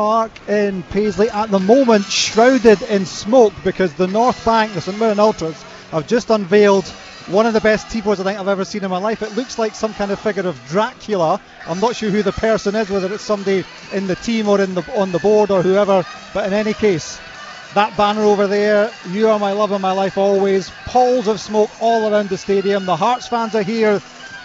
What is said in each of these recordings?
Park in Paisley at the moment shrouded in smoke because the North Bank, the St Mirren Ultras, have just unveiled one of the best tifos I think I've ever seen in my life. It looks like some kind of figure of Dracula. I'm not sure who the person is, whether it's somebody in the team or on the board or whoever, but in any case, that banner over there, "You are my love and my life always," palls of smoke all around the stadium. The Hearts fans are here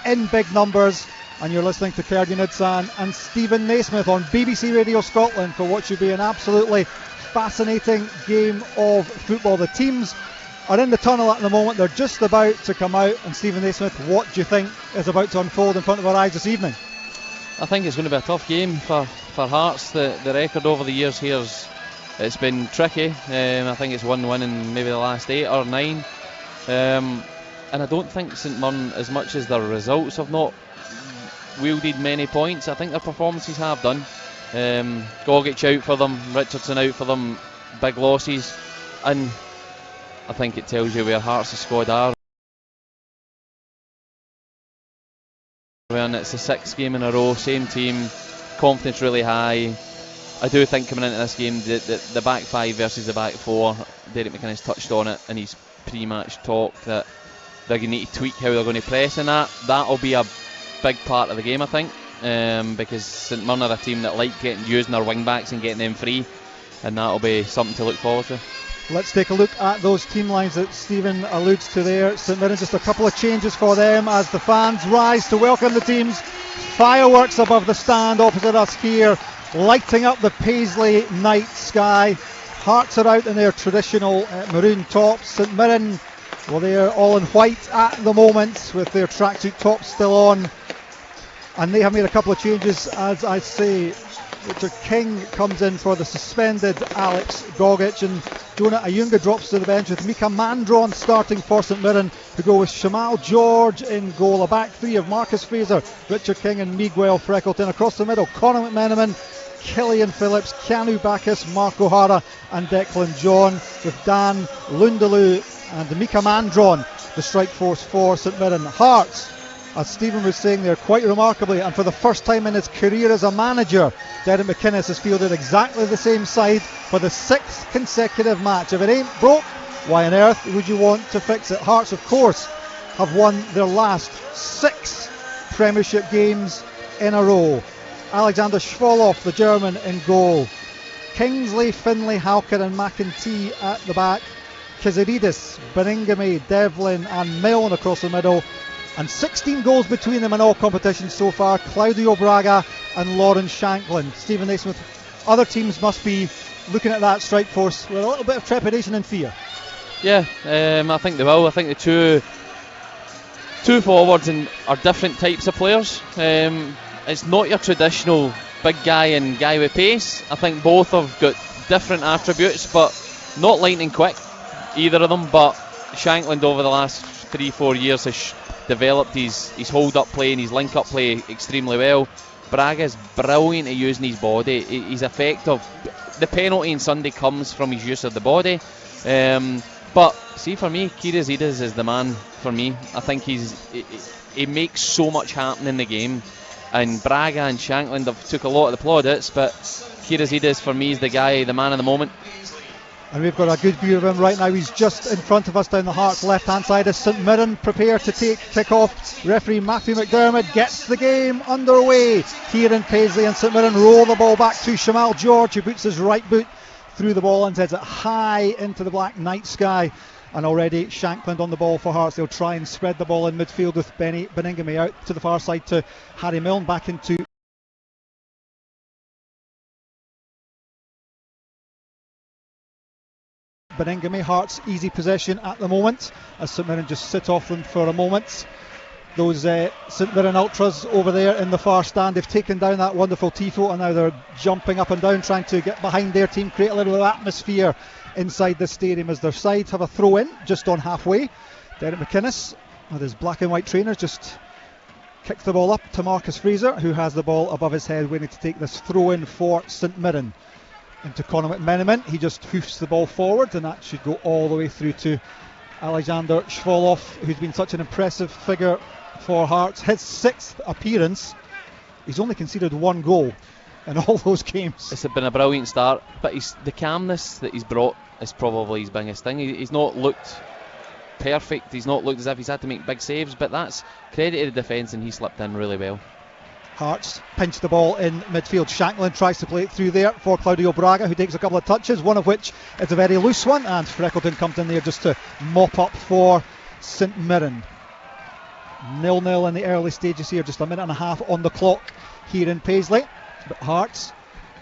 in big numbers, and you're listening to Fergie Nudsan and Stephen Naismith on BBC Radio Scotland for what should be an absolutely fascinating game of football. The teams are in the tunnel at the moment. They're just about to come out. And Stephen Naismith, what do you think is about to unfold in front of our eyes this evening? I think it's going to be a tough game for Hearts. The record over the years here it's been tricky. I think it's 1-1 in maybe the last 8 or 9. And I don't think St Mirren, as much as their results have not wielded many points, I think their performances have done. Gogic out for them, Richardson out for them, big losses, and I think it tells you where Hearts' squad are. When it's the 6th game in a row, same team, confidence really high. I do think coming into this game, the back 5 versus the back 4, Derek McInnes touched on it in his pre-match talk, that they're going to need to tweak how they're going to press, and that'll be a big part of the game, I think, because St Mirren are a team that like using their wing backs and getting them free, and that'll be something to look forward to. Let's take a look at those team lines that Stephen alludes to there. St Mirren, just a couple of changes for them as the fans rise to welcome the teams. Fireworks above the stand opposite us here, lighting up the Paisley night sky. Hearts are out in their traditional maroon tops. St Mirren, well, they're all in white at the moment with their tracksuit tops still on, and they have made a couple of changes, as I say. Richard King comes in for the suspended Alex Gogic, and Jonah Ayunga drops to the bench with Mika Mandron starting for St Mirren, to go with Shamal George in goal. A back 3 of Marcus Fraser, Richard King and Miguel Freckleton. Across the middle, Conor McMenamin, Killian Phillips, Keanu Bacchus, Mark O'Hara and Declan John, with Dan Lundaloo and Mika Mandron the strike force for St Mirren. Hearts, as Stephen was saying there, quite remarkably, and for the first time in his career as a manager, Derek McInnes has fielded exactly the same side for the 6th consecutive match. If it ain't broke, why on earth would you want to fix it? Hearts, of course, have won their last 6 Premiership games in a row. Alexander Schwoloff, the German, in goal. Kingsley, Finlay, Halker and McEntee at the back. Kizaridis, Beringame, Devlin and Milne across the middle. And 16 goals between them in all competitions so far. Claudio Braga and Lawrence Shanklin. Stephen Naismith, other teams must be looking at that strike force with a little bit of trepidation and fear. Yeah, I think they will. I think the two forwards are different types of players. It's not your traditional big guy and guy with pace. I think both have got different attributes, but not lightning quick, either of them. But Shanklin over the last 3-4 years has developed his hold-up play and his link-up play extremely well. Braga's brilliant at using his body. He's effective. The penalty on Sunday comes from his use of the body. But see, for me, Kirazidis is the man for me. I think he makes so much happen in the game. And Braga and Shanklin took a lot of the plaudits, but Kirazidis for me is the guy, the man of the moment. And we've got a good view of him right now. He's just in front of us down the Hearts left hand side as St Mirren prepare to kick off. Referee Matthew McDermott gets the game underway here in Paisley, and St Mirren roll the ball back to Shamal George, who puts his right boot through the ball and heads it high into the black night sky. And already Shanklin on the ball for Hearts. They'll try and spread the ball in midfield with Beningame out to the far side to Harry Milne, back into Beningame. Hearts easy possession at the moment as St Mirren just sit off them for a moment. Those St Mirren Ultras over there in the far stand, they've taken down that wonderful tifo and now they're jumping up and down trying to get behind their team, create a little atmosphere inside the stadium as their sides have a throw in just on halfway. Derek McInnes with his black and white trainers just kicked the ball up to Marcus Fraser, who has the ball above his head waiting to take this throw in for St Mirren. Into Conor McMenamin, he just hoofs the ball forward and that should go all the way through to Alexander Schwoloff, who's been such an impressive figure for Hearts. His 6th appearance, he's only conceded 1 goal. in all those games. It's been a brilliant start, but the calmness that he's brought is probably his biggest thing. He's not looked perfect, he's not looked as if he's had to make big saves, but that's credit to the defence, and he slipped in really well. Hearts pinch the ball in midfield. Shanklin tries to play it through there for Claudio Braga, who takes a couple of touches, one of which is a very loose one, and Freckleton comes in there just to mop up for St Mirren. 0-0 in the early stages here, just a minute and a half on the clock here in Paisley, but Hearts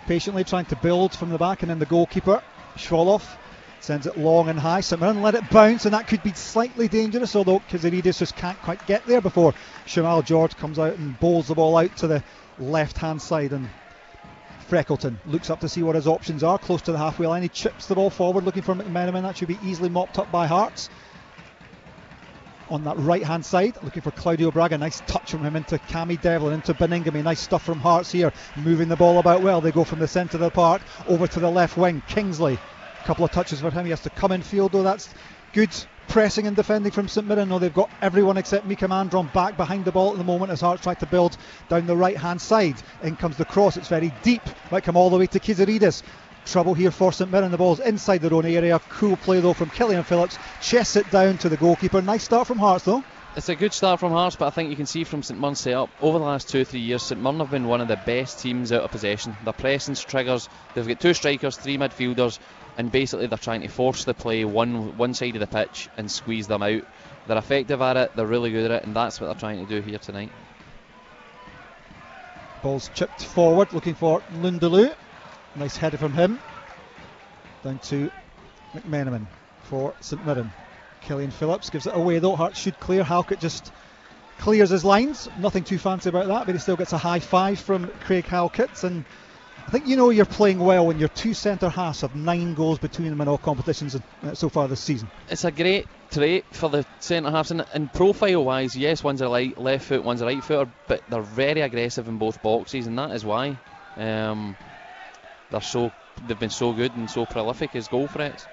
patiently trying to build from the back, and then the goalkeeper Schwoloff sends it long and high. St Mirren let it bounce, and that could be slightly dangerous, although Kazaridis just can't quite get there before Shamal George comes out and bowls the ball out to the left hand side, and Freckleton looks up to see what his options are close to the halfway line. He chips the ball forward looking for McMenamin. That should be easily mopped up by Hearts. On that right hand side, looking for Claudio Braga. Nice touch from him into Cammy Devlin, into Beningame. Nice stuff from Hearts here, moving the ball about well. They go from the centre of the park over to the left wing. Kingsley, a couple of touches for him. He has to come in field though. That's good pressing and defending from St Mirren. No, they've got everyone except Mika Mandron back behind the ball at the moment as Hearts try to build down the right hand side. In comes the cross, it's very deep, might come all the way to Kizaridis. Trouble here for St Mirren. The ball's inside their own area. Cool play though from Killian Phillips, chests it down to the goalkeeper. Nice start from Hearts though. It's a good start from Hearts, but I think you can see from St Mirren's set-up over the last 2-3 years, St Mirren have been one of the best teams out of possession. Their pressing triggers, they've got 2 strikers, 3 midfielders, and basically they're trying to force the play one side of the pitch and squeeze them out. They're effective at it, they're really good at it, and that's what they're trying to do here tonight. Ball's chipped forward, looking for Lundaloo. Nice header from him. Down to McMenamin for St Mirren. Killian Phillips gives it away though. Hearts should clear. Halkett just clears his lines. Nothing too fancy about that, but he still gets a high five from Craig Halkett. And I think you know you're playing well when your 2 centre halves have 9 goals between them in all competitions so far this season. It's a great trait for the centre halves, and profile wise, yes, one's a left foot, one's a right footer, but they're very aggressive in both boxes, and that is why they've been so good and so prolific as goal threats.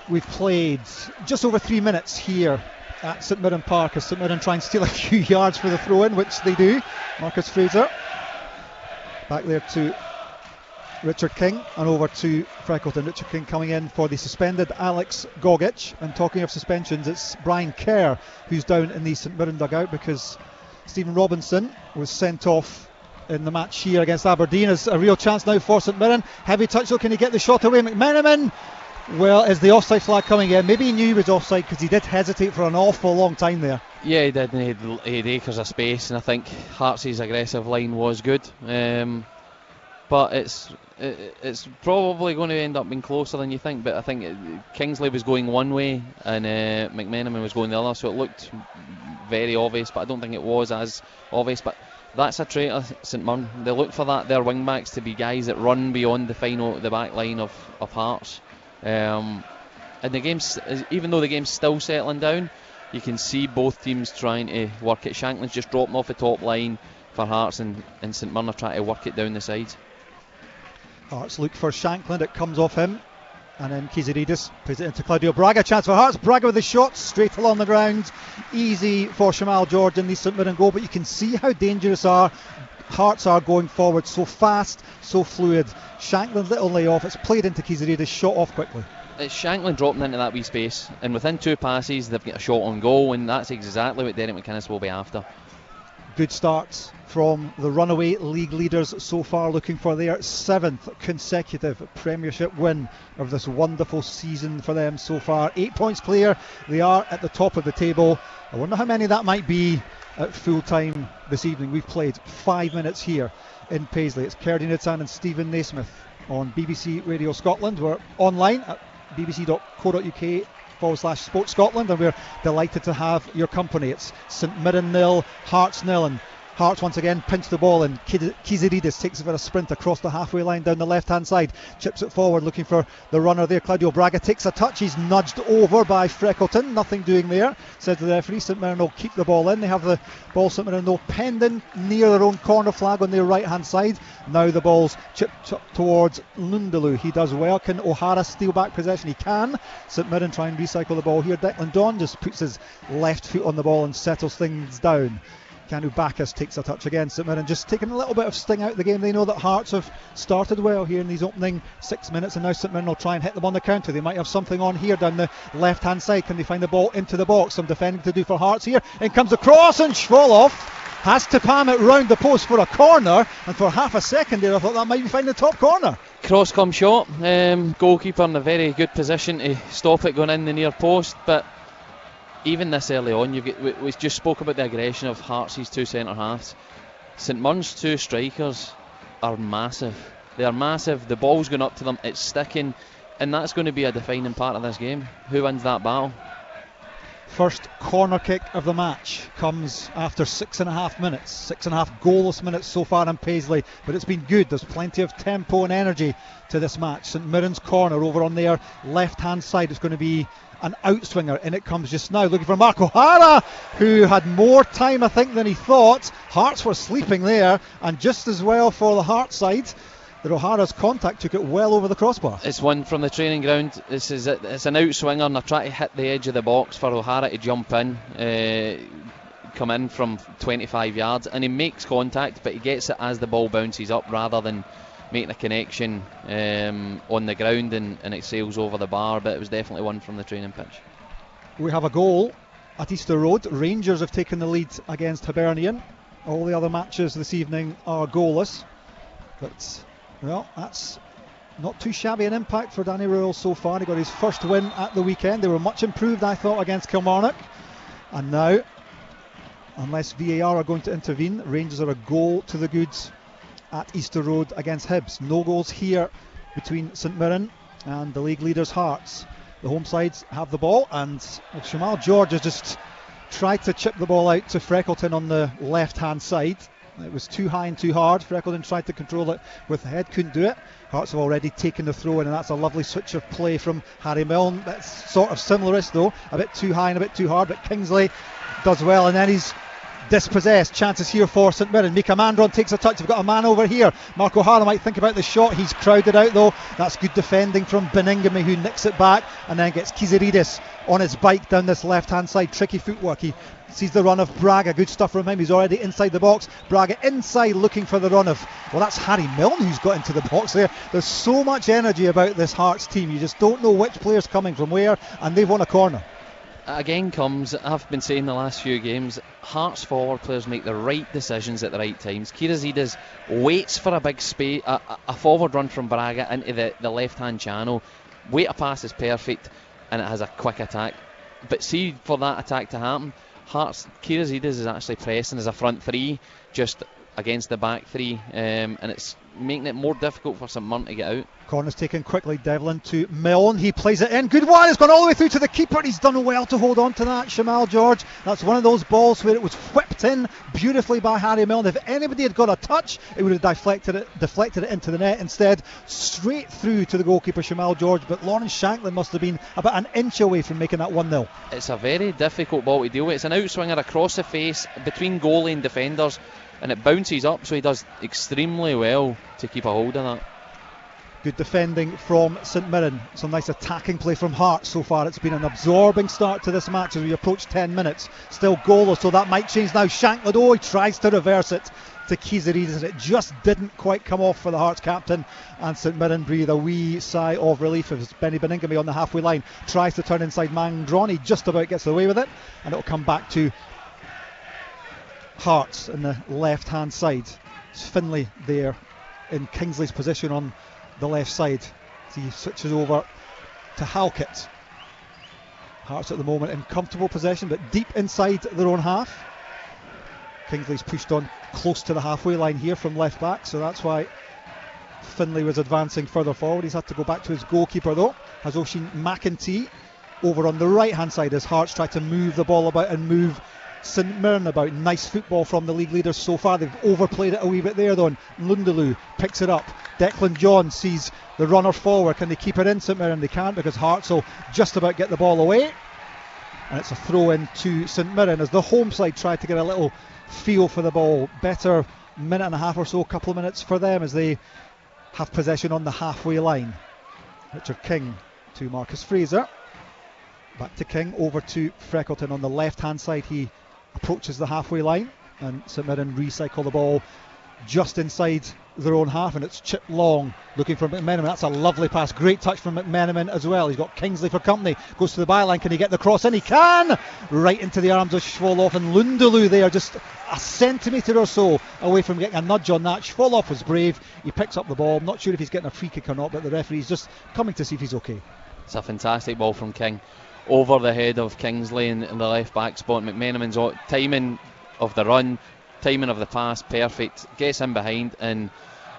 We've played just over 3 minutes here at St Mirren Park as St Mirren try and steal a few yards for the throw-in, which they do. Marcus Fraser back there to Richard King and over to Freckleton. Richard King coming in for the suspended Alex Gogic. And talking of suspensions, it's Brian Kerr who's down in the St Mirren dugout because Stephen Robinson was sent off in the match here against Aberdeen. Is a real chance now for St Mirren. Heavy touch though, can he get the shot away? McMenamin, well, is the offside flag coming in? Maybe he knew he was offside because he did hesitate for an awful long time there. Yeah, he did, and he had acres of space, and I think Hearts' aggressive line was good, but it's probably going to end up being closer than you think. But I think Kingsley was going one way and McMenamin was going the other, so it looked very obvious, but I don't think it was as obvious. But that's a trait of St Mirren. They look for that, their wing backs to be guys that run beyond the back line of Hearts. And the game's, even though the game's still settling down, you can see both teams trying to work it. Shanklin's just dropping off the top line for Hearts, and St Mirren are trying to work it down the sides. Hearts look for Shanklin, it comes off him, and then Kizaridis puts it into Claudio Braga. Chance for Hearts. Braga with the shot straight along the ground, easy for Shamal George in the St Mirren goal, but you can see how dangerous Hearts are going forward, so fast, so fluid. Shanklin's little layoff, it's played into Kizaridis, shot off quickly. It's Shanklin dropping into that wee space, and within 2 passes they've got a shot on goal, and that's exactly what Derek McInnes will be after. Good start from the runaway league leaders so far, looking for their 7th consecutive Premiership win of this wonderful season for them so far. 8 points clear, they are at the top of the table. I wonder how many that might be at full time this evening. We've played 5 minutes here in Paisley. It's Kerdy Nitsan and Stephen Naismith on BBC Radio Scotland. We're online at bbc.co.uk/Sports Scotland, and we're delighted to have your company. It's St Mirren 0, Hearts 0, and Hearts once again pinch the ball, and Kizaridis takes it for a sprint across the halfway line down the left hand side, chips it forward looking for the runner there. Claudio Braga takes a touch, he's nudged over by Freckleton, nothing doing there, says the referee. St Mirren will keep the ball in. They have the ball, St Mirren though, pending near their own corner flag on their right hand side. Now the ball's chipped towards Lundaloo, he does well. Can O'Hara steal back possession? He can. St Mirren try and recycle the ball here. Declan Dawn just puts his left foot on the ball and settles things down. Canu Bacchus takes a touch again. St Mirren just taking a little bit of sting out of the game. They know that Hearts have started well here in these opening 6 minutes, and now St Mirren will try and hit them on the counter. They might have something on here down the left hand side. Can they find the ball into the box? Some defending to do for Hearts here. In comes the cross, and Schwoloff has to palm it round the post for a corner, and for half a second there I thought that might be finding the top corner. Cross come shot, goalkeeper in a very good position to stop it going in the near post, but even this early on, we just spoke about the aggression of Hearts' two centre halves. St Mirren's two strikers are massive. They are massive. The ball's going up to them, it's sticking, and that's going to be a defining part of this game. Who wins that battle? First corner kick of the match comes after 6.5 minutes. 6.5 goalless minutes so far in Paisley, but it's been good. There's plenty of tempo and energy to this match. St Mirren's corner over on their left hand side is going to be an outswinger, and it comes just now, looking for Mark O'Hara, who had more time I think than he thought. Hearts were sleeping there, and just as well for the Hearts side that O'Hara's contact took it well over the crossbar. It's one from the training ground. It's an outswinger, and they're trying to hit the edge of the box for O'Hara to jump in, come in from 25 yards, and he makes contact, but he gets it as the ball bounces up rather than making a connection on the ground, and it sails over the bar. But it was definitely one from the training pitch. We have a goal at Easter Road. Rangers have taken the lead against Hibernian. All the other matches this evening are goalless, but well, that's not too shabby an impact for Danny Rowell so far. He got his first win at the weekend. They were much improved, I thought, against Kilmarnock, and now, unless VAR are going to intervene, Rangers are a goal to the goods at Easter Road against Hibs. No goals here between St Mirren and the league leaders Hearts. The home sides have the ball, and Shamal George has just tried to chip the ball out to Freckleton on the left hand side. It was too high and too hard. Freckleton tried to control it with the head, couldn't do it. Hearts have already taken the throw in, and that's a lovely switch of play from Harry Milne. That's sort of similar-ish though, a bit too high and a bit too hard, but Kingsley does well, and then he's dispossessed. Chances here for St Mirren. Mika Mandron takes a touch. They've got a man over here. Mark O'Hara might think about the shot. He's crowded out though. That's good defending from Beningame, who nicks it back and then gets Kiziridis on his bike down this left hand side. Tricky footwork. He sees the run of Braga. Good stuff from him. He's already inside the box. Braga inside looking for the run of, well, that's Harry Milne who's got into the box there. There's so much energy about this Hearts team. You just don't know which player's coming from where, and they've won a corner. Again comes, I've been saying the last few games, Hearts forward players make the right decisions at the right times. Kirazidis waits for a big space, a forward run from Braga into the left hand channel. Wait a pass is perfect, and it has a quick attack. But see, for that attack to happen, Hearts, Kirazidis is actually pressing as a front three just against the back three, and it's making it more difficult for St Mirren to get out. Corner's taken quickly. Devlin to Milne. He plays it in. Good one. It's gone all the way through to the keeper. He's done well to hold on to that. Shamal George. That's one of those balls where it was whipped in beautifully by Harry Milne. If anybody had got a touch, it would have deflected it into the net. Instead, straight through to the goalkeeper Shamal George. But Lawrence Shanklin must have been about an inch away from making that 1-0. It's a very difficult ball to deal with. It's an outswinger across the face between goalie and defenders, and it bounces up, so he does extremely well to keep a hold of that. Good defending from St Mirren. Some nice attacking play from Hearts so far. It's been an absorbing start to this match as we approach 10 minutes. Still goalless, so that might change now. Shanklin, he tries to reverse it to Kiziridis. It just didn't quite come off for the Hearts captain, and St Mirren breathe a wee sigh of relief as Benny Beningame on the halfway line tries to turn inside Mandron. He just about gets away with it, and it'll come back to Hearts in the left hand side. It's Finlay there in Kingsley's position on the left side. He switches over to Halkett. Hearts at the moment in comfortable possession, but deep inside their own half. Kingsley's pushed on close to the halfway line here from left back, so that's why Finlay was advancing further forward. He's had to go back to his goalkeeper though. Has Oisin McEntee over on the right hand side as Hearts try to move the ball about and move St Mirren about. Nice football from the league leaders so far. They've overplayed it a wee bit there though. Lundaloo picks it up. Declan John sees the runner forward. Can they keep it in St Mirren? They can't, because Hearts will just about get the ball away, and it's a throw in to St Mirren as the home side tried to get a little feel for the ball. Better minute and a half or so, couple of minutes for them as they have possession on the halfway line. Richard King to Marcus Fraser. Back to King, over to Freckleton on the left hand side. He approaches the halfway line. and St Mirren recycle the ball just inside their own half, and it's chipped long looking for McMenamin. That's a lovely pass, great touch from McMenamin as well. He's got Kingsley for company, goes to the byline. Can he get the cross in? He can! Right into the arms of Schwoloff, and Lundulu there just a centimetre or so away from getting a nudge on that. Schwoloff was brave, he picks up the ball. I'm not sure if he's getting a free kick or not, but the referee's just coming to see if he's okay. It's a fantastic ball from King over the head of Kingsley in the left back spot. McMenamin's timing of the run, timing of the pass, perfect. Gets in behind, and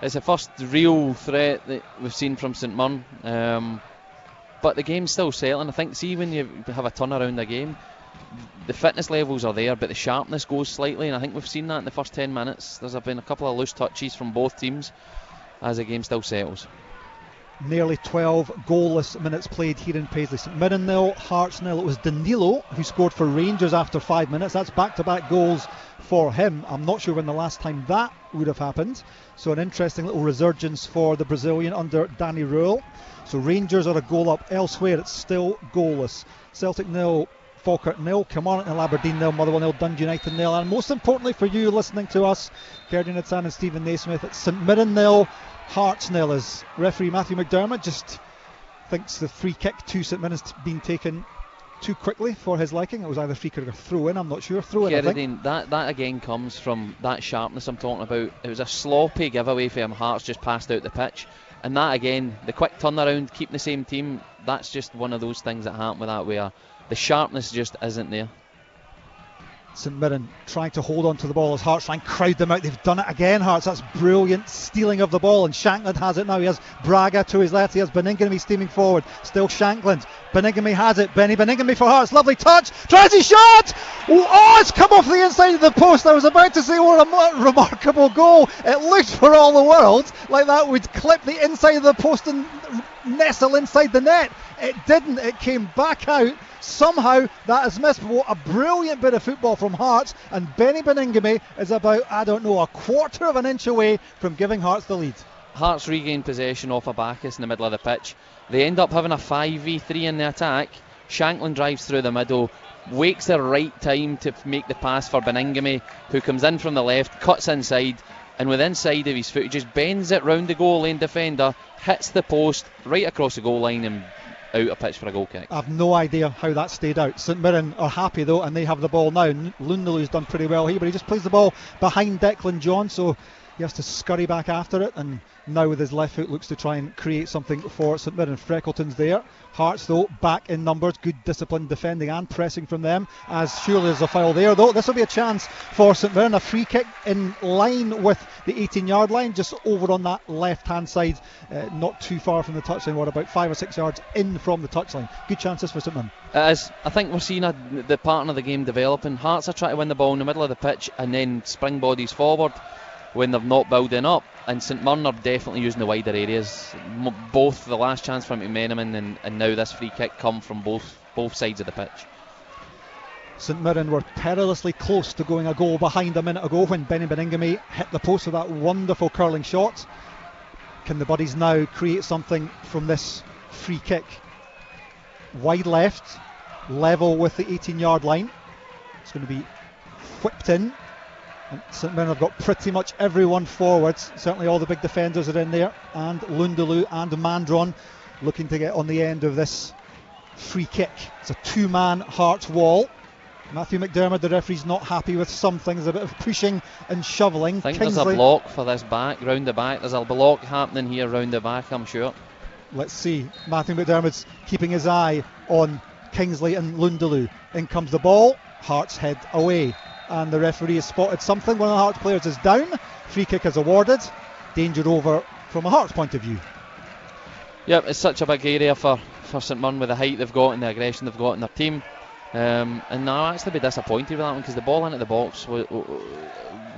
it's the first real threat that we've seen from St Mirren. But the game's still settling. I think, see, when you have a turnaround a game, the fitness levels are there, but the sharpness goes slightly, and I think we've seen that in the first 10 minutes. There's been a couple of loose touches from both teams as the game still settles. Nearly 12 goalless minutes played here in Paisley. St Mirren 0, Hearts 0. It was Danilo who scored for Rangers after 5 minutes. That's back-to-back goals for him. I'm not sure when the last time that would have happened. So an interesting little resurgence for the Brazilian under Danny Röhl. So Rangers are a goal up. Elsewhere it's still goalless. Celtic 0, Falkirk 0, Kilmarnock 0, Aberdeen 0, Motherwell 0, Dundee United 0. And most importantly for you listening to us, Ferdinand Natsan and Stephen Naismith, it's St Mirren 0, Hearts 0, as referee Matthew McDermott just thinks the free kick to St Mirren's been taken too quickly for his liking. It was either free kick or throw in, I'm not sure. Throw in, I think. That again comes from that sharpness I'm talking about. It was a sloppy giveaway for him. Hearts just passed out the pitch, and that again, the quick turnaround, keeping the same team, that's just one of those things that happen with that, where the sharpness just isn't there. St Mirren trying to hold on to the ball as Hearts try and crowd them out. They've done it again, Hearts. That's brilliant stealing of the ball, and Shankland has it now. He has Braga to his left, he has Beningame steaming forward, still Shankland. Beningame has it, Beningame for Hearts, lovely touch, tries his shot! Oh, it's come off the inside of the post. I was about to say what a remarkable goal. It looked for all the world like that would clip the inside of the post and nestle inside the net. It didn't, it came back out. Somehow that is missed. What a brilliant bit of football from Hearts, and Benny Beningame is about, I don't know, a quarter of an inch away from giving Hearts the lead. Hearts regain possession off a Bacchus in the middle of the pitch. They end up having a 5v3 in the attack. Shankland drives through the middle, waits the right time to make the pass for Beningame, who comes in from the left, cuts inside, and with inside of his foot he just bends it round the goal line defender, hits the post right across the goal line and out of pitch for a goal kick. I've no idea how that stayed out. St Mirren are happy though, and they have the ball now. Lundalu's done pretty well here, but he just plays the ball behind Declan John, so he has to scurry back after it, and now with his left foot looks to try and create something for St Mirren. Freckleton's there. Hearts though back in numbers, good disciplined defending and pressing from them, as surely there's a foul there though. This will be a chance for St Mirren, a free kick in line with the 18-yard line, just over on that left hand side, not too far from the touchline. What, about 5 or 6 yards in from the touchline. Good chances for St Mirren. It is. I think we're seeing the pattern of the game developing. Hearts are trying to win the ball in the middle of the pitch and then spring bodies forward when they're not building up, and St Mirren are definitely using the wider areas. Both the last chance from McMenamin and now this free kick come from both sides of the pitch. St Mirren were perilously close to going a goal behind a minute ago when Benny Beningame hit the post with that wonderful curling shot. Can the Buddies now create something from this free kick? Wide left, level with the 18-yard line. It's going to be whipped in. And St Mirren have got pretty much everyone forwards. Certainly all the big defenders are in there, and Lundalu and Mandron looking to get on the end of this free kick. It's a two-man Hearts wall. Matthew McDermott, the referee's not happy with something. There's a bit of pushing and shoveling. I think Kingsley, there's a block for this back, round the back. There's a block happening here round the back, I'm sure. Let's see. Matthew McDermott's keeping his eye on Kingsley and Lundalu. In comes the ball. Hearts head away, and the referee has spotted something. One of the Hearts players is down. Free kick is awarded. Danger over from a Hearts point of view. Yep, it's such a big area for St Mirren with the height they've got and the aggression they've got in their team. And I'll actually be disappointed with that one, because the ball into the box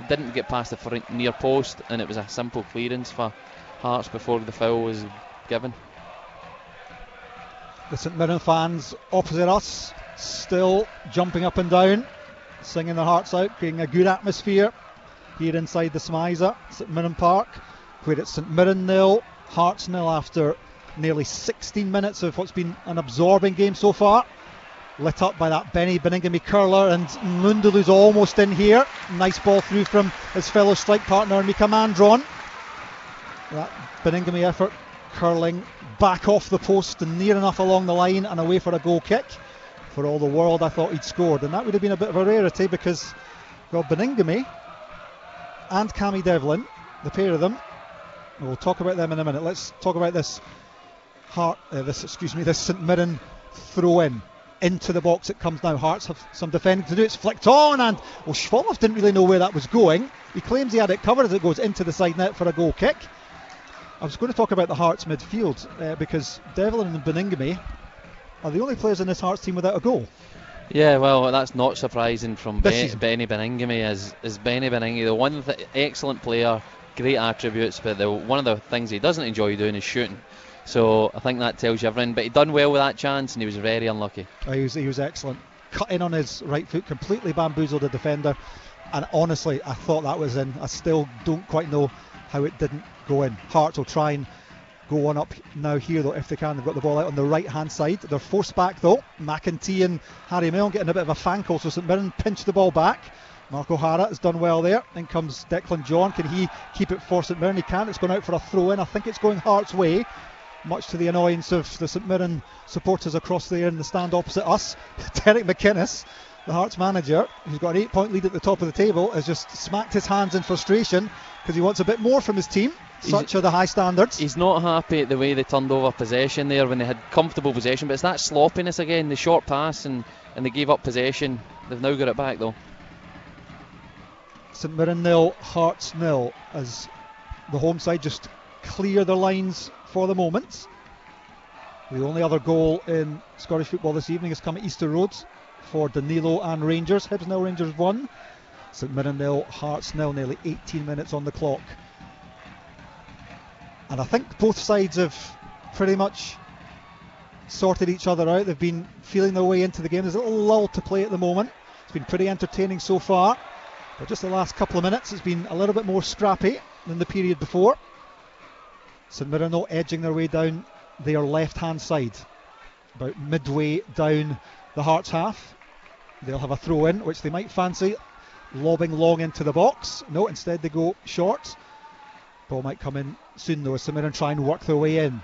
didn't get past the front near post, and it was a simple clearance for Hearts before the foul was given. The St Mirren fans opposite us still jumping up and down, singing their hearts out, creating a good atmosphere here inside the Smiza, St Mirren Park, where it's St Mirren 0, Hearts 0 after nearly 16 minutes of what's been an absorbing game so far. lit up by that Benny Beningame curler, and Mundulu's almost in here. Nice ball through from his fellow strike partner Mika Mandron. That Beningame effort curling back off the post and near enough along the line and away for a goal kick. For all the world I thought he'd scored, and that would have been a bit of a rarity because, well, Beningame and Cammy Devlin, the pair of them, we'll talk about them in a minute. Let's talk about this this St Mirren throw in into the box. It comes now. Hearts have some defending to do. It's flicked on, and Schwallow didn't really know where that was going. He claims he had it covered as it goes into the side net for a goal kick. I was going to talk about the Hearts midfield because Devlin and Beningame are the only players in this Hearts team without a goal. Yeah, well, that's not surprising from Benny Beningame. As Benny Beningame, the one excellent player, great attributes, but one of the things he doesn't enjoy doing is shooting. So I think that tells you everything. But he done well with that chance, and he was very unlucky. He was excellent. Cut in on his right foot, completely bamboozled the defender. And honestly, I thought that was in. I still don't quite know how it didn't go in. Hearts will try and go one up now here, though, if they can. They've got the ball out on the right-hand side. They're forced back, though. McEntee and Harry Milne getting a bit of a fankle, so St Mirren pinch the ball back. Mark O'Hara has done well there. In comes Declan John. Can he keep it for St Mirren? He can. It's going out for a throw-in. I think it's going Hearts' way, much to the annoyance of the St Mirren supporters across there in the stand opposite us. Derek McInnes, the Hearts manager, who's got an 8-point lead at the top of the table, has just smacked his hands in frustration because he wants a bit more from his team. Such are the high standards. He's not happy at the way they turned over possession there when they had comfortable possession, but it's that sloppiness again, the short pass, and they gave up possession. They've now got it back, though. St Mirren 0, Hearts 0, as the home side just clear their lines for the moment. The only other goal in Scottish football this evening has come at Easter Road for Danilo and Rangers. Hibs 0, Rangers 1. St Mirren 0, Hearts 0, nearly 18 minutes on the clock. And I think both sides have pretty much sorted each other out. They've been feeling their way into the game. There's a little lull to play at the moment. It's been pretty entertaining so far. But just the last couple of minutes, it's been a little bit more scrappy than the period before. St Mirren now edging their way down their left-hand side, about midway down the Hearts half. They'll have a throw-in, which they might fancy, lobbing long into the box. No, instead they go short. Ball might come in soon, though, as St Mirren try and work their way in.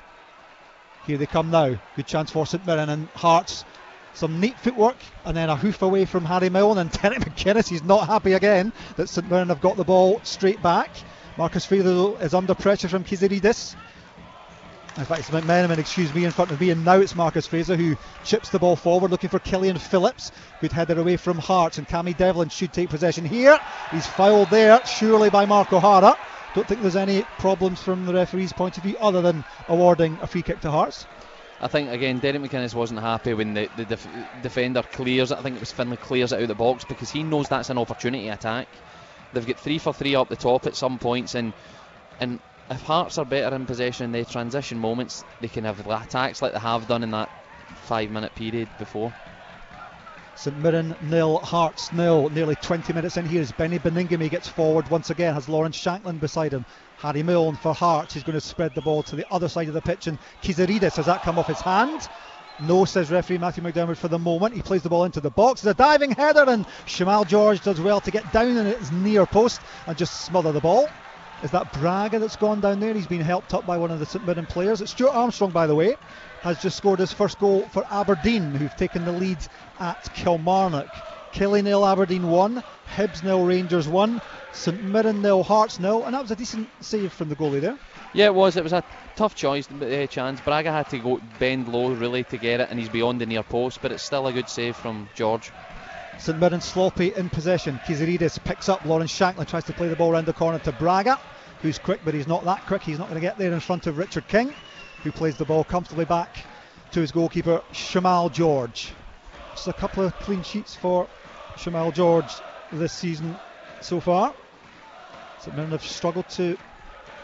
Here they come now. Good chance for St Mirren, and Hearts. Some neat footwork, and then a hoof away from Harry Milne, and Derek McInnes, he's not happy again that St Mirren have got the ball straight back. Marcus Fraser is under pressure from Kiziridis. In fact, it's McMenamin, excuse me, in front of me, and now it's Marcus Fraser who chips the ball forward, looking for Killian Phillips. Good header away from Hearts, and Cammy Devlin should take possession here. He's fouled there, surely by Mark O'Hara. Don't think there's any problems from the referee's point of view other than awarding a free kick to Hearts. I think, again, Derek McInnes wasn't happy when the defender clears it. I think it was Finlay clears it out of the box because he knows that's an opportunity attack. They've got 3 for 3 up the top at some points, and if Hearts are better in possession in their transition moments, they can have attacks like they have done in that 5-minute period before. St Mirren 0, Hearts 0. Nearly 20 minutes in here as Benny Beningame gets forward once again, has Lawrence Shanklin beside him. Harry Milne for Hearts, he's going to spread the ball to the other side of the pitch, and Kiziridis, has that come off his hand? No, says referee Matthew McDermott for the moment. He plays the ball into the box. It's a diving header, and Shamal George does well to get down in his near post and just smother the ball. Is that Braga that's gone down there? He's been helped up by one of the St Mirren players. It's Stuart Armstrong, by the way, has just scored his first goal for Aberdeen, who've taken the lead at Kilmarnock. Killie 0, Aberdeen 1, Hibs 0, Rangers 1, St Mirren 0, Hearts 0, and that was a decent save from the goalie there. Yeah, it was a tough chance. Braga had to go bend low really to get it, and he's beyond the near post, but it's still a good save from George. St Mirren sloppy in possession. Kiziridis picks up, Lawrence Shanklin tries to play the ball around the corner to Braga, who's quick, but he's not that quick. He's not going to get there in front of Richard King, who plays the ball comfortably back to his goalkeeper Shamal George. Just a couple of clean sheets for Shamal George this season so far. St Mirren have struggled to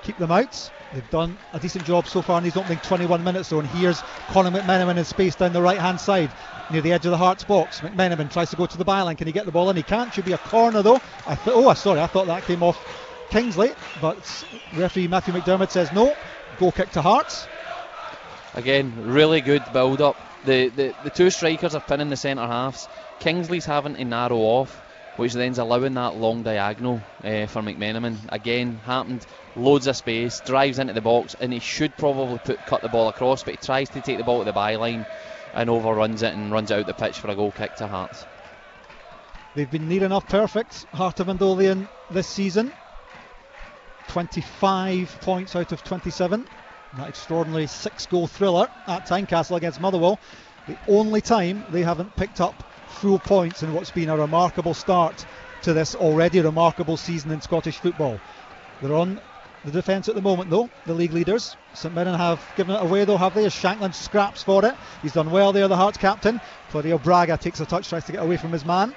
keep them out. They've done a decent job so far in these opening 21 minutes though, and here's Conor McMenamin in space down the right hand side near the edge of the Hearts box. McMenamin tries to go to the byline. Can he get the ball in? He can't. Should be a corner though. I thought that came off Kingsley, but referee Matthew McDermott says no. Goal kick to Hearts. Again, really good build-up. The two strikers are pinning the centre halves. Kingsley's having to narrow off, which then's allowing that long diagonal for McMenamin. Again, happened, loads of space, drives into the box, and he should probably cut the ball across, but he tries to take the ball to the byline and overruns it and runs it out the pitch for a goal kick to Hearts. They've been near enough perfect, Heart of Midlothian, this season. 25 points out of 27. That extraordinary 6-goal thriller at Tynecastle against Motherwell. The only time they haven't picked up full points in what's been a remarkable start to this already remarkable season in Scottish football. They're on the defence at the moment though, the league leaders. St Mirren have given it away though, have they, as Shankland scraps for it. He's done well there, the Hearts captain. Claudio Braga takes a touch, tries to get away from his man.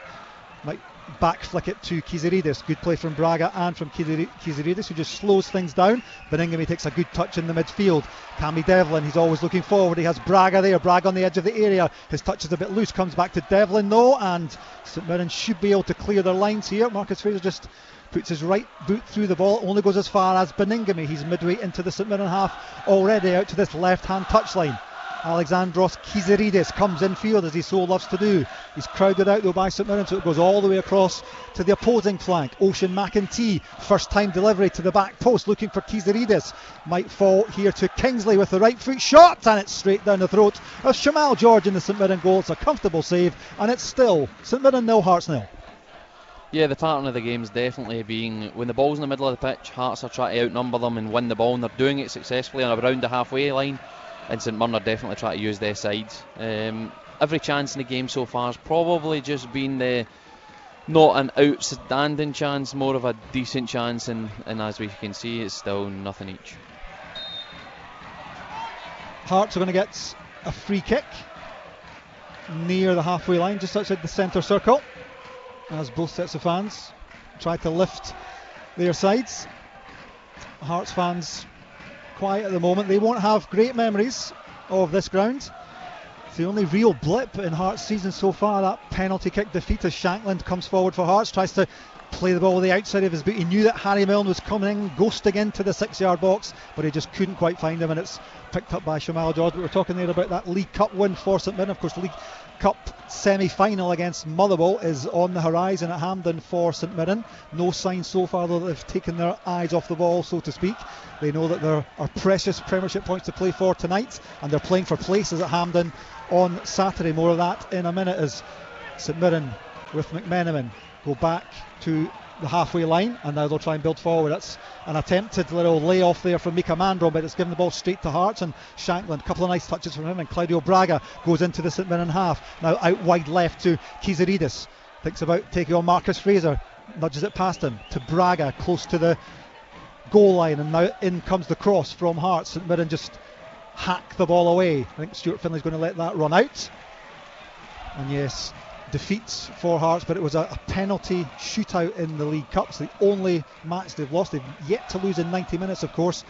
Might back flick it to Kiziridis. Good play from Braga and from Kiziridis, who just slows things down. Beningame takes a good touch in the midfield. Cammy Devlin, he's always looking forward. He has Braga there. Braga on the edge of the area. His touch is a bit loose. Comes back to Devlin though, and St Mirren should be able to clear their lines here. Marcus Fraser just puts his right boot through the ball. Only goes as far as Beningame. He's midway into the St Mirren half already, out to this left-hand touchline. Alexandros Kiziridis comes in field, as he so loves to do. He's crowded out though by St Mirren, so it goes all the way across to the opposing flank. Ocean McEntee, first time delivery to the back post, looking for Kiziridis. Might fall here to Kingsley with the right foot shot, and it's straight down the throat of Shamal George in the St Mirren goal. It's a comfortable save, and it's still St Mirren 0, Hearts 0. Yeah, the pattern of the game is definitely being, when the ball's in the middle of the pitch, Hearts are trying to outnumber them and win the ball, and they're doing it successfully on around the halfway line. And St Mirren are definitely trying to use their sides. Every chance in the game so far has probably just been not an outstanding chance, more of a decent chance, and as we can see, it's still nothing each. Hearts are going to get a free kick near the halfway line, just outside the centre circle, as both sets of fans try to lift their sides. Hearts fans quiet at the moment. They won't have great memories of this ground. It's the only real blip in Hearts' season so far, that penalty kick defeat, as Shankland comes forward for Hearts, tries to play the ball with the outside of his boot. He knew that Harry Milne was coming in, ghosting into the 6-yard box, but he just couldn't quite find him, and it's picked up by Shamal George. But we're talking there about that League Cup win for St Mirren. Of course, League Cup semi-final against Motherwell is on the horizon at Hampden for St Mirren. No sign so far though that they've taken their eyes off the ball, so to speak. They know that there are precious Premiership points to play for tonight, and they're playing for places at Hampden on Saturday. More of that in a minute, as St Mirren with McMenamin go back to the halfway line, and now they'll try and build forward. That's an attempted little layoff there from Mika Mandron, but it's given the ball straight to Hearts, and Shankland, a couple of nice touches from him, and Claudio Braga goes into the St Mirren half, now out wide left to Kiziridis, thinks about taking on Marcus Fraser, nudges it past him to Braga close to the goal line, and now in comes the cross from Hearts. St Mirren just hack the ball away. I think Stuart Finley's going to let that run out, and yes, defeats for Hearts, but it was a penalty shootout in the League Cup. It's the only match they've lost. They've yet to lose in 90 minutes, of course,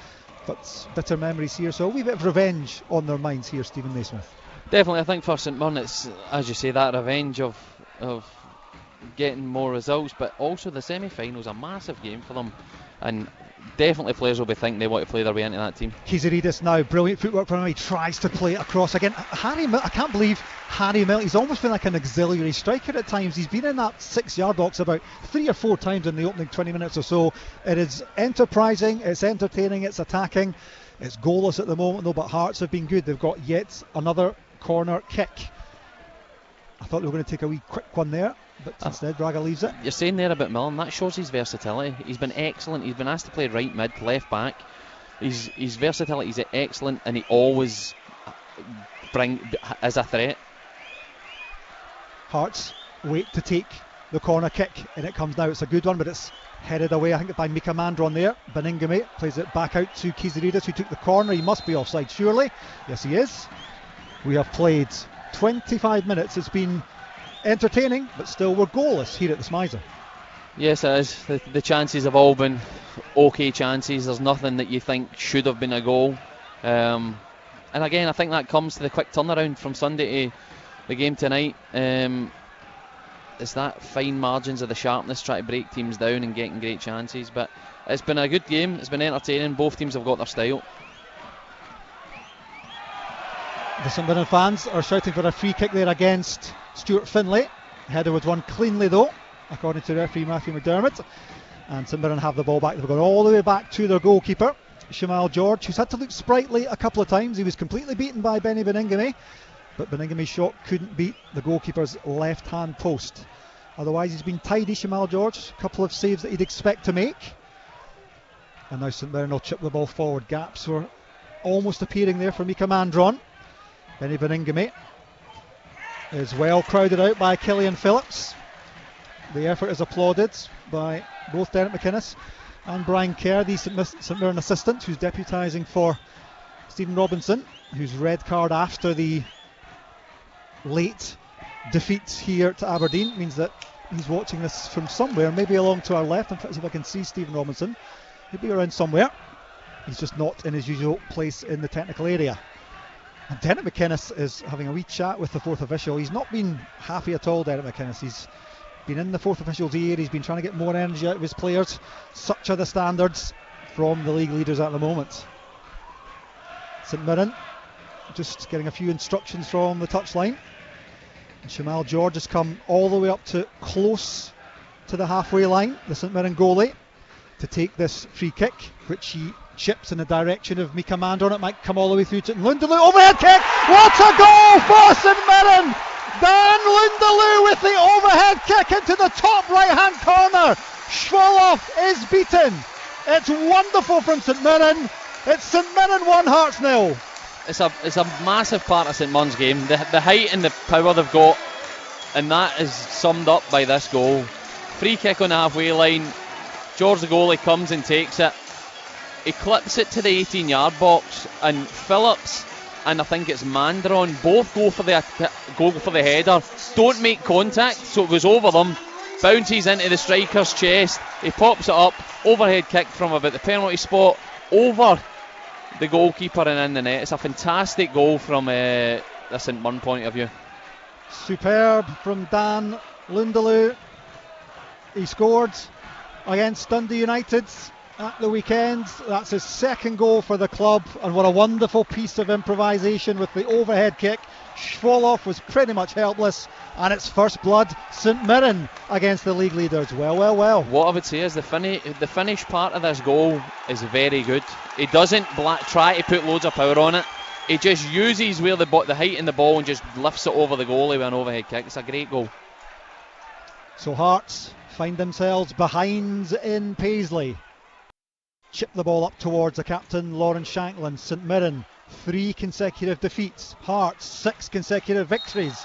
but bitter memories here, so a wee bit of revenge on their minds here, Stephen Naismith. Definitely, I think for St Mirren it's, as you say, that revenge of getting more results, but also the semi-final's a massive game for them, and definitely players will be thinking they want to play their way into that team. Kiziridis now, brilliant footwork from him. He tries to play it across again. I can't believe Harry Milne, he's almost been like an auxiliary striker at times. He's been in that 6-yard box about 3 or 4 times in the opening 20 minutes or so. It is enterprising, it's entertaining, it's attacking. It's goalless at the moment though, but Hearts have been good. They've got yet another corner kick. I thought they were going to take a wee quick one there, but instead Braga leaves it. You're saying there about Milne, that shows his versatility. He's been excellent. He's been asked to play right mid, left back. His versatility is excellent, and he always as a threat. Hearts wait to take the corner kick, and it comes now. It's a good one, but it's headed away, I think, by Mika Mandron there. Beningame plays it back out to Kiziridis, who took the corner. He must be offside, surely. Yes, he is. We have played 25 minutes. It's been entertaining, but still we're goalless here at the Smizer. Yes, it is. The chances have all been okay chances. There's nothing that you think should have been a goal. And again, I think that comes to the quick turnaround from Sunday to the game tonight. It's that fine margins of the sharpness, trying to break teams down and getting great chances. But it's been a good game. It's been entertaining. Both teams have got their style. The St Mirren fans are shouting for a free kick there against Stuart Finlay. Header was won cleanly though, according to referee Matthew McDermott. And St Mirren have the ball back. They've gone all the way back to their goalkeeper, Shamal George, who's had to look sprightly a couple of times. He was completely beaten by Benny Beningame, but Beningame's shot couldn't beat the goalkeeper's left-hand post. Otherwise, he's been tidy, Shamal George. A couple of saves that he'd expect to make. And now St Mirren will chip the ball forward. Gaps were almost appearing there for Mika Mandron. Benny Beningame is well crowded out by Killian Phillips. The effort is applauded by both Derek McInnes and Brian Kerr, the St Mirren assistant, who's deputising for Stephen Robinson, whose red card after the late defeat here to Aberdeen means that he's watching this from somewhere, maybe along to our left. I'm trying to see if I can see Stephen Robinson. He'll be around somewhere. He's just not in his usual place in the technical area. And Derek McInnes is having a wee chat with the fourth official. He's not been happy at all, Derek McInnes. He's been in the fourth official's ear. He's been trying to get more energy out of his players. Such are the standards from the league leaders at the moment. St Mirren just getting a few instructions from the touchline. And Shamal George has come all the way up to close to the halfway line, the St Mirren goalie, to take this free kick, which he chips in the direction of Mika Mandron. It might come all the way through to Lundaloo. Overhead kick! What a goal for St Mirren! Dan Lundaloo with the overhead kick into the top right hand corner. Schwoloff is beaten. It's wonderful from St Mirren. It's St Mirren 1, Hearts 0. It's a massive part of St Mirren's game. The height and the power they've got, and that is summed up by this goal. Free kick on the halfway line. George the goalie comes and takes it. He clips it to the 18-yard box, and Phillips and I think it's Mandron both go for the header, don't make contact, so it goes over them, bounces into the striker's chest, he pops it up, overhead kick from about the penalty spot over the goalkeeper and in the net. It's a fantastic goal from the St Mirren point of view. Superb from Dan Lundaloo. He scored against Dundee United at the weekend. That's his second goal for the club, and what a wonderful piece of improvisation with the overhead kick. Schwoloff was pretty much helpless, and it's first blood St Mirren against the league leaders. Well. What I would say is the finish part of this goal is very good. He doesn't try to put loads of power on it. He just uses where the height in the ball and just lifts it over the goalie with an overhead kick. It's a great goal. So Hearts find themselves behind in Paisley. Chip the ball up towards the captain, Lauren Shanklin. St Mirren, 3 consecutive defeats. Hearts, 6 consecutive victories.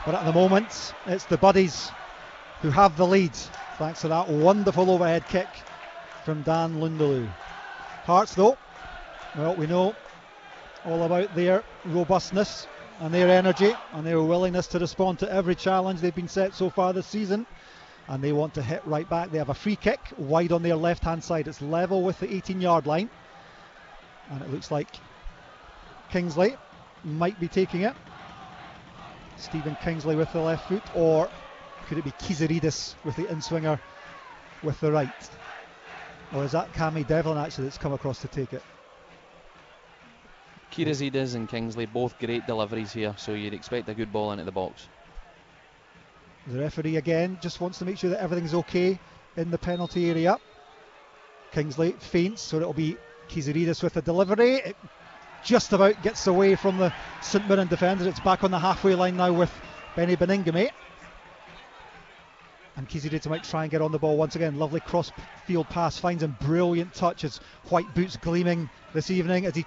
But at the moment, it's the Buddies who have the lead, thanks to that wonderful overhead kick from Dan Lundaloo. Hearts, though, well, we know all about their robustness and their energy and their willingness to respond to every challenge they've been set so far this season. And they want to hit right back. They have a free kick wide on their left hand side. It's level with the 18-yard line, and it looks like Kingsley might be taking it. Stephen Kingsley with the left foot, or could it be Kizaridis with the in-swinger with the right? Or is that Cammy Devlin actually that's come across to take it? Kirazidis and Kingsley, both great deliveries here, so you'd expect a good ball into the box. The referee again just wants to make sure that everything's okay in the penalty area. Kingsley feints, so it'll be Kizaridis with the delivery. It just about gets away from the St Mirren defenders. It's back on the halfway line now with Benny Beningame. And Kizaridis might try and get on the ball once again. Lovely cross field pass, finds him, brilliant touch. His white boots gleaming this evening as he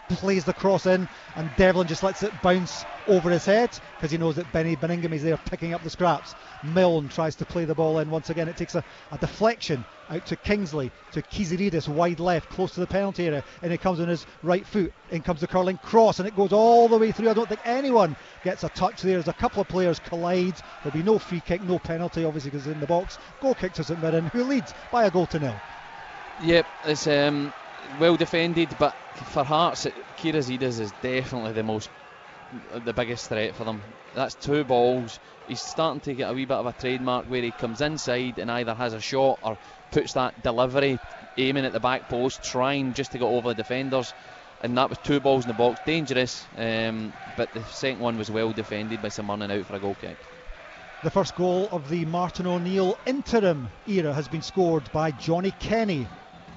plays the cross in, and Devlin just lets it bounce over his head because he knows that Benny Beningame is there picking up the scraps. Milne tries to play the ball in once again. It takes a deflection out to Kingsley, to Kizaridis wide left, close to the penalty area, and he comes on his right foot. In comes the curling cross, and it goes all the way through. I don't think anyone gets a touch there as a couple of players collide. There'll be no free kick, no penalty, obviously, because it's in the box. Goal kick to St Mirren, who leads by a 1-0. Yep, it's well defended, but for Hearts, Kirazidis is definitely the biggest threat for them. That's 2 balls. He's starting to get a wee bit of a trademark where he comes inside and either has a shot or puts that delivery aiming at the back post, trying just to get over the defenders. and that was 2 balls in the box, dangerous, but the second one was well defended by St Mirren out for a goal kick. The first goal of the Martin O'Neill interim era has been scored by Johnny Kenny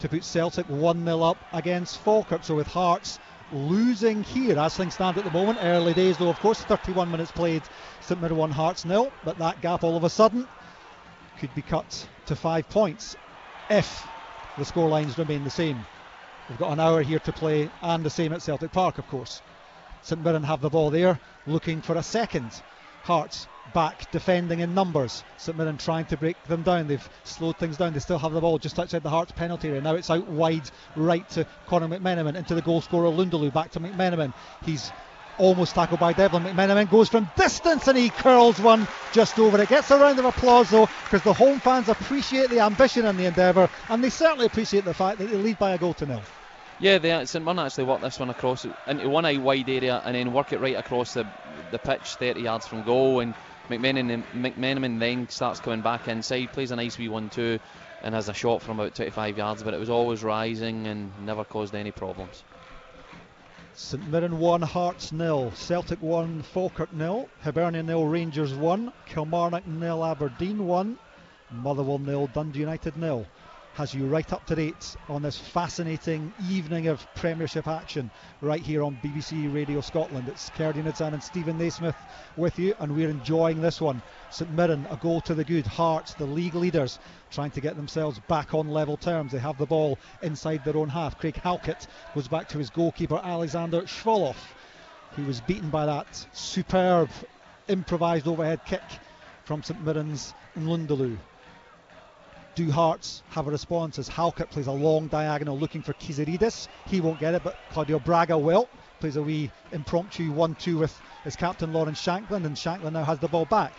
to put Celtic 1-0 up against Falkirk. So with Hearts losing here as things stand at the moment, early days though, of course, 31 minutes played, St Mirren 1, Hearts 0, but that gap all of a sudden could be cut to 5 points if the scorelines remain the same. We've got an hour here to play, and the same at Celtic Park, of course. St Mirren have the ball there, looking for a second. Hearts back defending in numbers. St Mirren trying to break them down. They've slowed things down. They still have the ball just outside the Hearts penalty area. Now it's out wide right to Conor McMenamin, into the goal scorer Lundaloo, back to McMenamin. He's almost tackled by Devlin. McMenamin goes from distance and he curls one just over it. Gets a round of applause though, because the home fans appreciate the ambition and the endeavour, and they certainly appreciate the fact that they lead by a goal to 0. Yeah, St Mirren actually worked this one across into one out wide area and then work it right across the pitch 30 yards from goal, and McMenamin then starts coming back inside, plays a nice wee 1-2 and has a shot from about 25 yards, but it was always rising and never caused any problems. St Mirren 1, Hearts 0, Celtic 1, Falkirk 0, Hibernian 0, Rangers 1, Kilmarnock 0, Aberdeen 1, Motherwell 0, Dundee United 0. Has you right up to date on this fascinating evening of Premiership action right here on BBC Radio Scotland. It's Kerdy Nitzan and Stephen Naismith with you, and we're enjoying this one. St Mirren a goal to the good. Hearts, the league leaders, trying to get themselves back on level terms. They have the ball inside their own half. Craig Halkett goes back to his goalkeeper Alexander Shvolov, who was beaten by that superb improvised overhead kick from St Mirren's Lundaloo. Do Hearts have a response as Halkett plays a long diagonal looking for Kiziridis? He won't get it, but Claudio Braga will. Plays a wee impromptu 1-2 with his captain Lawrence Shankland, and Shankland now has the ball back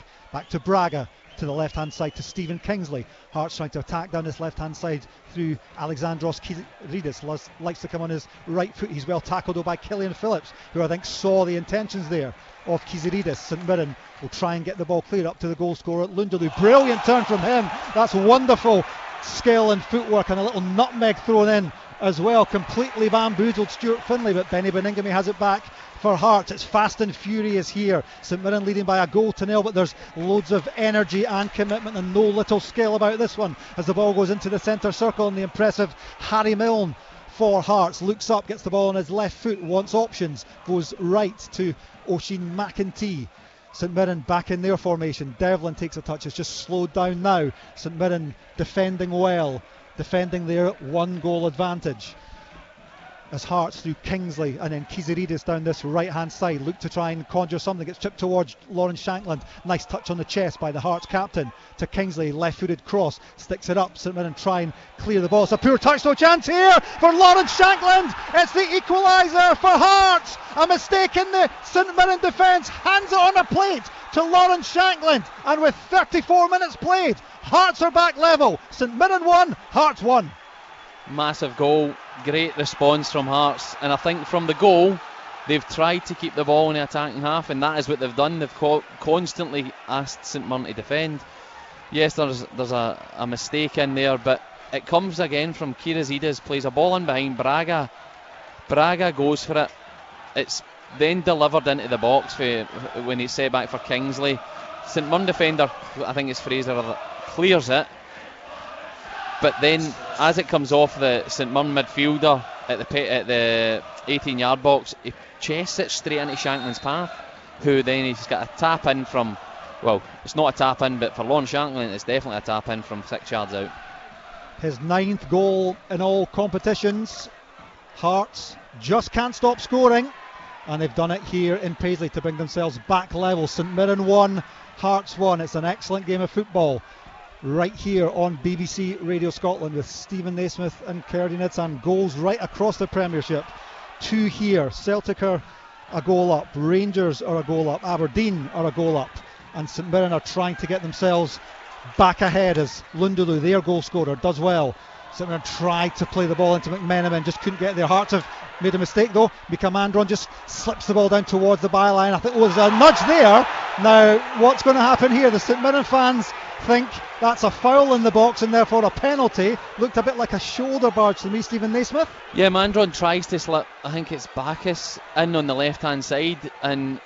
to Braga, to the left hand side to Stephen Kingsley. Hearts trying to attack down this left hand side through Alexandros Kiziridis. Likes to come on his right foot. He's well tackled though by Killian Phillips, who I think saw the intentions there of Kiziridis. St Mirren will try and get the ball clear up to the goal scorer Lundaloo. Brilliant turn from him. That's wonderful skill and footwork, and a little nutmeg thrown in as well. Completely bamboozled Stuart Finlay, but Benny Beningame has it back for Hearts. It's fast and furious here. St Mirren leading by a goal to 0, but there's loads of energy and commitment and no little skill about this one as the ball goes into the centre circle, and the impressive Harry Milne for Hearts looks up, gets the ball on his left foot, wants options, goes right to Oisin McEntee. St Mirren back in their formation. Devlin takes a touch. It's just slowed down now. St Mirren defending well, defending their 1-goal advantage. As Hearts through Kingsley and then Kiziridis down this right hand side look to try and conjure something. Gets chipped towards Lawrence Shankland. Nice touch on the chest by the Hearts captain to Kingsley. Left footed cross, sticks it up. St Mirren try and clear the ball. It's a poor touch, no chance here for Lawrence Shankland. It's the equaliser for Hearts. A mistake in the St Mirren defence. Hands it on a plate to Lawrence Shankland, and with 34 minutes played, Hearts are back level. St Mirren 1, Hearts 1. Massive goal, great response from Hearts, and I think from the goal they've tried to keep the ball in the attacking half, and that is what they've done. They've constantly asked St Mirren to defend. Yes, there's a mistake in there, but it comes again from Kiziridis, plays a ball in behind Braga. Braga goes for it. It's then delivered into the box when he's set back for Kingsley. St Mirren defender, I think it's Fraser, that clears it. But then, as it comes off the St Mirren midfielder at the 18-yard box, he chests it straight into Shankland's path, who then he's got a tap in from, well, it's not a tap in, but for Lon Shankland, it's definitely a tap in from 6 yards out. His 9th goal in all competitions. Hearts just can't stop scoring, and they've done it here in Paisley to bring themselves back level. St Mirren 1, Hearts 1. It's an excellent game of football right here on BBC Radio Scotland with Stephen Naismith and Kerdy Nitzan. Goals right across the Premiership. 2 here. Celtic are a goal up, Rangers are a goal up, Aberdeen are a goal up, and St Mirren are trying to get themselves back ahead as Lundaloo, their goal scorer, does well. St Mirren tried to play the ball into McMenamin, just couldn't get there. Hearts have made a mistake though. Mika Mandron just slips the ball down towards the byline. I think there was a nudge there. Now, what's going to happen here? The St Mirren fans think that's a foul in the box and therefore a penalty. Looked a bit like a shoulder barge to me, Stephen Naismith. Yeah, Mandron tries to slip, I think it's Bacchus, in on the left hand side, and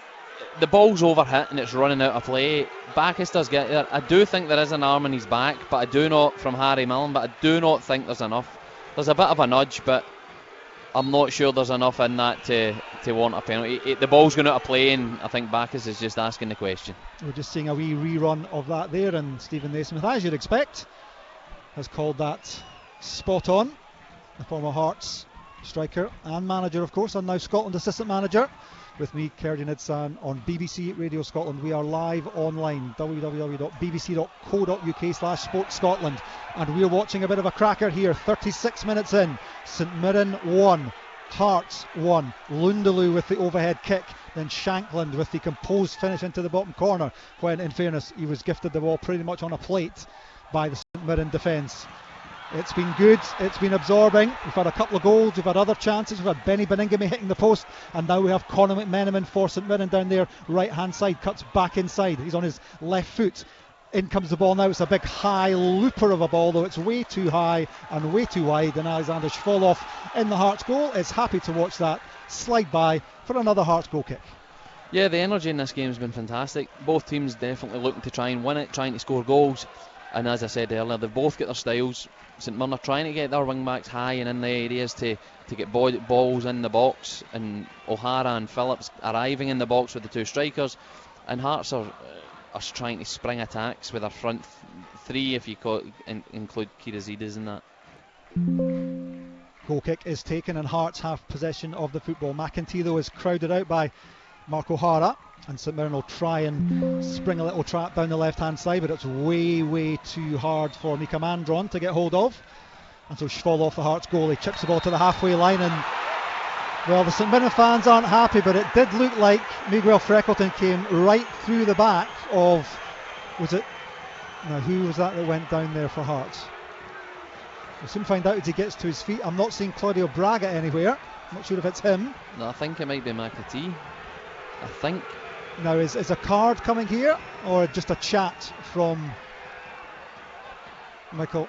the ball's overhit and it's running out of play. Bacchus does get there. I do think there is an arm in his back, but I do not, from Harry Millen, but I do not think there's enough. There's a bit of a nudge, but I'm not sure there's enough in that to warrant a penalty. The ball's going out of play, and I think Bacchus is just asking the question. We're just seeing a wee rerun of that there, and Stephen Naismith, as you'd expect, has called that spot on. The former Hearts striker and manager, of course, and now Scotland assistant manager. With me, Kerry Nidsan, on BBC Radio Scotland. We are live online, www.bbc.co.uk/Sports Scotland, and we're watching a bit of a cracker here. 36 minutes in, St Mirren 1, Hearts 1. Lundaloo with the overhead kick, then Shankland with the composed finish into the bottom corner, when in fairness he was gifted the ball pretty much on a plate by the St Mirren defence. It's been good, it's been absorbing. We've had a couple of goals, we've had other chances, we've had Benny Beningame hitting the post, and now we have Conor McMenamin for St Mirren down there, right hand side, cuts back inside, he's on his left foot. In comes the ball now. It's a big high looper of a ball, though it's way too high and way too wide, and Alexander Shvolov in the Hearts goal is happy to watch that slide by for another Hearts goal kick. Yeah, the energy in this game has been fantastic. Both teams definitely looking to try and win it, trying to score goals, and as I said earlier, they've both got their styles. St Mirren are trying to get their wing backs high and in the areas to get balls in the box, and O'Hara and Phillips arriving in the box with the two strikers, and Hearts are trying to spring attacks with their front three, if you include Kirazides in that. Goal kick is taken and Hearts have possession of the football. McEntee though is crowded out by Mark O'Hara, and St Mirren will try and spring a little trap down the left hand side, but it's way too hard for Mika Mandron to get hold of, and so Shvolov, the Hearts goalie, chips the ball to the halfway line, and well, the St Mirren fans aren't happy, but it did look like Miguel Freckleton came right through the back of, who was that went down there for Hearts? We'll soon find out as he gets to his feet. I'm not seeing Claudio Braga anywhere. I'm not sure if it's him. No, I think it might be I McAtee. think. Now, is a card coming here, or just a chat from Matthew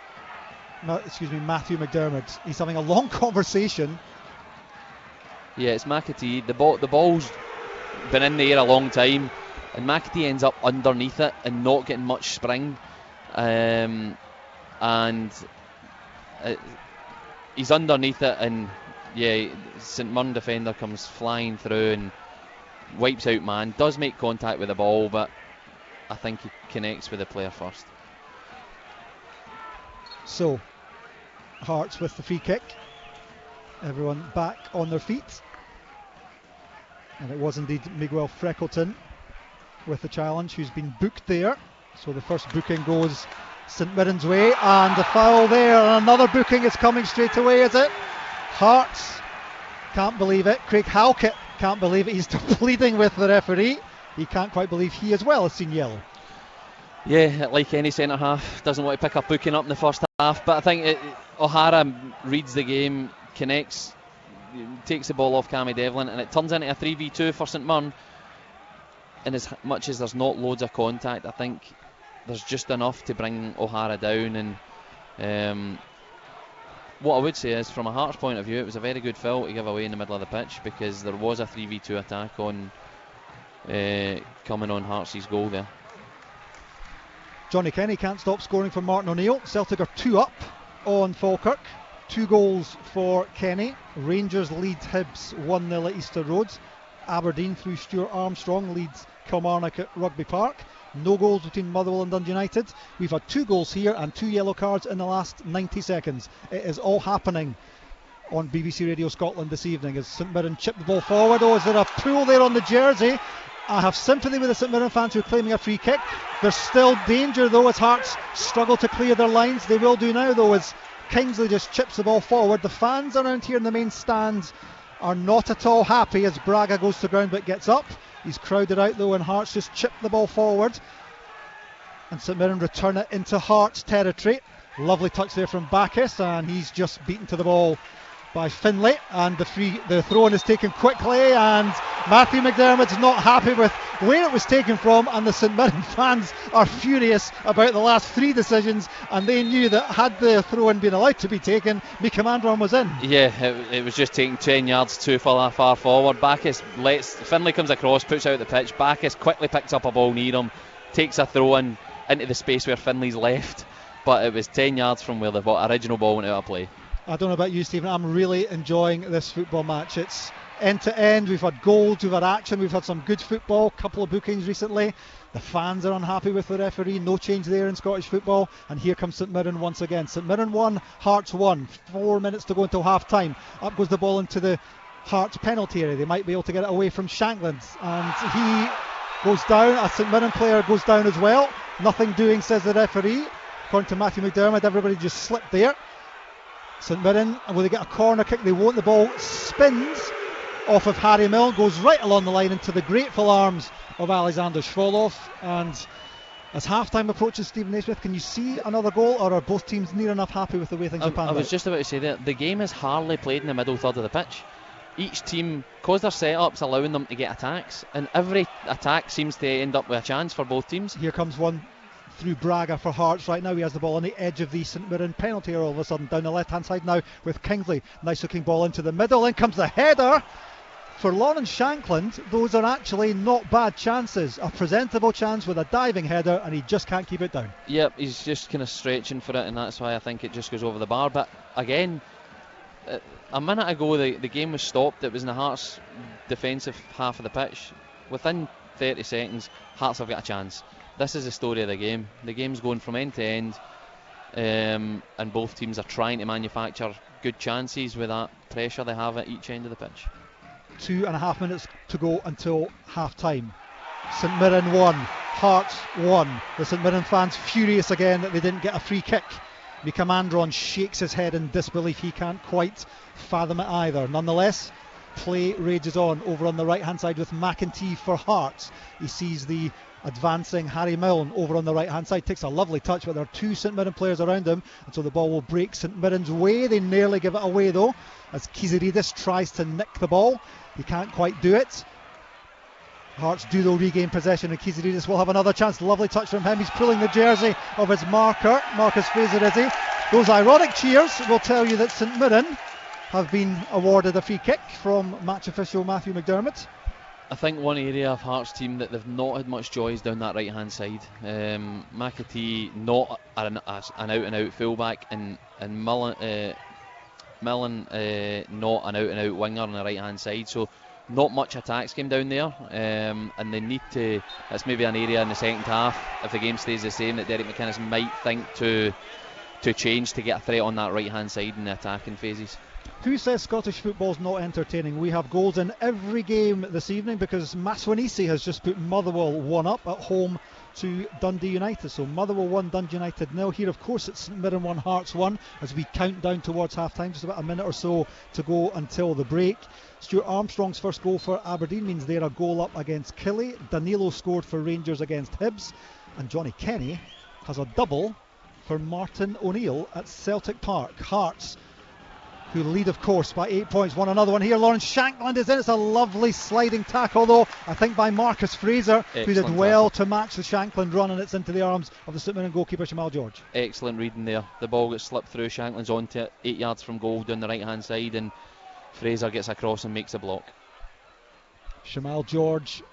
McDermott? He's having a long conversation. Yeah, it's McAtee. The ball's been in the air a long time, and McAtee ends up underneath it and not getting much spring. He's underneath it, and yeah, St Mirren defender comes flying through and wipes out man. Does make contact with the ball, but I think he connects with the player first. So, Hearts with the free kick. Everyone back on their feet. And it was indeed Miguel Freckleton with the challenge, who's been booked there. So the first booking goes St Mirren's way, and the foul there, and another booking is coming straight away, is it? Hearts can't believe it. Craig Halkett can't believe it. He's pleading with the referee. He can't quite believe he as well has seen yellow. Yeah, like any centre half, doesn't want to pick up booking up in the first half, but I think O'Hara reads the game, connects, takes the ball off Cammy Devlin, and it turns into a 3v2 for St Mirren. And as much as there's not loads of contact, I think there's just enough to bring O'Hara down. And what I would say is, from a Hearts point of view, it was a very good foul to give away in the middle of the pitch, because there was a 3v2 attack on coming on Hearts' goal there. Johnny Kenny can't stop scoring for Martin O'Neill. Celtic are 2 up on Falkirk. 2 goals for Kenny. Rangers lead Hibs 1-0 at Easter Road. Aberdeen, through Stuart Armstrong, leads Kilmarnock at Rugby Park. No goals between Motherwell and Dundee United. We've had 2 goals here and 2 yellow cards in the last 90 seconds. It is all happening on BBC Radio Scotland this evening as St Mirren chip the ball forward. Oh, is there a pull there on the jersey? I have sympathy with the St Mirren fans who are claiming a free kick. There's still danger though as Hearts struggle to clear their lines. They will do now though as Kingsley just chips the ball forward. The fans around here in the main stands are not at all happy as Braga goes to ground but gets up. He's crowded out though, and Hearts just chip the ball forward, and St Mirren return it into Hearts territory. Lovely touch there from Bacchus, and he's just beaten to the ball by Finlay, and the throw-in is taken quickly, and Matthew McDermott's not happy with where it was taken from, and the St Mirren fans are furious about the last 3 decisions, and they knew that had the throw-in been allowed to be taken, Mika Mandron was in. Yeah, it was just taking 10 yards too far forward. Bacchus Finlay comes across, puts out the pitch. Bacchus quickly picks up a ball near him, takes a throw-in into the space where Finlay's left, but it was 10 yards from where the original ball went out of play. I don't know about you, Stephen, I'm really enjoying this football match. It's end to end, we've had goals, we've had action, we've had some good football, couple of bookings recently. The fans are unhappy with the referee, no change there in Scottish football, and here comes St Mirren once again. St Mirren 1, Hearts 1, 4 minutes to go until half time. Up goes the ball into the Hearts penalty area. They might be able to get it away from Shankland, and he goes down. A St Mirren player goes down as well. Nothing doing, says the referee. According to Matthew McDermott, everybody just slipped there. St Mirren, and will they get a corner kick? They won't. The ball spins off of Harry Milne, goes right along the line into the grateful arms of Alexander Schwolow. And as half-time approaches, Stephen Naismith, can you see another goal, or are both teams near enough happy with the way things are panned out? I was just about to say that the game is hardly played in the middle third of the pitch. Each team, because their setup's allowing them to get attacks, and every attack seems to end up with a chance for both teams. Here comes one through Braga for Hearts right now. He has the ball on the edge of the St Mirren penalty area all of a sudden, down the left hand side now with Kingsley. Nice looking ball into the middle, in comes the header for Lawrence Shankland. Those are actually not bad chances. A presentable chance with a diving header, and he just can't keep it down. Yep, he's just kind of stretching for it, and that's why I think it just goes over the bar. But again, a minute ago the game was stopped. It was in the Hearts defensive half of the pitch. Within 30 seconds, Hearts have got a chance. This is the story of the game. The game's going from end to end, and both teams are trying to manufacture good chances with that pressure they have at each end of the pitch. 2.5 minutes to go until half time. St Mirren 1, Hearts 1. The St Mirren fans furious again that they didn't get a free kick. Mika Mandron shakes his head in disbelief. He can't quite fathom it either. Nonetheless, play rages on over on the right hand side with McEntee for Hearts. He sees the advancing Harry Milne over on the right hand side, takes a lovely touch, but there are 2 St Mirren players around him, and so the ball will break St Mirren's way. They nearly give it away though, as Kiziridis tries to nick the ball. He can't quite do it. Hearts do though regain possession, and Kiziridis will have another chance. Lovely touch from him. He's pulling the jersey of his marker, Marcus Fraser is he. Those ironic cheers will tell you that St Mirren have been awarded a free kick from match official Matthew McDermott. I think one area of Hearts team that they've not had much joy is down that right hand side. McAtee not an out and out fullback, and Millen not an out and out winger on the right hand side, so not much attacks came down there, and they need to. That's maybe an area in the second half, if the game stays the same, that Derek McInnes might think to change to get a threat on that right hand side in the attacking phases. Who says Scottish football's not entertaining? We have goals in every game this evening, because Maswanisi has just put Motherwell 1 up at home to Dundee United. So Motherwell 1, Dundee United 0. Here of course it's St Mirren 1, Hearts 1, as we count down towards half time. Just about a minute or so to go until the break. Stuart Armstrong's first goal for Aberdeen means they're a goal up against Killie. Danilo scored for Rangers against Hibs, and Johnny Kenny has a double for Martin O'Neill at Celtic Park. Hearts, who lead of course by 8 points, won another one here. Lawrence Shankland is in. It's a lovely sliding tackle though, I think by Marcus Fraser. Excellent, who did well to match the Shankland run, and it's into the arms of the St Mirren goalkeeper Shamal George. Excellent reading there. The ball gets slipped through, Shankland's onto it 8 yards from goal down the right hand side, and Fraser gets across and makes a block. Shamal George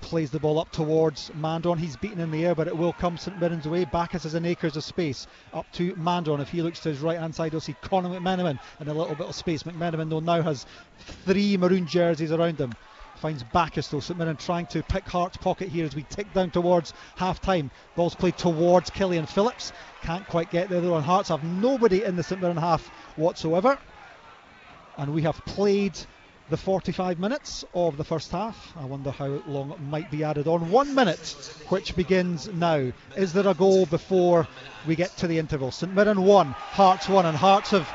plays the ball up towards Mandron. He's beaten in the air, but it will come St Mirren's way. Bacchus has an acres of space up to Mandron. If he looks to his right hand side, he'll see Conor McMenamin in a little bit of space. McMenamin though now has 3 maroon jerseys around him. Finds Bacchus though. St Mirren trying to pick Hart's pocket here as we tick down towards half time. Ball's played towards Killian Phillips. Can't quite get there though, and Hearts have nobody in the St Mirren half whatsoever. And we have played the 45 minutes of the first half. I wonder how long it might be added on. 1 minute, which begins now. Is there a goal before we get to the interval? St Mirren 1, Hearts 1, and Hearts have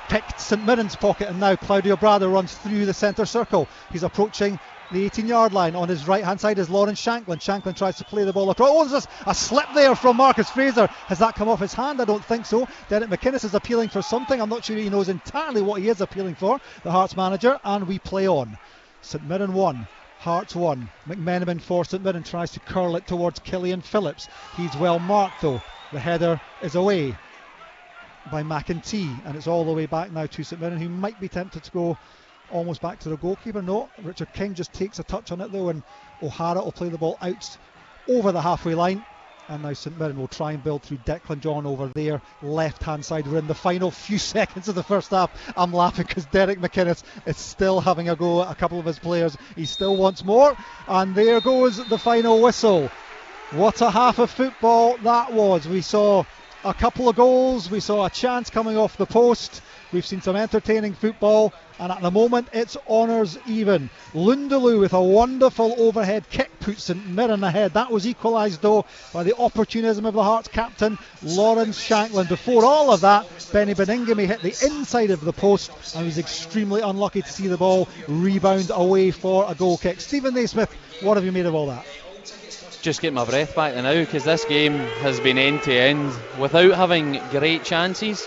picked St Mirren's pocket, and now Claudio Brada runs through the centre circle. He's approaching the 18-yard line. On his right hand side is Lawrence Shanklin. Shanklin tries to play the ball across. Oh, there's a slip there from Marcus Fraser. Has that come off his hand? I don't think so. Derek McInnes is appealing for something. I'm not sure he knows entirely what he is appealing for, the Hearts manager, and we play on. St Mirren 1, Hearts 1. McMenamin for St Mirren tries to curl it towards Killian Phillips. He's well marked though. The header is away by McEntee, and it's all the way back now to St Mirren, who might be tempted to go almost back to the goalkeeper. No, Richard King just takes a touch on it though, and O'Hara will play the ball out over the halfway line. And now St Mirren will try and build through Declan John over there, left hand side. We're in the final few seconds of the first half. I'm laughing because Derek McInnes is still having a go at a couple of his players. He still wants more, and there goes the final whistle. What a half of football that was. We saw a couple of goals, we saw a chance coming off the post, we've seen some entertaining football, and at the moment it's honours even. Lundaloo with a wonderful overhead kick puts St Mirren ahead. That was equalised though by the opportunism of the Hearts captain Lawrence Shanklin. Before all of that, Benny Beningame hit the inside of the post and was extremely unlucky to see the ball rebound away for a goal kick. Stephen Naismith, what have you made of all that? Just get my breath back now, because this game has been end to end without having great chances.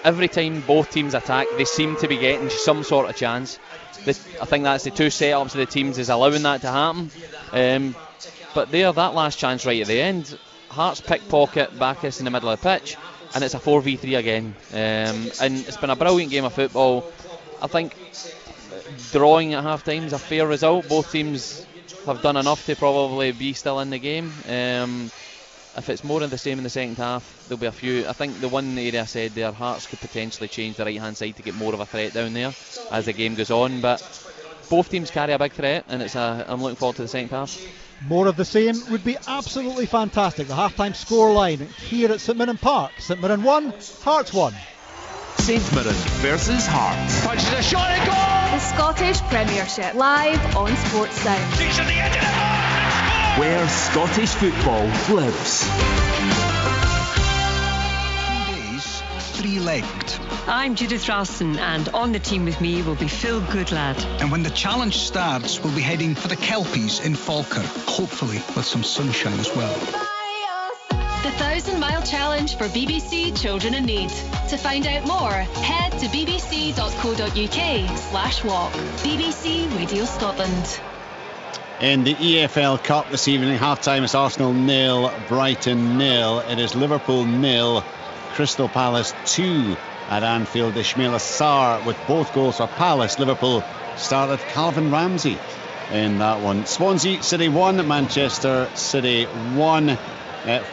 Every time both teams attack, they seem to be getting some sort of chance. I think that's the two setups of the teams is allowing that to happen. But there, that last chance right at the end, Hearts pickpocket Bacchus in the middle of the pitch, and it's a 4v3 again. And it's been a brilliant game of football. I think drawing at half time is a fair result. Both teams have done enough to probably be still in the game. If it's more of the same in the second half, there'll be a few. I think the one area I said there, Hearts could potentially change the right hand side to get more of a threat down there as the game goes on, but both teams carry a big threat, and I'm looking forward to the second half. More of the same would be absolutely fantastic. The half-time scoreline here at St Mirren Park. St Mirren 1, Hearts 1. St Mirren versus Hearts. Punches a shot and goal! The Scottish Premiership, live on Sports Sound. Shoots at the edge of the box! Where Scottish football lives. 2 days, 3-legged. I'm Judith Ralston, and on the team with me will be Phil Goodlad. And when the challenge starts, we'll be heading for the Kelpies in Falkirk, hopefully with some sunshine as well. The 1,000-mile challenge for BBC Children in Need. To find out more, head to bbc.co.uk/walk. BBC Radio Scotland. In the EFL Cup this evening, half-time is Arsenal 0, Brighton 0. It is Liverpool 0, Crystal Palace 2 at Anfield. Ismaila Sarr with both goals for Palace. Liverpool started Calvin Ramsey in that one. Swansea City 1, Manchester City 1.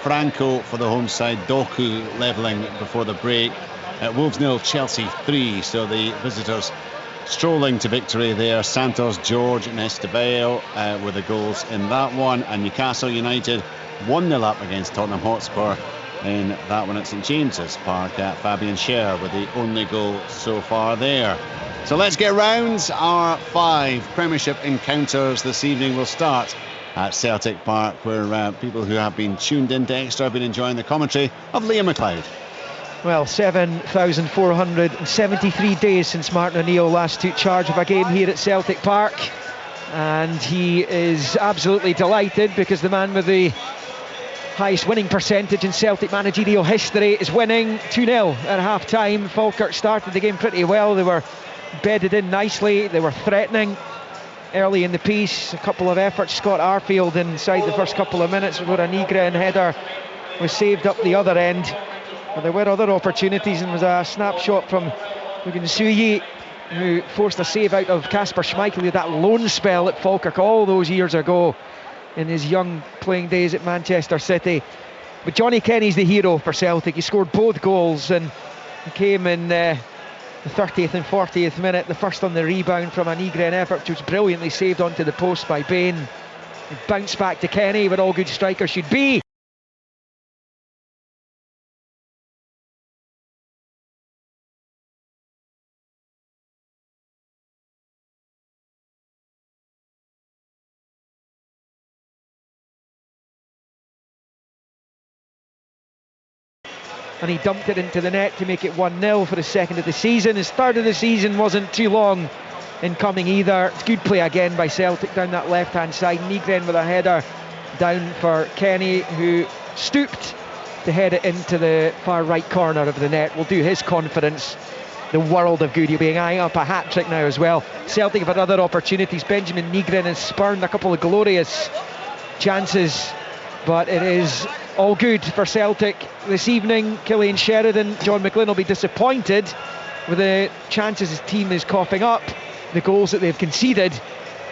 Franco for the home side, Doku levelling before the break. Wolves 0, Chelsea 3, so the visitors strolling to victory there. Santos, George and Estebanyo were the goals in that one, and Newcastle United 1-0 up against Tottenham Hotspur in that one at St James's Park. Fabian Schär with the only goal so far there. So let's get round our 5 Premiership encounters this evening. We'll start at Celtic Park, where people who have been tuned into Extra have been enjoying the commentary of Liam McLeod. Well, 7,473 days since Martin O'Neill last took charge of a game here at Celtic Park, and he is absolutely delighted because the man with the highest winning percentage in Celtic managerial history is winning 2-0 at half time. Falkirk started the game pretty well. They were bedded in nicely, they were threatening early in the piece. A couple of efforts, Scott Arfield inside the first couple of minutes where a Nygren header was saved up the other end, but there were other opportunities, and was a snapshot from Mugen Suyi, who forced a save out of Kasper Schmeichel. He had that loan spell at Falkirk all those years ago in his young playing days at Manchester City. But Johnny Kenny's the hero for Celtic. He scored both goals, and he came in the 30th and 40th minute, the first on the rebound from a Nygren effort, which was brilliantly saved onto the post by Bain. It bounced back to Kenny, where all good strikers should be. And he dumped it into the net to make it 1-0 for the second of the season. His third of the season wasn't too long incoming either. It's good play again by Celtic down that left-hand side. Nygren with a header down for Kenny, who stooped to head it into the far right corner of the net. Will do his confidence the world of good. He'll be eyeing up a hat-trick now as well. Celtic have had other opportunities. Benjamin Nygren has spurned a couple of glorious chances, but it is all good for Celtic this evening. Killian Sheridan, John McGlynn will be disappointed with the chances his team is coughing up, the goals that they've conceded.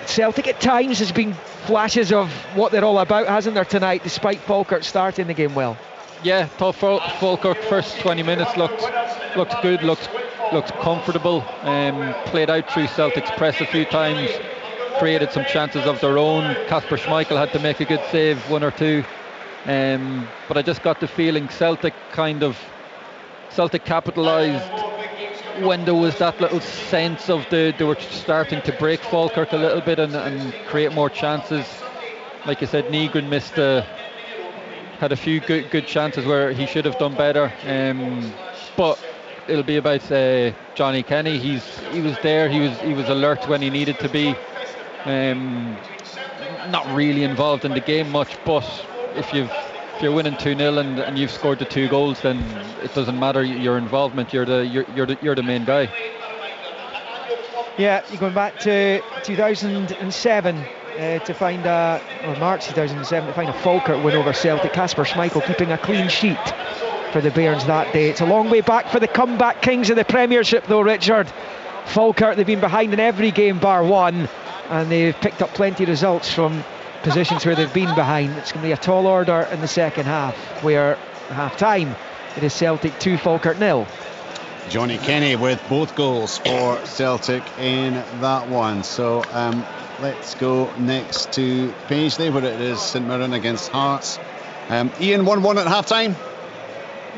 Celtic at times has been flashes of what they're all about, hasn't there, tonight, despite Falkirk starting the game well. Yeah, thought Falkirk first 20 minutes looked good, looked comfortable, played out through Celtic's press a few times, created some chances of their own. Kasper Schmeichel had to make a good save, one or two, but I just got the feeling Celtic capitalised when there was that little sense of they were starting to break Falkirk a little bit and create more chances. Like I said, Nygren had a few good chances where he should have done better, but it'll be about Johnny Kenny. He was there, he was alert when he needed to be, not really involved in the game much, but if you're winning 2-0 and you've scored the 2 goals, then it doesn't matter your involvement. You're the main guy. Yeah, you're going back to 2007 to find March 2007 to find a Falkirk win over Celtic. Kasper Schmeichel keeping a clean sheet for the Bairns that day. It's a long way back for the comeback kings of the Premiership though, Richard. Falkirk, they've been behind in every game bar one, and they've picked up plenty of results from positions where they've been behind. It's going to be a tall order in the second half, where half time it is Celtic 2, Falkirk 0. Johnny Kenny with both goals for Celtic in that one. So let's go next to Paisley, where it is St Mirren against Hearts. Ian, 1-1 at half time.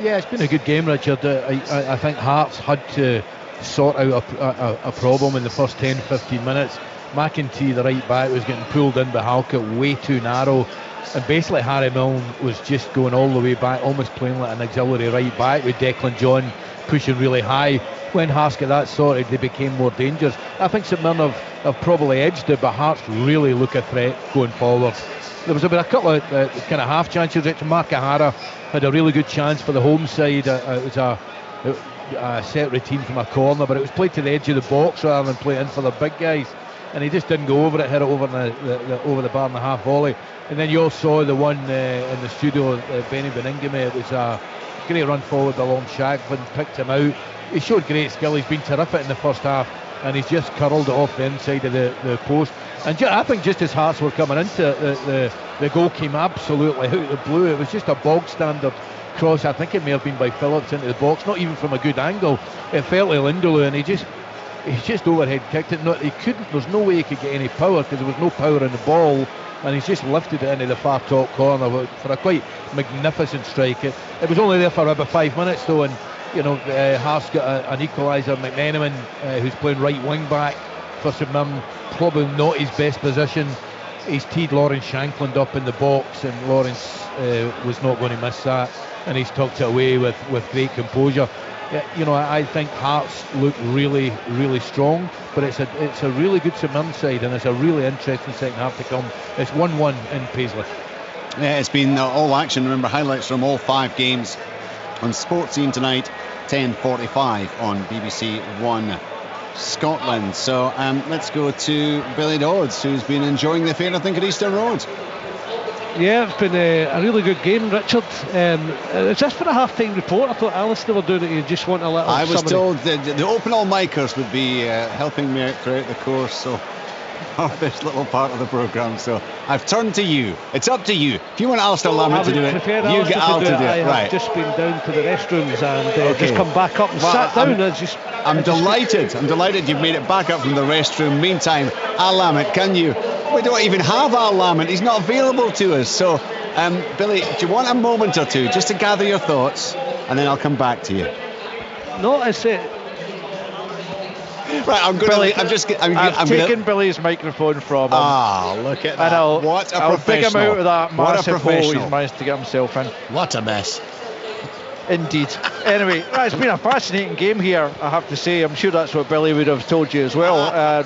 Yeah, it's been a good game, Richard. I think Hearts had to sort out a problem in the first 10-15 minutes. McEntee, the right back, was getting pulled in by Halkett way too narrow, and basically Harry Milne was just going all the way back, almost playing like an auxiliary right back, with Declan John pushing really high. When Hearts got that sorted, they became more dangerous. I think St Mirren have probably edged it, but Hearts really look a threat going forward. There was about a couple of kind of half chances. Mark O'Hara had a really good chance for the home side. It was a set routine from a corner, but it was played to the edge of the box rather than play in for the big guys, and he just didn't go over it, hit it over over the bar in the half volley. And then you all saw the one in the studio, Benny Beningame. It was a great run forward along Shaglin, picked him out. He showed great skill. He's been terrific in the first half, and he's just curled it off the inside of the post. And I think just as Hearts were coming into it, the goal came absolutely out of the blue. It was just a bog standard cross. I think it may have been by Phillips into the box, not even from a good angle. It fell to Lindelöf, and he just overhead kicked it. He couldn't. There's no way he could get any power because there was no power in the ball, and he's just lifted it into the far top corner for a quite magnificent strike. It was only there for about 5 minutes though, and Hearts got an equaliser. McMenamin, who's playing right wing back for St Mirren, probably not his best position. He's teed Lawrence Shankland up in the box, and Lawrence was not going to miss that, and he's tucked it away with great composure. I think Hearts look really, really strong, but it's a really good St Mirren side, and it's a really interesting second half to come. It's 1-1 in Paisley. Yeah, it's been all action. Remember, highlights from all 5 games on Sports Scene tonight, 10:45 on BBC One Scotland. So let's go to Billy Dodds, who's been enjoying the affair, I think, at Eastern Road. Yeah, it's been a really good game, Richard. Is this for a half-time report? I thought Alistair were doing it. You just want a little. I was told that the open all micers would be helping me out throughout the course, so of this little part of the programme. So I've turned to you. It's up to you. If you want Alistair Lambert to do it, you get Al to do it. I right. have just been down to the restrooms and just come back up and sat down. I'm delighted you've made it back up from the restroom. Meantime, Al Lambert, we don't even have Al Lambert. He's not available to us. So, Billy, do you want a moment or two just to gather your thoughts, and then I'll come back to you? No, I say. Right, I've taken Billy's microphone from him. Ah, look at that. What a professional. I'll dig him out of that massive hole he's managed to get himself in. What a mess. Indeed. Anyway, it's been a fascinating game here, I have to say. I'm sure that's what Billy would have told you as well. A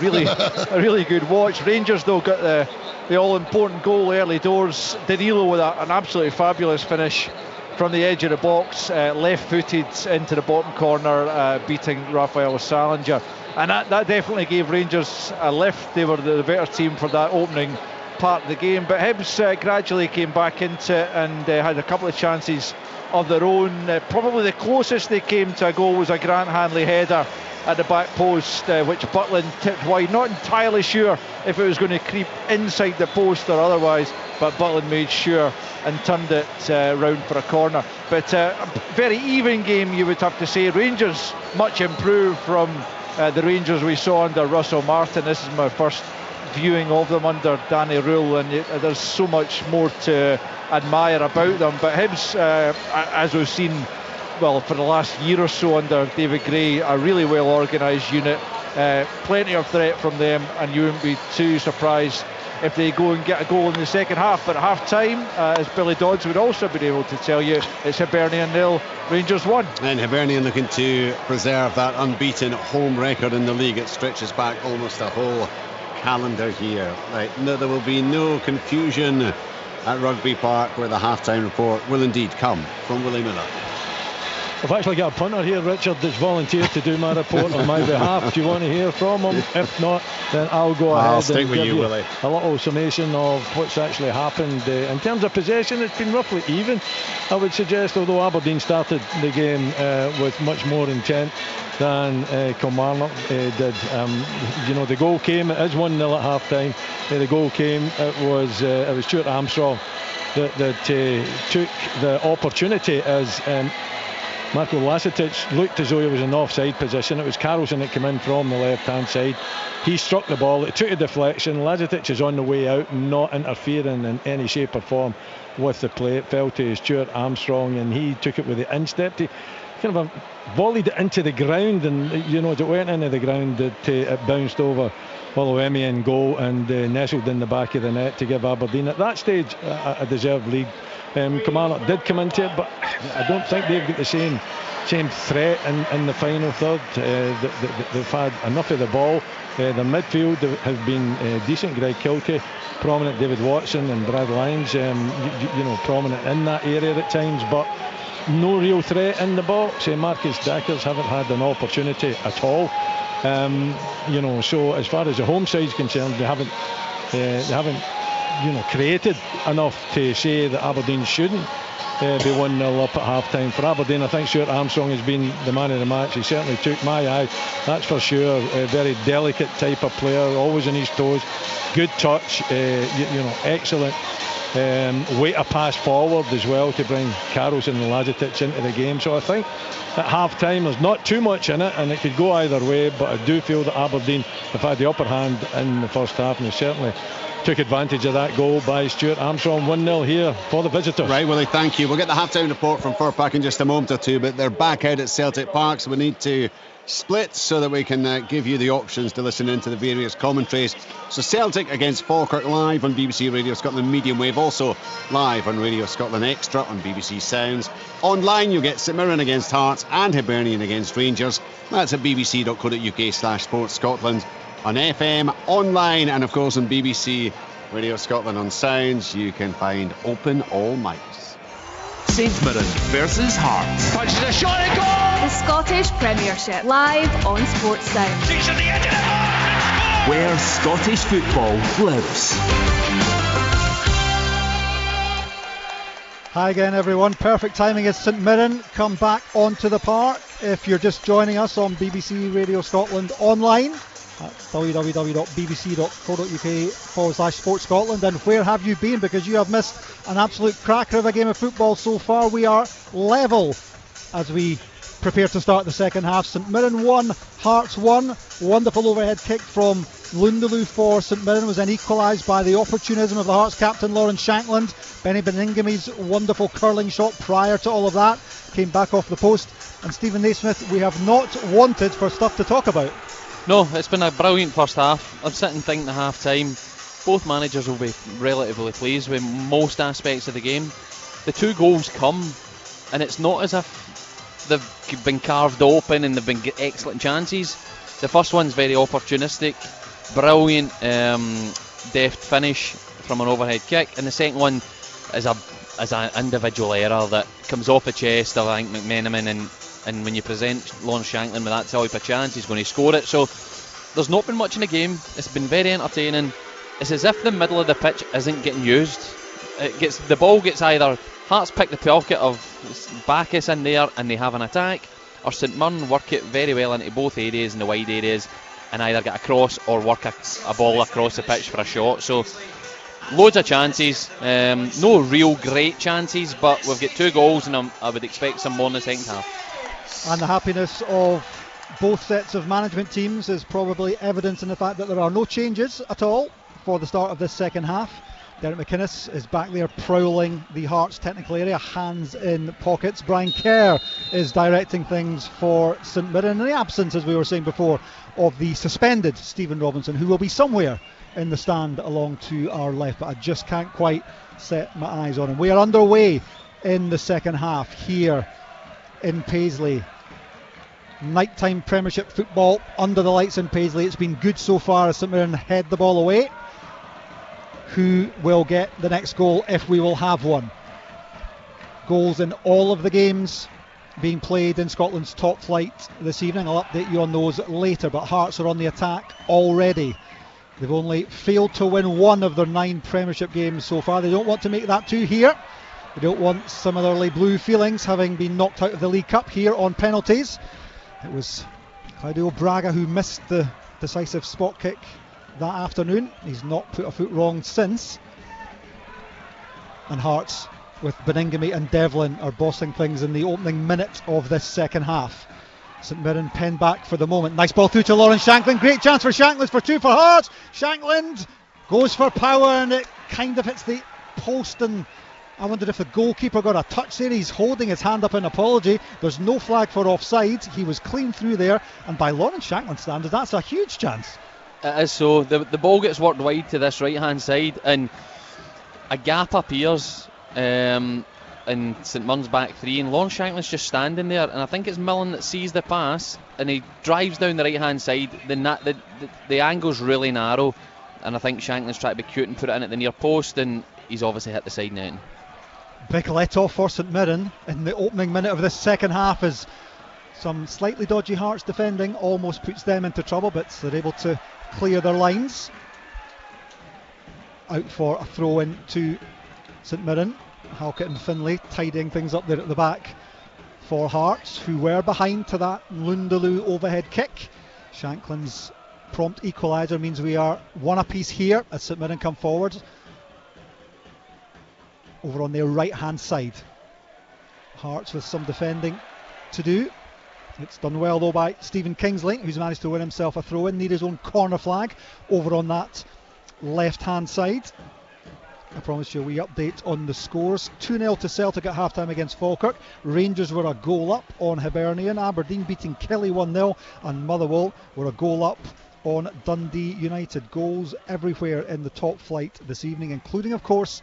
really good watch. Rangers, though, got the all-important goal early doors. Danilo with an absolutely fabulous finish from the edge of the box, left-footed into the bottom corner, beating Rafael Salinger. And that definitely gave Rangers a lift. They were the better team for that opening part of the game. But Hibs gradually came back into it and had a couple of chances of their own. Probably the closest they came to a goal was a Grant Hanley header at the back post, which Butland tipped wide. Not entirely sure if it was going to creep inside the post or otherwise, but Butland made sure and turned it round for a corner. But a very even game, you would have to say. Rangers much improved from the Rangers we saw under Russell Martin. This is my first viewing of them under Danny Rule, and there's so much more to admire about them. But Hibs, as we've seen, well, for the last year or so under David Gray, a really well organised unit. Plenty of threat from them, and you wouldn't be too surprised if they go and get a goal in the second half. But at half time, as Billy Dodds would also be able to tell you, it's Hibernian 0, Rangers 1. And Hibernian looking to preserve that unbeaten home record in the league. It stretches back almost a whole calendar year. No, there will be no confusion at Rugby Park, where the half-time report will indeed come from Willie Miller. I've actually got a punter here, Richard, that's volunteered to do my report on my behalf. Do you want to hear from him? If not, then I'll go ahead and give you Willie. A little summation of what's actually happened. In terms of possession, it's been roughly even, I would suggest, although Aberdeen started the game with much more intent than Kilmarnock did. The goal came, it is 1-0 at half time. The goal came, it was Stuart Armstrong that took the opportunity as Marko Lasetic looked as though he was in offside position. It was Carlson that came in from the left-hand side. He struck the ball, it took a deflection. Lasetic is on the way out, not interfering in any shape or form with the play. It fell to Stuart Armstrong, and he took it with the instep. He kind of volleyed it into the ground, and as it went into the ground, it bounced over Oluwemi in goal and nestled in the back of the net to give Aberdeen at that stage a deserved lead. Kilmarnock did come into it, but I don't think they've got the same threat in the final third. They've had enough of the ball. The midfield has been decent. Greg Kilkie, prominent. David Watson and Brad Lyons, prominent in that area at times, but no real threat in the box. Marcus Dackers haven't had an opportunity at all. So as far as the home side's concerned, they haven't created enough to say that Aberdeen shouldn't be 1-0 up at half time. For Aberdeen, I think Stuart Armstrong has been the man of the match. He certainly took my eye, that's for sure. A very delicate type of player, always on his toes, good touch, excellent way to pass forward as well to bring Carlson and Lasetic into the game. So I think at half time there's not too much in it, and it could go either way, but I do feel that Aberdeen have had the upper hand in the first half, and they certainly took advantage of that goal by Stuart Armstrong. 1-0 here for the visitors. Right, Willie, thank you. We'll get the half-time report from Fir Park in just a moment or two, but they're back out at Celtic Park, so we need to split so that we can give you the options to listen into the various commentaries. So Celtic against Falkirk live on BBC Radio Scotland medium wave, also live on Radio Scotland Extra on BBC Sounds. Online you'll get St Mirren against Hearts and Hibernian against Rangers. That's at bbc.co.uk/Sports Scotland. On FM, online, and of course on BBC Radio Scotland on Sounds, you can find Open All Mics. St Mirren versus Hearts. Punches a shot and goal! The Scottish Premiership, live on Sports Sound. She's at the edge of the box. Where Scottish football lives. Hi again, everyone. Perfect timing as St Mirren come back onto the park. If you're just joining us on BBC Radio Scotland online, at www.bbc.co.uk/Sports Scotland. And where have you been? Because you have missed an absolute cracker of a game of football so far. We are level as we prepare to start the second half. St Mirren 1, Hearts 1. Wonderful overhead kick from Lundaloo for St Mirren was then equalised by the opportunism of the Hearts captain Lawrence Shankland. Benny Beningami's wonderful curling shot prior to all of that came back off the post. And Stephen Naismith, we have not wanted for stuff to talk about. No, it's been a brilliant first half. I'm sitting thinking at half time both managers will be relatively pleased with most aspects of the game. The two goals come, and it's not as if they've been carved open and they've been excellent chances. The first one's very opportunistic, brilliant, deft finish from an overhead kick, and the second one is an individual error that comes off the chest of, I think, McMenamin, and when you present Lawrence Shanklin with that type of chance, he's going to score it. So there's not been much in the game. It's been very entertaining. It's as if the middle of the pitch isn't getting used. The ball gets either Hearts pick the pocket of Bacchus in there and they have an attack, or St Mirren work it very well into both areas, in the wide areas, and either get a cross or work a ball across the pitch for a shot. So loads of chances, no real great chances, but we've got 2 goals, and I would expect some more in the second half. And the happiness of both sets of management teams is probably evidence in the fact that there are no changes at all for the start of this second half. Derek McInnes is back there prowling the Hearts technical area, hands in pockets. Brian Kerr is directing things for St Mirren in the absence, as we were saying before, of the suspended Stephen Robinson, who will be somewhere in the stand along to our left, but I just can't quite set my eyes on him. We are underway in the second half here in Paisley. Nighttime Premiership football under the lights in Paisley. It's been good so far as St Mirren head the ball away. Who will get the next goal if we will have one? Goals in all of the games being played in Scotland's top flight this evening. I'll update you on those later, but Hearts are on the attack already. They've only failed to win 1 of their 9 Premiership games so far. They don't want to make that 2 here. They don't want similarly blue feelings, having been knocked out of the League Cup here on penalties. It was Claudio Braga who missed the decisive spot kick that afternoon. He's not put a foot wrong since. And Hearts, with Beningame and Devlin, are bossing things in the opening minute of this second half. St Mirren pen back for the moment. Nice ball through to Lawrence Shanklin. Great chance for Shanklin, for 2 for Hearts. Shanklin goes for power and it kind of hits the post, and I wondered if the goalkeeper got a touch there. He's holding his hand up in apology. There's no flag for offside. He was clean through there, and by Lawrence Shanklin's standards, that's a huge chance. It is. So the ball gets worked wide to this right hand side, and a gap appears in St Mirren's back 3, and Lawrence Shanklin's just standing there, and I think it's Millen that sees the pass and he drives down the right hand side. The angle's really narrow, and I think Shanklin's trying to be cute and put it in at the near post, and he's obviously hit the side net. Big let off for St Mirren in the opening minute of this second half, as some slightly dodgy Hearts defending almost puts them into trouble, but they're able to clear their lines. Out for a throw in to St Mirren. Halkett and Finlay tidying things up there at the back for Hearts, who were behind to that Lundaloo overhead kick. Shanklin's prompt equaliser means we are 1 apiece here as St Mirren come forward. Over on their right hand side, Hearts with some defending to do. It's done well though by Stephen Kingsley, who's managed to win himself a throw in, need his own corner flag over on that left hand side. I promised you a wee update on the scores. 2-0 to Celtic at half time against Falkirk. Rangers were a goal up on Hibernian. Aberdeen beating Kelly 1-0, and Motherwell were a goal up on Dundee United. Goals everywhere in the top flight this evening, including of course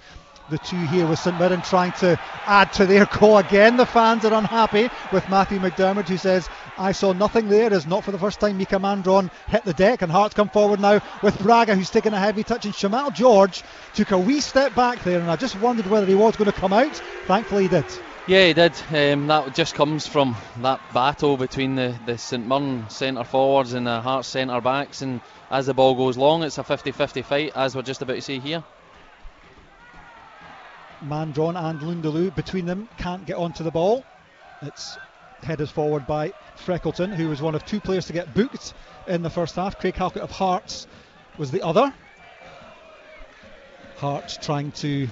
the 2 here with St Mirren trying to add to their goal again. The fans are unhappy with Matthew McDermott, who says, I saw nothing there. It's not for the first time Mika Mandron hit the deck. And Hearts come forward now with Braga, who's taken a heavy touch, and Shamal George took a wee step back there, and I just wondered whether he was going to come out. Thankfully he did. Yeah, he did. That just comes from that battle between the St Mirren centre forwards and the Hearts centre backs, and as the ball goes long, it's a 50-50 fight, as we're just about to see here. Mandron and Lundaloo between them can't get onto the ball. It's headed forward by Freckleton, who was one of 2 players to get booked in the first half. Craig Halkett of Hearts was the other. Hearts trying to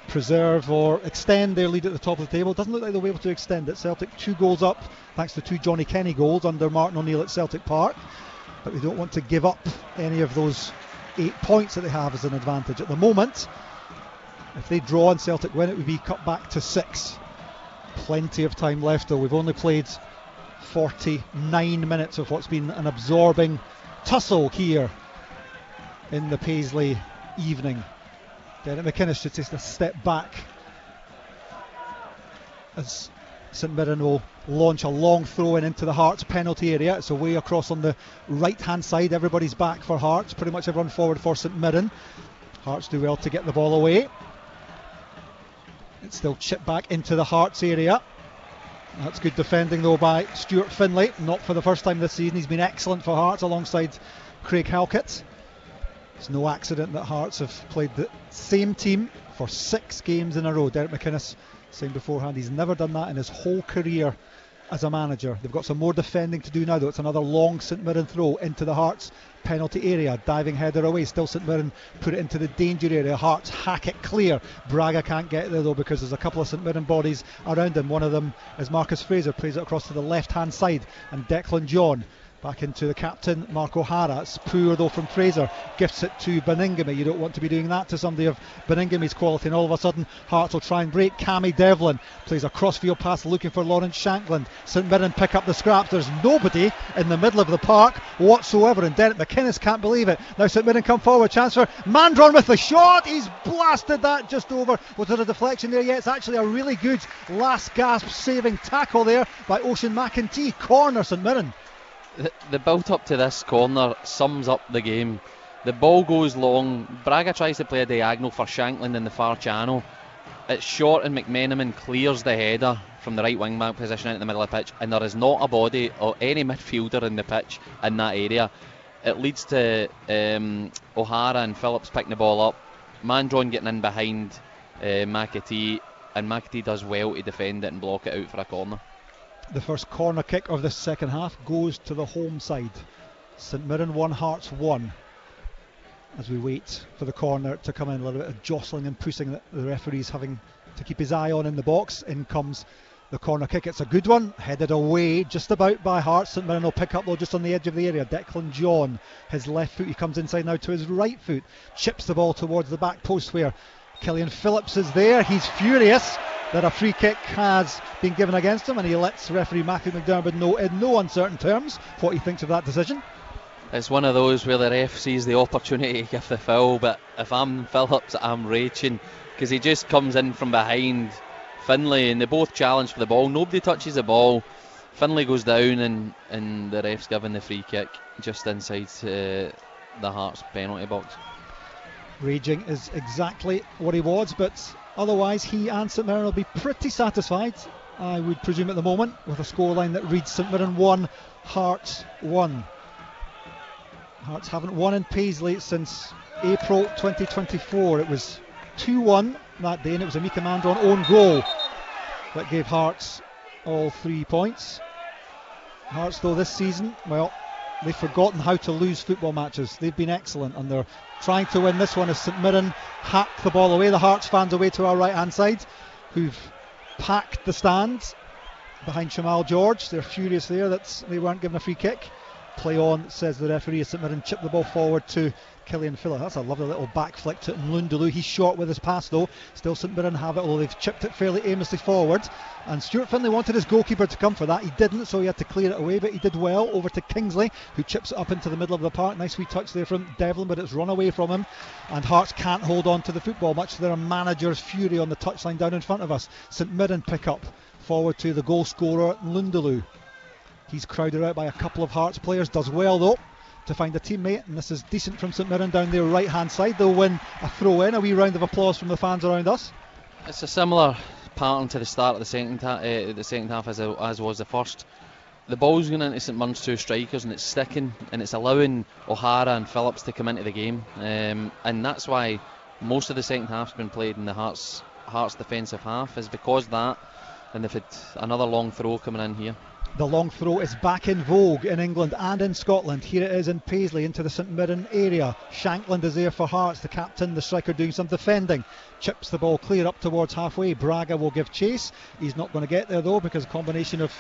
preserve or extend their lead at the top of the table. Doesn't look like they'll be able to extend it. Celtic 2 goals up thanks to 2 Johnny Kenny goals under Martin O'Neill at Celtic Park, but they don't want to give up any of those 8 points that they have as an advantage at the moment. If they draw and Celtic win, it would be cut back to 6. Plenty of time left though. We've only played 49 minutes of what's been an absorbing tussle here in the Paisley evening. Derek McInnes should take a step back as St Mirren will launch a long throw in into the Hearts penalty area. It's away across on the right hand side. Everybody's back for Hearts, pretty much everyone forward for St Mirren. Hearts do well to get the ball away. It's still chipped back into the Hearts area. That's good defending though by Stuart Finlay, not for the first time this season. He's been excellent for Hearts alongside Craig Halkett. It's no accident that Hearts have played the same team for 6 games in a row. Derek McInnes saying beforehand he's never done that in his whole career as a manager. They've got some more defending to do now though. It's another long St Mirren throw into the Hearts penalty area. Diving header away. Still St Mirren put it into the danger area. Hearts hack it clear. Braga can't get there though because there's a couple of St Mirren bodies around him. One of them is Marcus Fraser. Plays it across to the left hand side. And Declan John back into the captain, Mark O'Hara. It's poor though from Fraser. Gifts it to Beningame. You don't want to be doing that to somebody of Beningame's quality. And all of a sudden, Hearts will try and break. Cammy Devlin plays a crossfield pass looking for Lawrence Shankland. St Mirren pick up the scraps. There's nobody in the middle of the park whatsoever. And Derek McInnes can't believe it. Now St Mirren come forward. Chance for Mandron with the shot. He's blasted that just over. Was there a deflection there? Yeah, it's actually a really good last gasp saving tackle there by Ocean McEntee. Corner St Mirren. The build up to this corner sums up the game. The ball goes long. Braga tries to play a diagonal for Shankland in the far channel. It's short and McMenamin clears the header from the right wing back position out in the middle of the pitch, and there is not a body or any midfielder in the pitch in that area. It leads to O'Hara and Phillips picking the ball up, Mandron getting in behind McAtee, and McAtee does well to defend it and block it out for a corner. The first corner kick of the second half goes to the home side. St Mirren 1, Hearts 1. As we wait for the corner to come in, a little bit of jostling and pushing that the referee's having to keep his eye on in the box. In comes the corner kick. It's a good one, headed away just about by Hearts. St Mirren will pick up though just on the edge of the area. Declan John, his left foot, he comes inside now to his right foot, chips the ball towards the back post where Killian Phillips is there. He's furious that a free kick has been given against him, and he lets referee Matthew McDermott know in no uncertain terms what he thinks of that decision. It's one of those where the ref sees the opportunity to give the foul, but if I'm Phillips, I'm raging because he just comes in from behind Finlay and they both challenge for the ball. Nobody touches the ball. Finlay goes down and the ref's given the free kick just inside the Hearts penalty box. Raging is exactly what he was, but otherwise he and St Mirren will be pretty satisfied, I would presume at the moment, with a scoreline that reads St Mirren 1, Hearts 1. Hearts haven't won in Paisley since April 2024. It was 2-1 that day, and it was a Mika Mandron own goal that gave Hearts all 3 points. Hearts though this season, well, they've forgotten how to lose football matches. They've been excellent and they're trying to win this one as St Mirren hack the ball away. The Hearts fans away to our right hand side who've packed the stands behind Shamal George. They're furious there that they weren't given a free kick. Play on, says the referee. St Mirren chip the ball forward to Killian Phillips. That's a lovely little back flick to Nlundulu. He's short with his pass though. Still St Mirren have it, although they've chipped it fairly aimlessly forward. And Stuart Finlay wanted his goalkeeper to come for that. He didn't, so he had to clear it away, but he did well. Over to Kingsley, who chips it up into the middle of the park. Nice wee touch there from Devlin, but it's run away from him. And Hearts can't hold on to the football, much to their manager's fury on the touchline down in front of us. St Mirren pick up forward to the goal scorer, Nlundulu. He's crowded out by a couple of Hearts players. Does well though to find a teammate, and this is decent from St Mirren down their right hand side. They'll win a throw in. A wee round of applause from the fans around us. It's a similar pattern to the start of the second half as was the first. The ball's going into St Mirren's 2 strikers and it's sticking, and it's allowing O'Hara and Phillips to come into the game, and that's why most of the second half's been played in the Hearts defensive half, is because that, and they've had another long throw coming in here. The long throw is back in vogue in England and in Scotland. Here it is in Paisley into the St Mirren area. Shankland is there for Hearts, the captain, the striker doing some defending. Chips the ball clear up towards halfway. Braga will give chase. He's not going to get there though, because a combination of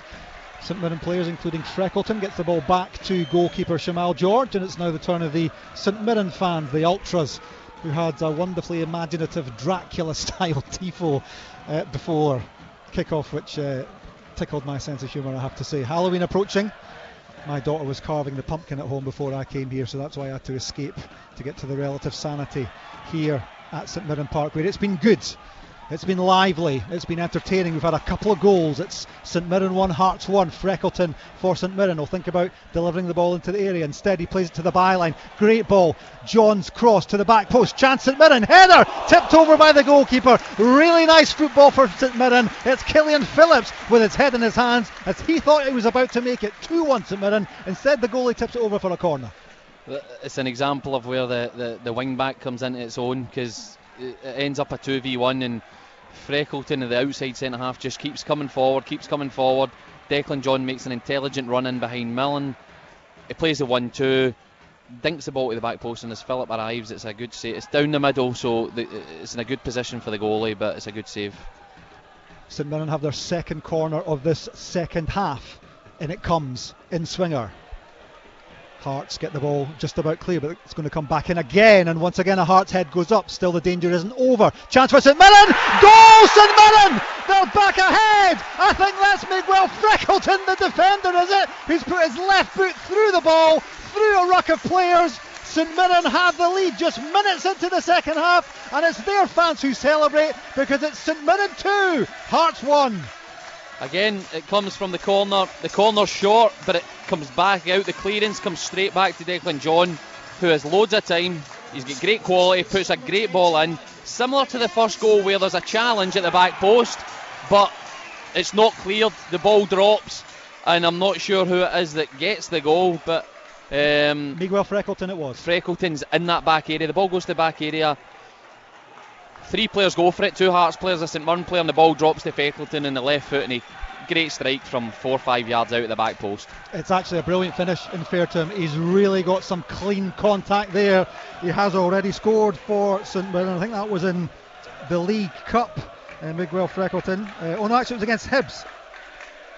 St Mirren players including Freckleton gets the ball back to goalkeeper Shamal George, and it's now the turn of the St Mirren fans, the Ultras, who had a wonderfully imaginative Dracula style tifo before kick-off, which tickled my sense of humour, I have to say. Halloween approaching. My daughter was carving the pumpkin at home before I came here, so that's why I had to escape to get to the relative sanity here at St Mirren Park, where it's been good It's been lively, it's been entertaining. We've had a couple of goals. It's St Mirren 1, Hearts 1. Freckleton for St Mirren will think about delivering the ball into the area. Instead he plays it to the byline. Great ball. John's cross to the back post. Chance St Mirren. Header tipped over by the goalkeeper. Really nice football for St Mirren. It's Killian Phillips with his head in his hands as he thought he was about to make it 2-1 St Mirren. Instead the goalie tips it over for a corner. It's an example of where the wing back comes into its own, because it ends up a 2v1 and Freckleton, the outside centre half, just keeps coming forward. Declan John makes an intelligent run in behind Mirren. He plays the 1-2, dinks the ball to the back post, and as Phillip arrives, it's a good save. It's down the middle, so it's in a good position for the goalie, but it's a good save. St Mirren have their second corner of this second half, and it comes in swinger. Hearts get the ball just about clear, but it's going to come back in again, and once again a Hearts head goes up. Still the danger isn't over. Chance for St Mirren. Goal St Mirren! They're back ahead. I think that's Miguel Freckleton, the defender, is it? Who's put his left foot through the ball, through a ruck of players. St Mirren have the lead just minutes into the second half, and it's their fans who celebrate because it's St Mirren 2, Hearts 1. Again, it comes from the corner. The corner's short, but it comes back out. The clearance comes straight back to Declan John, who has loads of time. He's got great quality, puts a great ball in. Similar to the first goal where there's a challenge at the back post, but it's not cleared. The ball drops, and I'm not sure who it is that gets the goal, but Miguel Freckleton it was. Freckleton's in that back area. The ball goes to the back area. 3 players go for it, 2 Hearts players, a St Mirren player, and the ball drops to Freckleton in the left foot, and he great strike from 4 or 5 yards out of the back post. It's actually a brilliant finish, in fair to him. He's really got some clean contact there. He has already scored for St Mirren. I think that was in the League Cup. Miguel Freckleton. Oh no, actually it was against Hibs.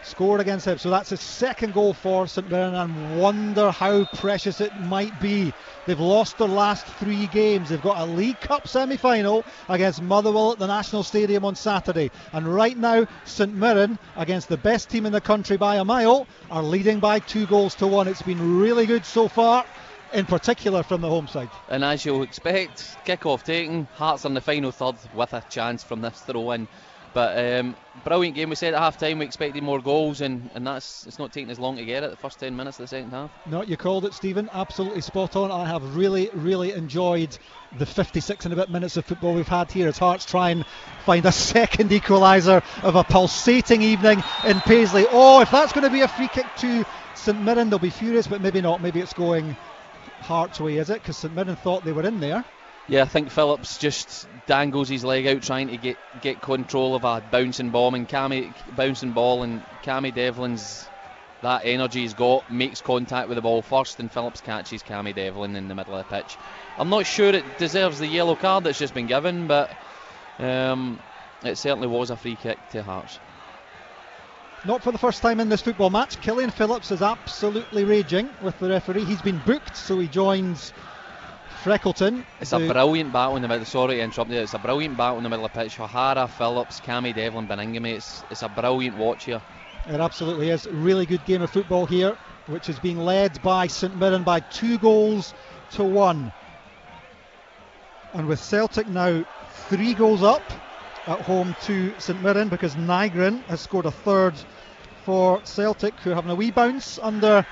Scored against Hibs. So that's his second goal for St Mirren, and wonder how precious it might be. They've lost their last 3 games. They've got a League Cup semi-final against Motherwell at the National Stadium on Saturday. And right now, St Mirren, against the best team in the country by a mile, are leading by 2-1. It's been really good so far, in particular from the home side. And as you'll expect, kick-off taken, Hearts on the final third with a chance from this throw-in. But brilliant game. We said at half time we expected more goals, and it's not taking as long to get it, the first 10 minutes of the second half. No, you called it, Stephen. Absolutely spot on. I have really enjoyed the 56 and a bit minutes of football we've had here as Hearts try and find a second equaliser of a pulsating evening in Paisley. Oh, if that's going to be a free kick to St Mirren, they'll be furious, but maybe not. Maybe it's going Hearts' way, is it? Because St Mirren thought they were in there. Yeah, I think Phillips just dangles his leg out trying to get control of a bouncing ball, and Cammy Devlin's that energy he's got makes contact with the ball first, and Phillips catches Cammy Devlin in the middle of the pitch. I'm not sure it deserves the yellow card that's just been given, but it certainly was a free kick to Hearts. Not for the first time in this football match. Killian Phillips is absolutely raging with the referee. He's been booked, so he joins Freckleton. It's a brilliant battle in the middle. Sorry to interrupt you. It's a brilliant battle in the middle of the pitch. O'Hara, Phillips, Cammy Devlin, Beningame. It's a brilliant watch here. It absolutely is. Really good game of football here, which is being led by St Mirren by 2-1. And with Celtic now 3 goals up at home to St Mirren, because Nygren has scored a third for Celtic, who are having a wee bounce under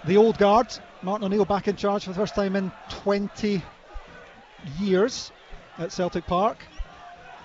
the old guard. Martin O'Neill back in charge for the first time in 20 years at Celtic Park.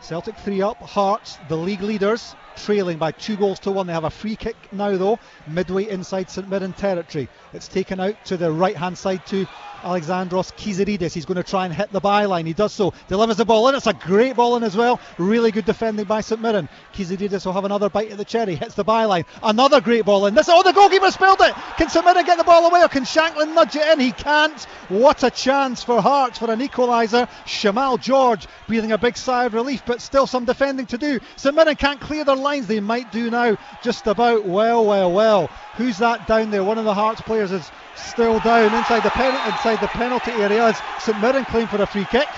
Celtic 3 up, Hearts, the league leaders, trailing by 2-1. They have a free kick now though, midway inside St Mirren territory. It's taken out to the right hand side to Alexandros Kiziridis. He's going to try and hit the byline. He does so, delivers the ball in. It's a great ball in as well. Really good defending by St Mirren. Kiziridis will have another bite at the cherry, hits the byline. Another great ball in. The goalkeeper spilled it. Can St Mirren get the ball away, or can Shanklin nudge it in? He can't. What a chance for Hearts for an equaliser. Shamal George breathing a big sigh of relief, but still some defending to do. St Mirren can't clear their lines. They might do now, just about. Well. Who's that down there? One of the Hearts players is still down inside the penalty area as St Mirren claim for a free kick.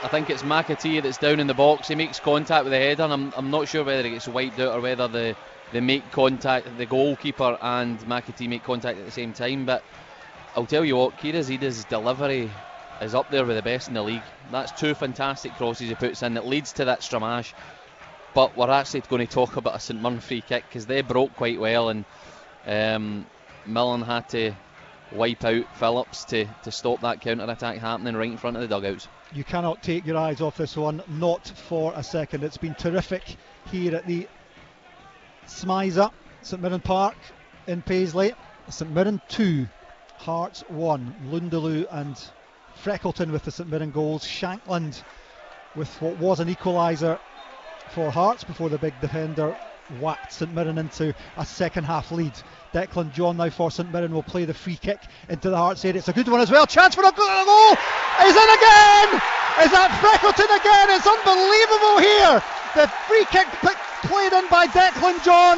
I think it's McAtee that's down in the box. He makes contact with the header, and I'm not sure whether he gets wiped out or whether they make contact, the goalkeeper and McAtee make contact at the same time. But I'll tell you what, Kiziridis' delivery is up there with the best in the league. That's 2 fantastic crosses he puts in that leads to that stramash. But we're actually going to talk about a St Mirren free kick, because they broke quite well, and Millen had to wipe out Phillips to stop that counter-attack happening right in front of the dugouts. You cannot take your eyes off this one, not for a second. It's been terrific here at the Smiza, St Mirren Park in Paisley. St Mirren 2, Hearts 1. Lundaloo and Freckleton with the St Mirren goals. Shankland with what was an equaliser for Hearts before the big defender whacked St Mirren into a second half lead. Declan John now for St Mirren will play the free kick into the Hearts area. It's a good one as well. Chance for a goal. Is in again. Is that Freckleton again? It's unbelievable here. The free kick played in by Declan John.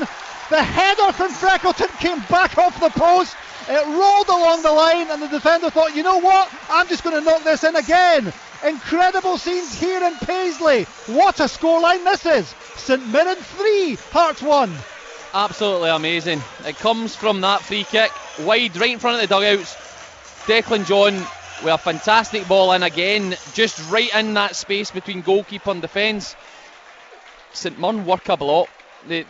The header from Freckleton came back off the post. It rolled along the line, and the defender thought, you know what? I'm just going to knock this in again. Incredible scenes here in Paisley. What a scoreline this is. St Mirren 3, Hearts 1. Absolutely amazing. It comes from that free kick, wide, right in front of the dugouts. Declan John with a fantastic ball in again, just right in that space between goalkeeper and defence. St Mirren work a block. The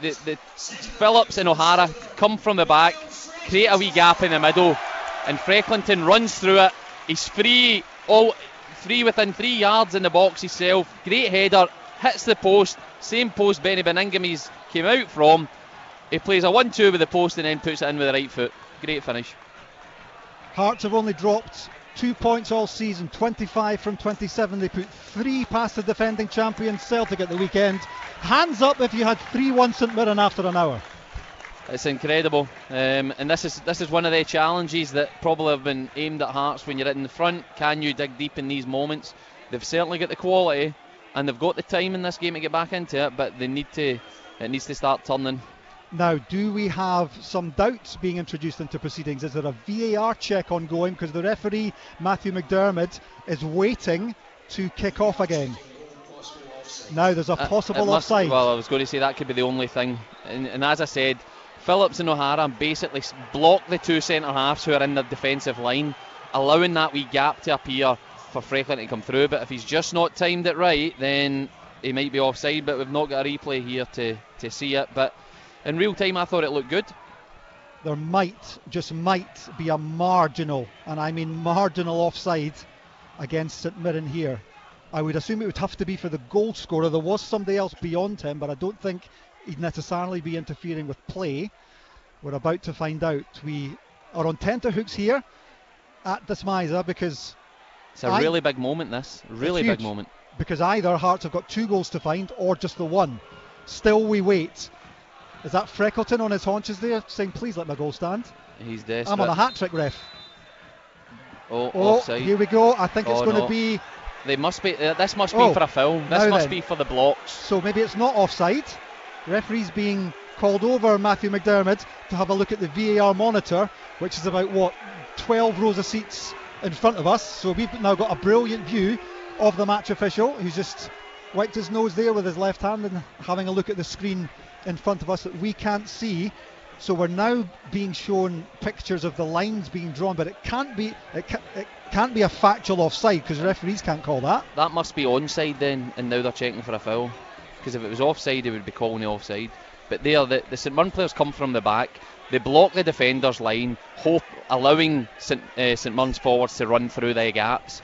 Phillips and O'Hara come from the back, create a wee gap in the middle, and Freckleton runs through it. He's free within 3 yards in the box himself. Great header, hits the post, same post Benny Beningham's came out from. He plays a 1-2 with the post and then puts it in with the right foot. Great finish. Hearts have only dropped 2 points all season, 25 from 27. They put 3 past the defending champion Celtic at the weekend. Hands up if you had 3-1 St Mirren after an hour. It's incredible, and this is one of the challenges that probably have been aimed at Hearts when you're in the front. Can you dig deep in these moments? They've certainly got the quality and they've got the time in this game to get back into it, but it needs to start turning. Now, do we have some doubts being introduced into proceedings? Is there a VAR check ongoing? Because the referee, Matthew McDermott, is waiting to kick off again. Now there's a possible offside. Well, I was going to say that could be the only thing. And as I said, Phillips and O'Hara basically block the 2 centre halves who are in the defensive line, allowing that wee gap to appear for Freckleton to come through. But if he's just not timed it right, then he might be offside. But we've not got a replay here to see it. But in real time, I thought it looked good. There might be a marginal, and I mean marginal, offside against St Mirren here. I would assume it would have to be for the goal scorer. There was somebody else beyond him, but I don't think he'd necessarily be interfering with play. We're about to find out. We are on tenterhooks here at the Smiza because it's a really big moment. Big moment, because either Hearts have got 2 goals to find or just the 1. Still we wait. Is that Freckleton on his haunches there saying please let my goal stand? He's desperate. I'm on a hat-trick, ref. Offside. Here we go. I think it's going to be... They must be. This must be for a foul. This must be for the blocks. So maybe it's not offside. Referee's being called over, Matthew McDermott, to have a look at the VAR monitor, which is about 12 rows of seats in front of us. So we've now got a brilliant view of the match official, who's just wiped his nose there with his left hand and having a look at the screen in front of us that we can't see. So we're now being shown pictures of the lines being drawn, but it can't be a factual offside because referees can't call that. That must be onside then, and now they're checking for a foul. Because if it was offside, they would be calling the offside. But there, the St Mirren players come from the back. They block the defender's line, allowing St Mirren's forwards to run through the gaps.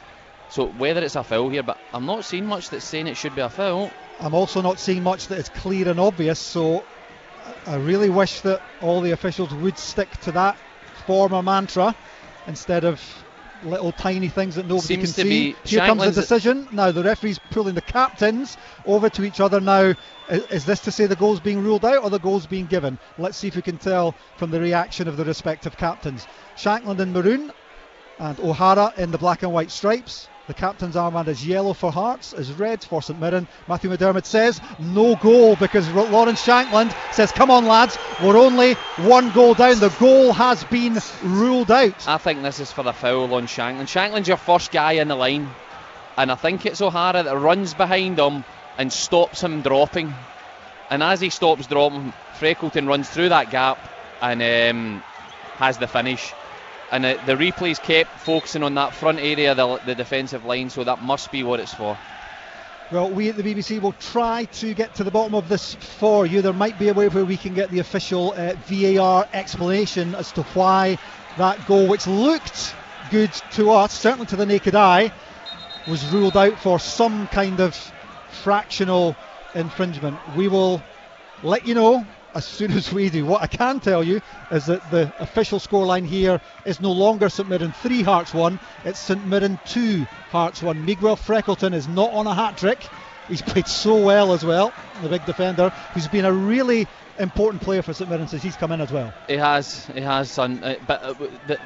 So whether it's a foul here, but I'm not seeing much that's saying it should be a foul. I'm also not seeing much that is clear and obvious, so I really wish that all the officials would stick to that former mantra instead of little tiny things that nobody Seems can to see. be Here comes the decision. Now the referee's pulling the captains over to each other now. Is this to say the goal's being ruled out or the goal's being given? Let's see if we can tell from the reaction of the respective captains. Shankland in maroon and O'Hara in the black and white stripes. The captain's armband is yellow for Hearts, is red for St Mirren. Matthew McDermott says no goal because Lawrence Shankland says, come on lads, we're only 1 goal down. The goal has been ruled out. I think this is for the foul on Shankland. Shankland's your first guy in the line, and I think it's O'Hara that runs behind him and stops him dropping. And as he stops dropping, Freckleton runs through that gap and has the finish. And the replays kept focusing on that front area, the defensive line, so that must be what it's for. Well, we at the BBC will try to get to the bottom of this for you. There might be a way where we can get the official VAR explanation as to why that goal, which looked good to us, certainly to the naked eye, was ruled out for some kind of fractional infringement. We will let you know as soon as we do. What I can tell you is that the official scoreline here is no longer St Mirren 3, Hearts 1, it's St Mirren 2, Hearts 1. Miguel Freckleton is not on a hat-trick. He's played so well as well, the big defender, who's been a really important player for St Mirren since he's come in as well. He has, son. But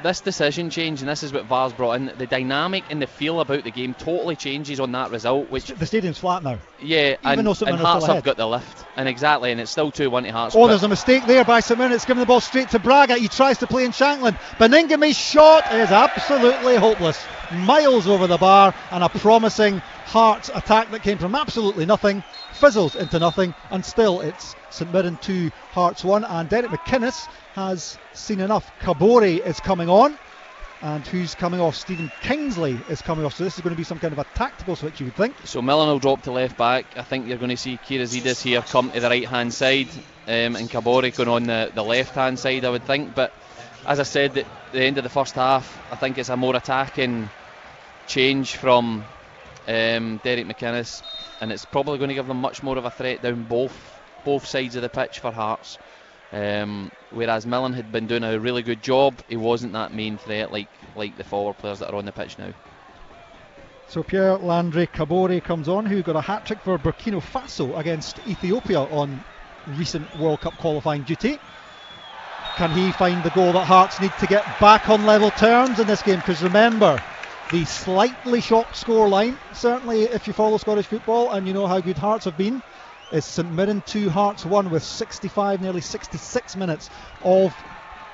this decision change, and this is what VAR's brought in, the dynamic and the feel about the game totally changes on that result. Which the stadium's flat now. Yeah, even though St Mirren Hearts have got the lift, and exactly, and it's still 2-1 to Hearts. Oh, there's a mistake there by St Mirren. It's given the ball straight to Braga. He tries to play in Shankland. Beningami's shot is absolutely hopeless. Miles over the bar, and a promising Hearts attack that came from absolutely nothing fizzles into nothing, and still it's St Mirren 2, Hearts 1. And Derek McInnes has seen enough. Kabore is coming on, and who's coming off? Stephen Kingsley is coming off, so this is going to be some kind of a tactical switch, you would think. So Millen will drop to left back. I think you're going to see Kirazidis here come to the right hand side, and Kabore going on the left hand side, I would think. But as I said at the end of the first half, I think it's a more attacking change from Derek McInnes, and it's probably going to give them much more of a threat down both sides of the pitch for Hearts. Whereas Millen had been doing a really good job, he wasn't that main threat like the forward players that are on the pitch now. So Pierre-Landry Kabore comes on, who got a hat-trick for Burkina Faso against Ethiopia on recent World Cup qualifying duty. Can he find the goal that Hearts need to get back on level terms in this game? Because remember, the slightly shocked scoreline, certainly if you follow Scottish football and you know how good Hearts have been, is St Mirren 2, Hearts 1, with 65, nearly 66 minutes of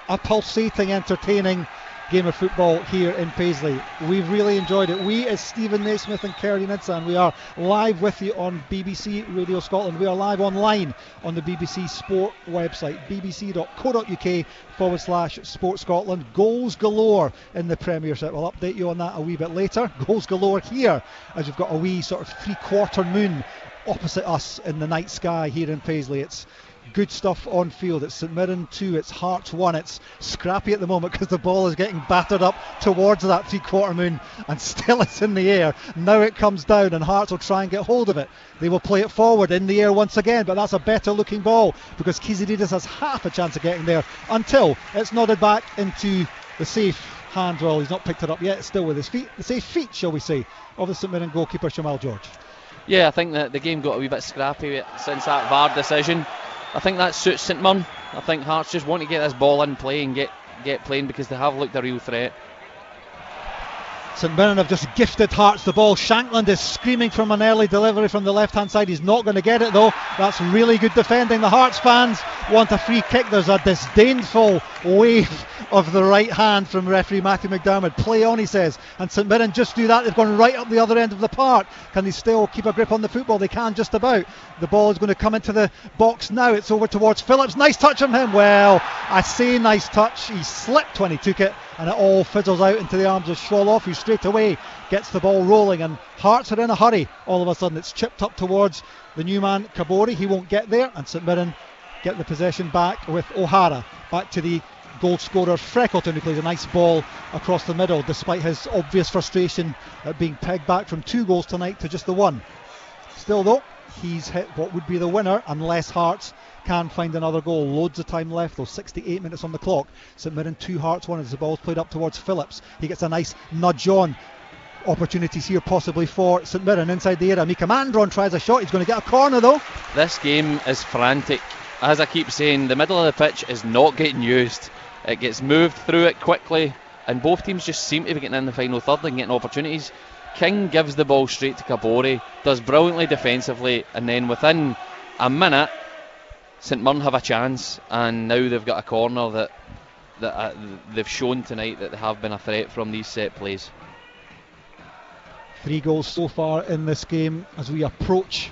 a pulsating, entertaining game of football here in Paisley. We've really enjoyed it. We, as Stephen Naismith and Kerry Nidsan, we are live with you on BBC Radio Scotland. We are live online on the BBC Sport website, bbc.co.uk/Sport Scotland. Goals galore in the Premiership. I'll update you on that a wee bit later. Goals galore here, as we've got a wee sort of three-quarter moon opposite us in the night sky here in Paisley. It's good stuff on field. It's St Mirren 2, it's Hearts 1. It's scrappy at the moment because the ball is getting battered up towards that three-quarter moon, and still it's in the air. Now it comes down and Hearts will try and get hold of it. They will play it forward in the air once again, but that's a better looking ball because Kiziridis has half a chance of getting there until it's nodded back into the safe hand. Well, he's not picked it up yet, it's still with his feet. The safe feet, shall we say, of the St Mirren goalkeeper Shamal George. Yeah, I think that the game got a wee bit scrappy since that VAR decision. I think that suits St Mirren. I think Hearts just want to get this ball in play and get playing because they have looked a real threat. St Mirren have just gifted Hearts the ball. Shankland is screaming from an early delivery from the left hand side. He's not going to get it though. That's really good defending. The Hearts fans want a free kick. There's a disdainful wave of the right hand from referee Matthew McDermott. Play on, he says, and St Mirren just do that. They've gone right up the other end of the park. Can they still keep a grip on the football? They can just about. The ball is going to come into the box now. It's over towards Phillips. Nice touch from him. Well, I say nice touch. He slipped when he took it, and it all fizzles out into the arms of Schwoloff, who straight away gets the ball rolling, and Hearts are in a hurry. All of a sudden it's chipped up towards the new man Kabore. He won't get there, and St Mirren get the possession back with O'Hara. Back to the goal scorer Freckleton, who plays a nice ball across the middle despite his obvious frustration at being pegged back from 2 goals tonight to just the 1. Still though, he's hit what would be the winner unless Hearts can find another goal. Loads of time left though, 68 minutes on the clock. St Mirren 2, Hearts 1 as the ball's played up towards Phillips. He gets a nice nudge on. Opportunities here possibly for St Mirren inside the area. Mika Mandron tries a shot. He's going to get a corner though. This game is frantic. As I keep saying, the middle of the pitch is not getting used. It gets moved through it quickly, and both teams just seem to be getting in the final third and getting opportunities. King gives the ball straight to Kabore, does brilliantly defensively, and then within a minute St Mirren have a chance, and now they've got a corner that they've shown tonight that they have been a threat from these set plays. 3 goals so far in this game as we approach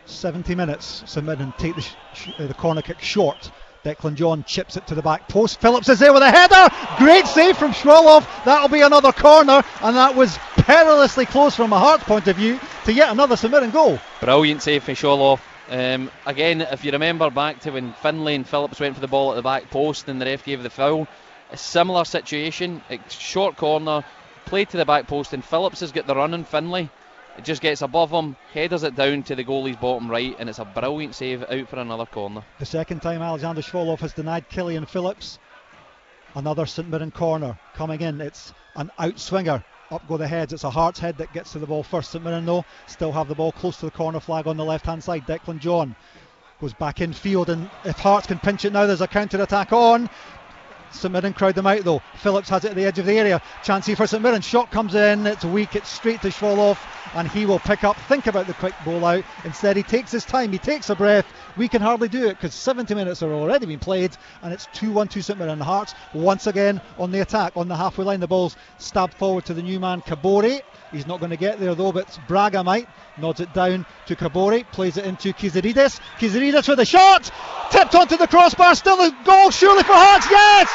70 minutes. St Mirren take the corner kick short. Declan John chips it to the back post. Phillips is there with a header. Great save from Schwoloff. That'll be another corner, and that was perilously close from a Hearts point of view to yet another St Mirren goal. Brilliant save from Schwoloff. Again, if you remember back to when Finlay and Phillips went for the ball at the back post and the ref gave the foul, a similar situation. Short corner, played to the back post, and Phillips has got the run on Finlay. It just gets above him, headers it down to the goalie's bottom right, and it's a brilliant save out for another corner. The second time Alexander Schwoloff has denied Killian Phillips. Another St Mirren corner coming in. It's an outswinger. Up go the heads. It's a Hearts head that gets to the ball first. St Mirren, though, still have the ball close to the corner flag on the left hand side. Declan John goes back in field, and if Hearts can pinch it now, there's a counter attack on. St Mirren crowd them out though. Phillips has it at the edge of the area. Chance here for St Mirren. Shot comes in. It's weak. It's straight to Schwoloff, and he will pick up. Think about the quick bowl out. Instead, he takes his time. He takes a breath. We can hardly do it because 70 minutes are already been played, and it's 2-1 to St Mirren. Hearts once again on the attack on the halfway line. The ball's stabbed forward to the new man Kabore. He's not going to get there though, but Braga might. Nods it down to Kabore, plays it into Kiziridis. Kiziridis with a shot, tipped onto the crossbar. Still a goal surely for Hearts. Yes,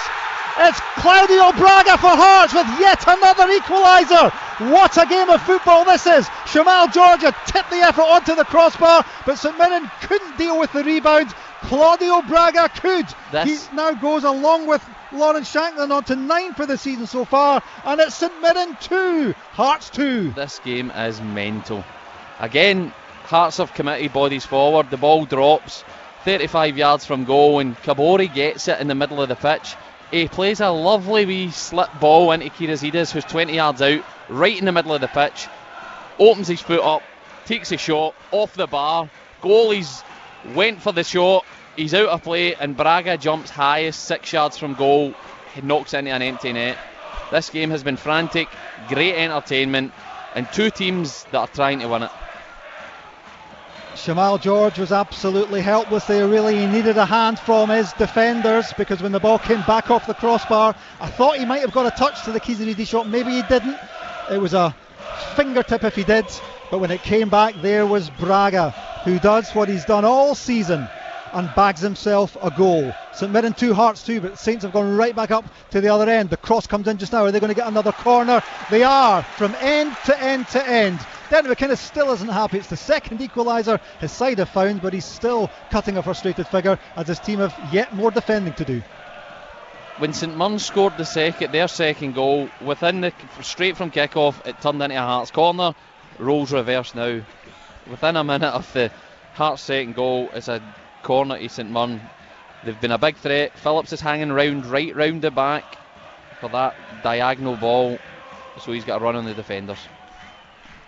it's Claudio Braga for Hearts with yet another equaliser. What a game of football this is. Shamal Georgia tipped the effort onto the crossbar, but St Mirren couldn't deal with the rebound. Claudio Braga could. He now goes along with Lawrence Shanklin on to 9 for the season so far, and it's St Mirren 2, Hearts 2. This game is mental. Again, Hearts have committed bodies forward. The ball drops 35 yards from goal, and Kabore gets it in the middle of the pitch. He plays a lovely wee slip ball into Kirizidis, who's 20 yards out, right in the middle of the pitch. Opens his foot up, takes a shot off the bar. Goalies went for the shot. He's out of play, and Braga jumps highest 6 yards from goal. He knocks into an empty net. This game has been frantic, great entertainment, and two teams that are trying to win it. Shamal George was absolutely helpless there, really. He needed a hand from his defenders, because when the ball came back off the crossbar, I thought he might have got a touch to the Kiziridi shot. Maybe he didn't. It was a fingertip if he did, but when it came back, there was Braga, who does what he's done all season and bags himself a goal. St Mirren 2, Hearts 2, but Saints have gone right back up to the other end. The cross comes in just now. Are they going to get another corner? They are, from end to end to end. Dennis McInnes still isn't happy. It's the second equaliser his side have found, but he's still cutting a frustrated figure as his team have yet more defending to do. When St Mirren scored their second goal, straight from kick-off, it turned into a Hearts corner. Roles reversed now. Within a minute of the Hearts second goal, it's a corner to St Mirren. They've been a big threat. Phillips is hanging right round the back for that diagonal ball, so he's got a run on the defenders.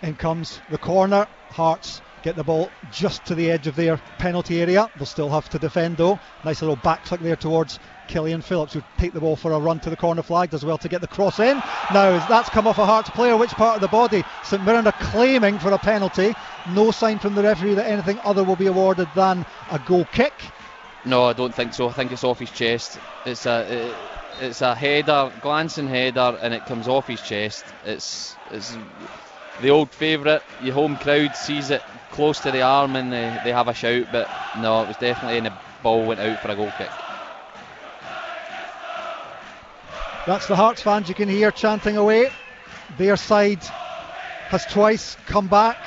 In comes the corner. Hearts get the ball just to the edge of their penalty area. They'll still have to defend though. Nice little back flick there towards Killian Phillips, who take the ball for a run to the corner flag. Does well to get the cross in. Now that's come off a Hearts player. Which part of the body? St Mirren are claiming for a penalty. No sign from the referee that anything other will be awarded than a goal kick. No, I don't think so. I think it's off his chest. It's a header, glancing header, and it comes off his chest. It's the old favourite. Your home crowd sees it close to the arm and they have a shout, but no, it was definitely, and the ball went out for a goal kick. That's the Hearts fans you can hear chanting away. Their side has twice come back.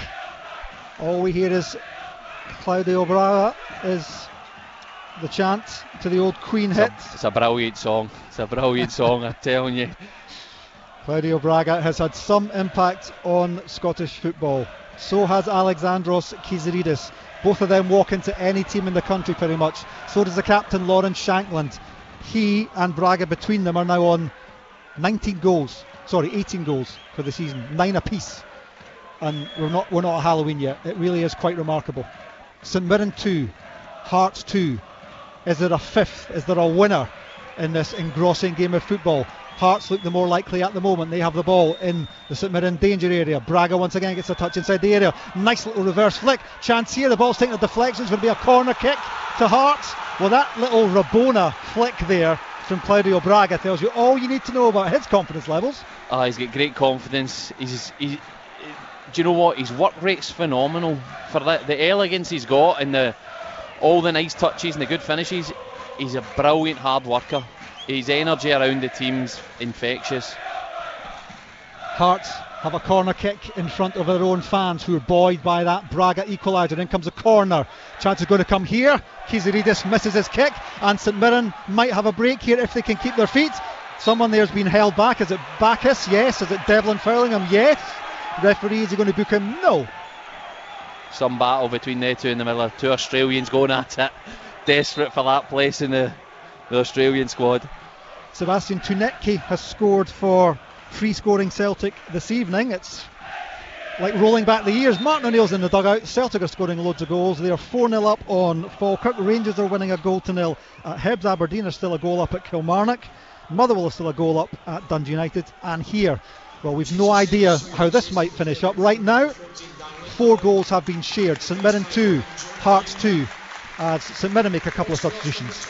All we hear is Claudio Braga is the chant to the old Queen hit. It's a brilliant song. It's a brilliant song, I'm telling you. Claudio Braga has had some impact on Scottish football. So has Alexandros Kiziridis. Both of them walk into any team in the country pretty much. So does the captain Lawrence Shanklin. He and Braga between them are now on 18 goals for the season, 9 apiece. And we're not at Halloween yet. It really is quite remarkable. St Mirren 2, Hearts 2. Is there a fifth? Is there a winner in this engrossing game of football? Hearts look the more likely at the moment. They have the ball in the St Mirren danger area. Braga once again gets a touch inside the area. Nice little reverse flick. Chance here. The ball's taking a deflection. It's going to be a corner kick to Hearts. Well, that little Rabona flick there from Claudio Braga tells you all you need to know about his confidence levels. He's got great confidence. Do you know what? His work rate's phenomenal for the elegance he's got and all the nice touches and the good finishes. he's a brilliant hard worker. His energy around the team's infectious. Hearts have a corner kick in front of their own fans who are buoyed by that Braga equaliser. In comes a corner. Chance is going to come here. Kiziridis misses his kick, and St Mirren might have a break here if they can keep their feet. Someone there's been held back. Is it Bacchus? Yes. Is it Devlin fouling him? Yes. Referee, is he going to book him? No. Some battle between they two in the middle. Two Australians going at it, desperate for that place in the Australian squad. Sebastian Tunetki has scored for free scoring Celtic this evening. It's like rolling back the years. Martin O'Neill's in the dugout. Celtic are scoring loads of goals. They are 4-0 up on Falkirk. Rangers are winning 1-0 at Hibs. Aberdeen are still a goal up at Kilmarnock. Motherwell is still a goal up at Dundee United. And here, well, we've no idea how this might finish up. Right now, 4 goals have been shared. St Mirren 2, Hearts 2, as St Mirren make a couple of substitutions.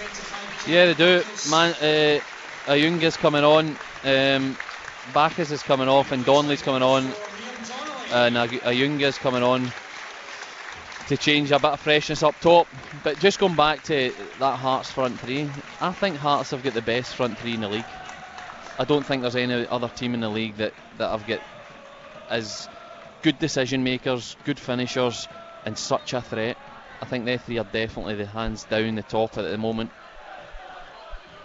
Yeah, they do. Ayunga's coming on. Bacchus is coming off, and Donnelly's coming on, and Ayunga's coming on to change a bit of freshness up top. But just going back to that Hearts front three, I think Hearts have got the best front three in the league. I don't think there's any other team in the league that have got as good decision makers, good finishers, and such a threat. I think they three are definitely the hands down the top at the moment.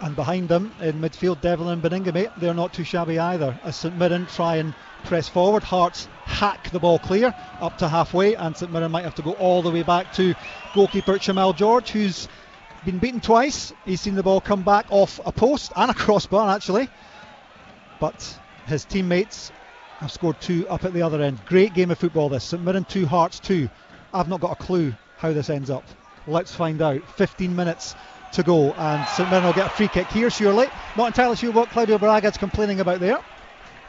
And behind them in midfield, Devlin and Beningame, they're not too shabby either, as St Mirren try and press forward. Hearts hack the ball clear up to halfway, and St Mirren might have to go all the way back to goalkeeper Chamal George, who's been beaten twice. He's seen the ball come back off a post and a crossbar actually, but his teammates have scored 2 up at the other end. Great game of football this. St Mirren 2, Hearts 2. I've not got a clue how this ends up. Let's find out. 15 minutes to go, and St Mirren will get a free kick here surely. Not entirely sure what Claudio Braga's complaining about there.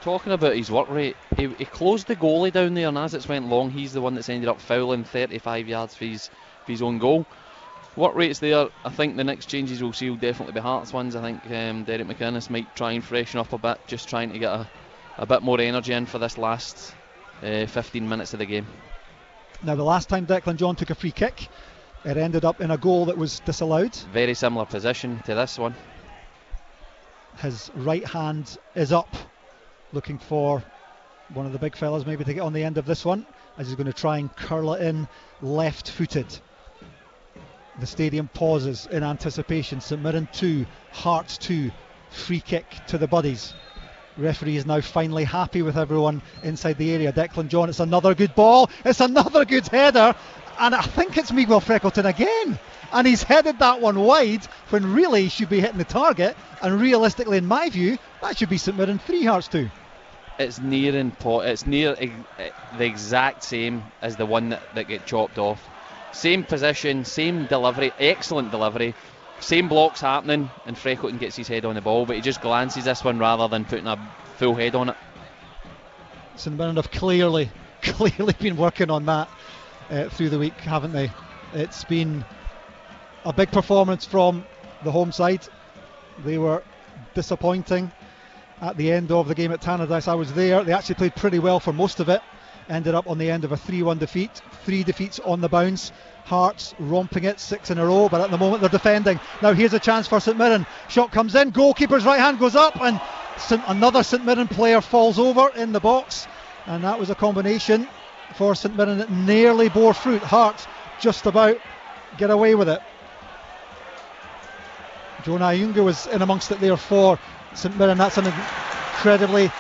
Talking about his work rate, he closed the goalie down there, and as it's went long, he's the one that's ended up fouling 35 yards for his own goal. Work rate's there. I think the next changes we'll see will definitely be Hearts ones. I think Derek McInnes might try and freshen up a bit, just trying to get a bit more energy in for this last 15 minutes of the game. Now, the last time Declan John took a free kick, it ended up in a goal that was disallowed. Very similar position to this one. His right hand is up, looking for one of the big fellas maybe to get on the end of this one, as he's going to try and curl it in left-footed. The stadium pauses in anticipation. St Mirren 2, Hearts 2, free kick to the Buddies. Referee is now finally happy with everyone inside the area. Declan John, it's another good ball, it's another good header, and I think it's Miguel Freckleton again, and he's headed that one wide when really he should be hitting the target, and realistically in my view that should be St Mirren 3, Hearts 2. It's near the exact same as the one that get chopped off. Same position, same delivery, excellent delivery, same blocks happening, and Freckleton gets his head on the ball, but he just glances this one rather than putting a full head on it. St Mirren have clearly been working on that through the week, haven't they? It's been a big performance from the home side. They were disappointing at the end of the game at Tannadice. I was there. They actually played pretty well for most of it. Ended up on the end of a 3-1 defeat. 3 defeats on the bounce. Hearts romping it 6 in a row, but at the moment they're defending. Now here's a chance for St Mirren. Shot comes in, goalkeeper's right hand goes up, and another St Mirren player falls over in the box, and that was a combination for St Mirren that nearly bore fruit. Hearts just about get away with it. Jonah Ayunga was in amongst it there for St Mirren. That's an incredibly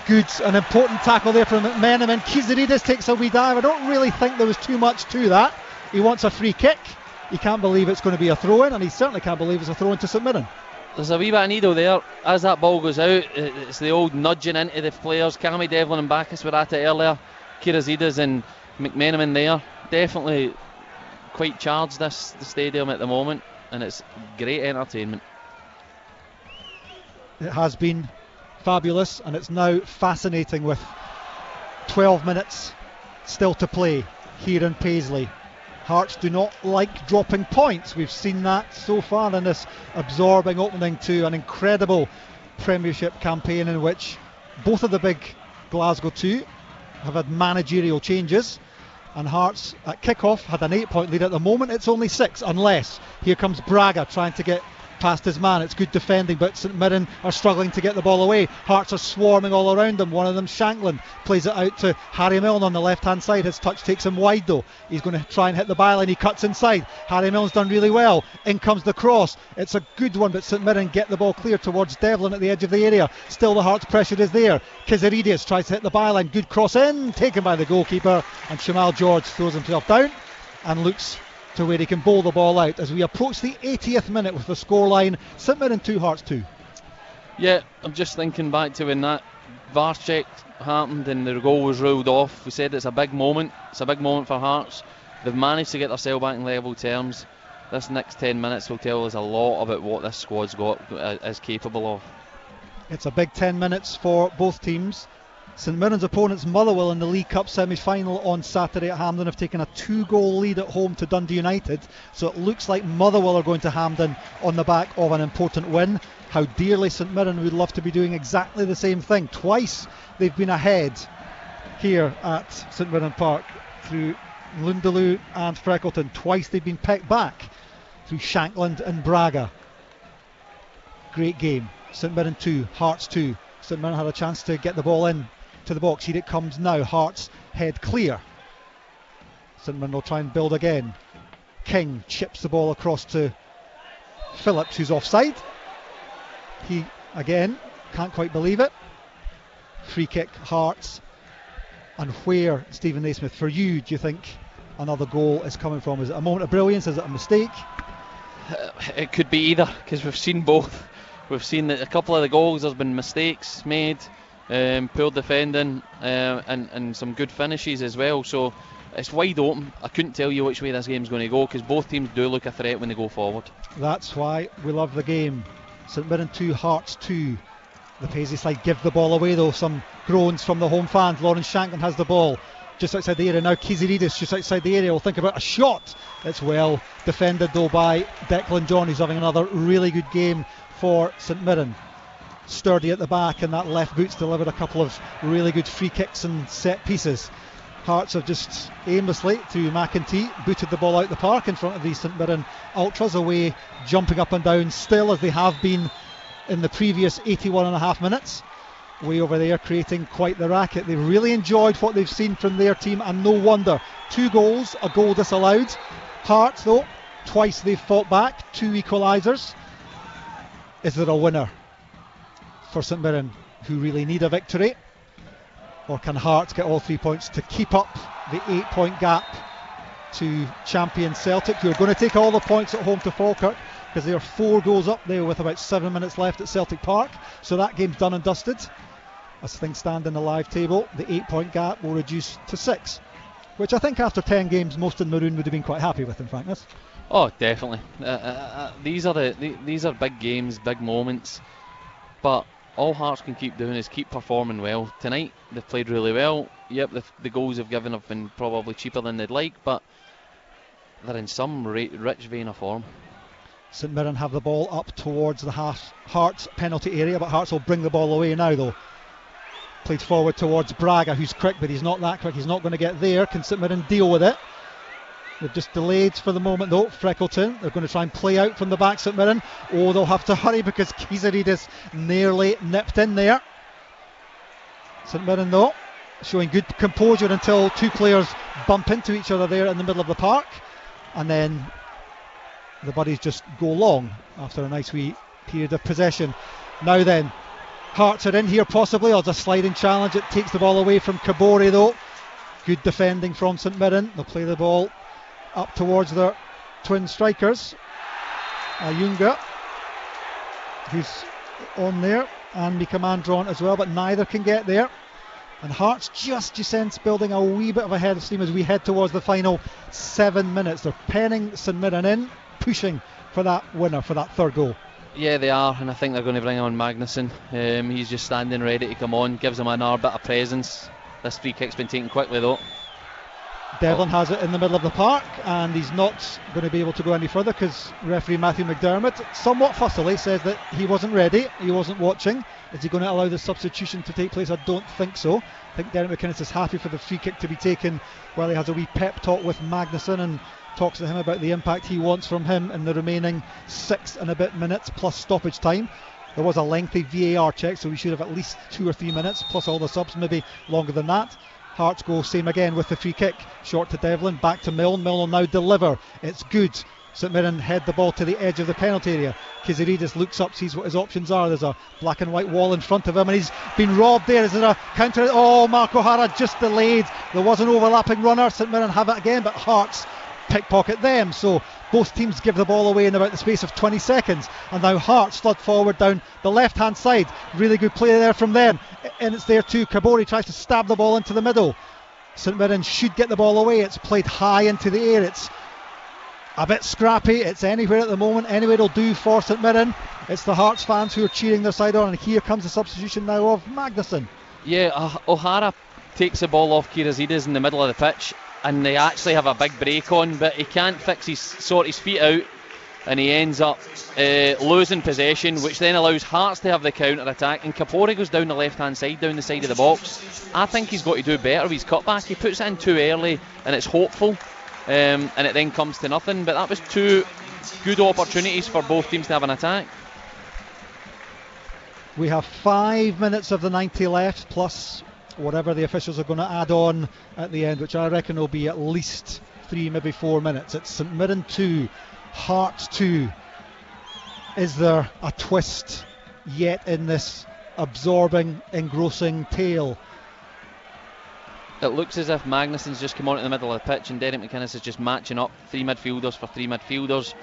good and important tackle there from McMenamin, and Kiziridis takes a wee dive. I don't really think there was too much to that. He wants a free kick. He can't believe it's going to be a throw-in, and he certainly can't believe it's a throw-in to St Mirren. There's a wee bit of needle there. As that ball goes out, it's the old nudging into the players. Cammy, Devlin and Bacchus were at it earlier. Kiziridis and McMenamin there. Definitely quite charged the stadium at the moment, and it's great entertainment. It has been fabulous, and it's now fascinating with 12 minutes still to play here in Paisley. Hearts do not like dropping points. We've seen that so far in this absorbing opening to an incredible Premiership campaign in which both of the big Glasgow 2 have had managerial changes. And Hearts at kick-off had an 8-point lead. At the moment it's only 6, unless here comes Braga trying to get past his man. It's good defending, but St Mirren are struggling to get the ball away. Hearts are swarming all around them. One of them, Shankland, plays it out to Harry Milne on the left hand side. His touch takes him wide though. He's going to try and hit the byline. He cuts inside. Harry Milne's done really well. In comes the cross. It's a good one, but St Mirren get the ball clear towards Devlin at the edge of the area. Still the Hearts pressure is there. Kiziridis tries to hit the byline. Good cross in, taken by the goalkeeper, and Shamal George throws himself down and looks to where he can bowl the ball out as we approach the 80th minute with the scoreline St Mirren 2, Hearts 2. Yeah, I'm just thinking back to when that VAR check happened and the goal was ruled off. We said it's a big moment. It's a big moment for Hearts. They've managed to get themselves back in level terms. This next 10 minutes will tell us a lot about what this squad's is capable of. It's a big 10 minutes for both teams. St Mirren's opponents Motherwell in the League Cup semi-final on Saturday at Hampden have taken a 2-goal lead at home to Dundee United, so it looks like Motherwell are going to Hampden on the back of an important win. How dearly St Mirren would love to be doing exactly the same thing. Twice they've been ahead here at St Mirren Park through Lundaloo and Freckleton. Twice they've been pecked back through Shankland and Braga. Great game. St Mirren 2, Hearts 2. St Mirren had a chance to get the ball in to the box. Here it comes now. Hearts head clear. St Mirren will try and build again. King chips the ball across to Phillips, who's offside. He again can't quite believe it. Free kick, Hearts. And where, Stephen Naismith, for you, do you think another goal is coming from? Is it a moment of brilliance? Is it a mistake? It could be either, because we've seen both. We've seen that a couple of the goals there's been mistakes made, poor defending, and some good finishes as well. So it's wide open. I couldn't tell you which way this game's going to go, because both teams do look a threat when they go forward. That's why we love the game. St Mirren 2, Hearts 2. The Paisley side give the ball away though. Some groans from the home fans. Lawrence Shankland has the ball just outside the area. Now Kiziridis just outside the area will think about a shot. It's well defended though by Declan John, who's having another really good game for St Mirren. Sturdy at the back, and that left boot's delivered a couple of really good free kicks and set pieces. Hearts have just aimlessly, through McEntee, booted the ball out the park in front of the St Mirren Ultras, away jumping up and down still as they have been in the previous 81.5 minutes. Way over there creating quite the racket. They've really enjoyed what they've seen from their team, and no wonder. 2 goals, a goal disallowed. Hearts though, twice they've fought back, 2 equalisers. Is there a winner for St Mirren, who really need a victory? Or can Hearts get all 3 points to keep up the 8-point gap to champion Celtic, who are going to take all the points at home to Falkirk, because they are 4 goals up there with about 7 minutes left at Celtic Park. So that game's done and dusted. As things stand in the live table, the 8-point gap will reduce to 6, which I think after 10 games most in Maroon would have been quite happy with, in frankness. Oh, definitely. These are big games, big moments, but all Hearts can keep doing is keep performing well. Tonight they've played really well. Yep, the goals they've given have been probably cheaper than they'd like, but they're in some rich vein of form. St Mirren have the ball up towards the Hearts penalty area, but Hearts will bring the ball away now though. Played forward towards Braga, who's quick, but he's not that quick. He's not going to get there. Can St Mirren deal with it? They've just delayed for the moment though. Freckleton, they're going to try and play out from the back, St Mirren. Oh, they'll have to hurry because Kiziridis nearly nipped in there. St Mirren though showing good composure until 2 players bump into each other there in the middle of the park, and then the buddies just go long after a nice wee period of possession. Now then, Hearts are in here possibly. Or a sliding challenge. It takes the ball away from Kabore though. Good defending from St Mirren. They'll play the ball up towards their twin strikers. Ayunga, who's on there, and Mika Mandron as well, but neither can get there. And Hearts just, you sense, building a wee bit of a head of steam as we head towards the final 7 minutes. They're penning St Mirren in, pushing for that winner, for that 3rd goal. Yeah, they are, and I think they're going to bring on Magnuson. He's just standing ready to come on, gives them another bit of presence. This free kick's been taken quickly though. Devlin has it in the middle of the park, and he's not going to be able to go any further because referee Matthew McDermott, somewhat fussily, says that he wasn't ready, he wasn't watching. Is he going to allow the substitution to take place? I don't think so. I think Derek McInnes is happy for the free kick to be taken while he has a wee pep talk with Magnusson and talks to him about the impact he wants from him in the remaining 6 and a bit minutes plus stoppage time. There was a lengthy VAR check, so we should have at least 2 or 3 minutes plus all the subs, maybe longer than that. Hearts go same again with the free kick, short to Devlin, back to Milne. Milne will now deliver, it's good. St Mirren head the ball to the edge of the penalty area. Kiziridis looks up, sees what his options are. There's a black and white wall in front of him and he's been robbed there. Is there a counter? Oh, Mark O'Hara just delayed. There was an overlapping runner. St Mirren have it again, but Hearts pickpocket them. So both teams give the ball away in about the space of 20 seconds. And now Hearts slid forward down the left hand side. Really good play there from them. And it's there too. Kabori tries to stab the ball into the middle. St Mirren should get the ball away. It's played high into the air. It's a bit scrappy. It's anywhere at the moment. Anywhere will do for St Mirren. It's the Hearts fans who are cheering their side on. And here comes the substitution now of Magnusson. Yeah, O'Hara takes the ball off Kirizidis in the middle of the pitch, and they actually have a big break on, but he can't sort his feet out, and he ends up losing possession, which then allows Hearts to have the counter attack, and Kapori goes down the left hand side, down the side of the box. I think he's got to do better with his cutback. He puts it in too early and it's hopeful, and it then comes to nothing. But that was 2 good opportunities for both teams to have an attack. We have 5 minutes of the 90 left, plus whatever the officials are going to add on at the end, which I reckon will be at least 3, maybe 4 minutes. It's St Mirren 2, Hearts 2. Is there a twist yet in this absorbing, engrossing tale? It looks as if Magnusson's just come on in the middle of the pitch and Derek McInnes is just matching up 3 midfielders for 3 midfielders,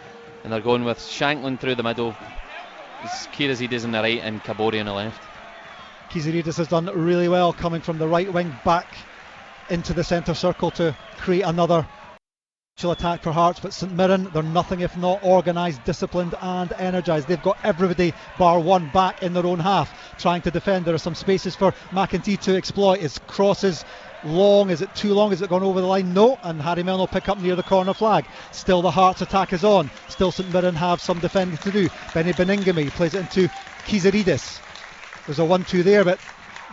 and they're going with Shanklin through the middle, Kirizidis on the right and Kabori on the left. Kiziridis has done really well coming from the right wing back into the centre circle to create another attack for Hearts, but St Mirren, they're nothing if not organised, disciplined and energised. They've got everybody bar one back in their own half trying to defend. There are some spaces for McEntee to exploit. His crosses long, is it too long, has it gone over the line? No, and Harry Milne will pick up near the corner flag. Still the Hearts attack is on, still St Mirren have some defending to do. Benny Beningame plays it into Kiziridis. There's a 1-2 there, but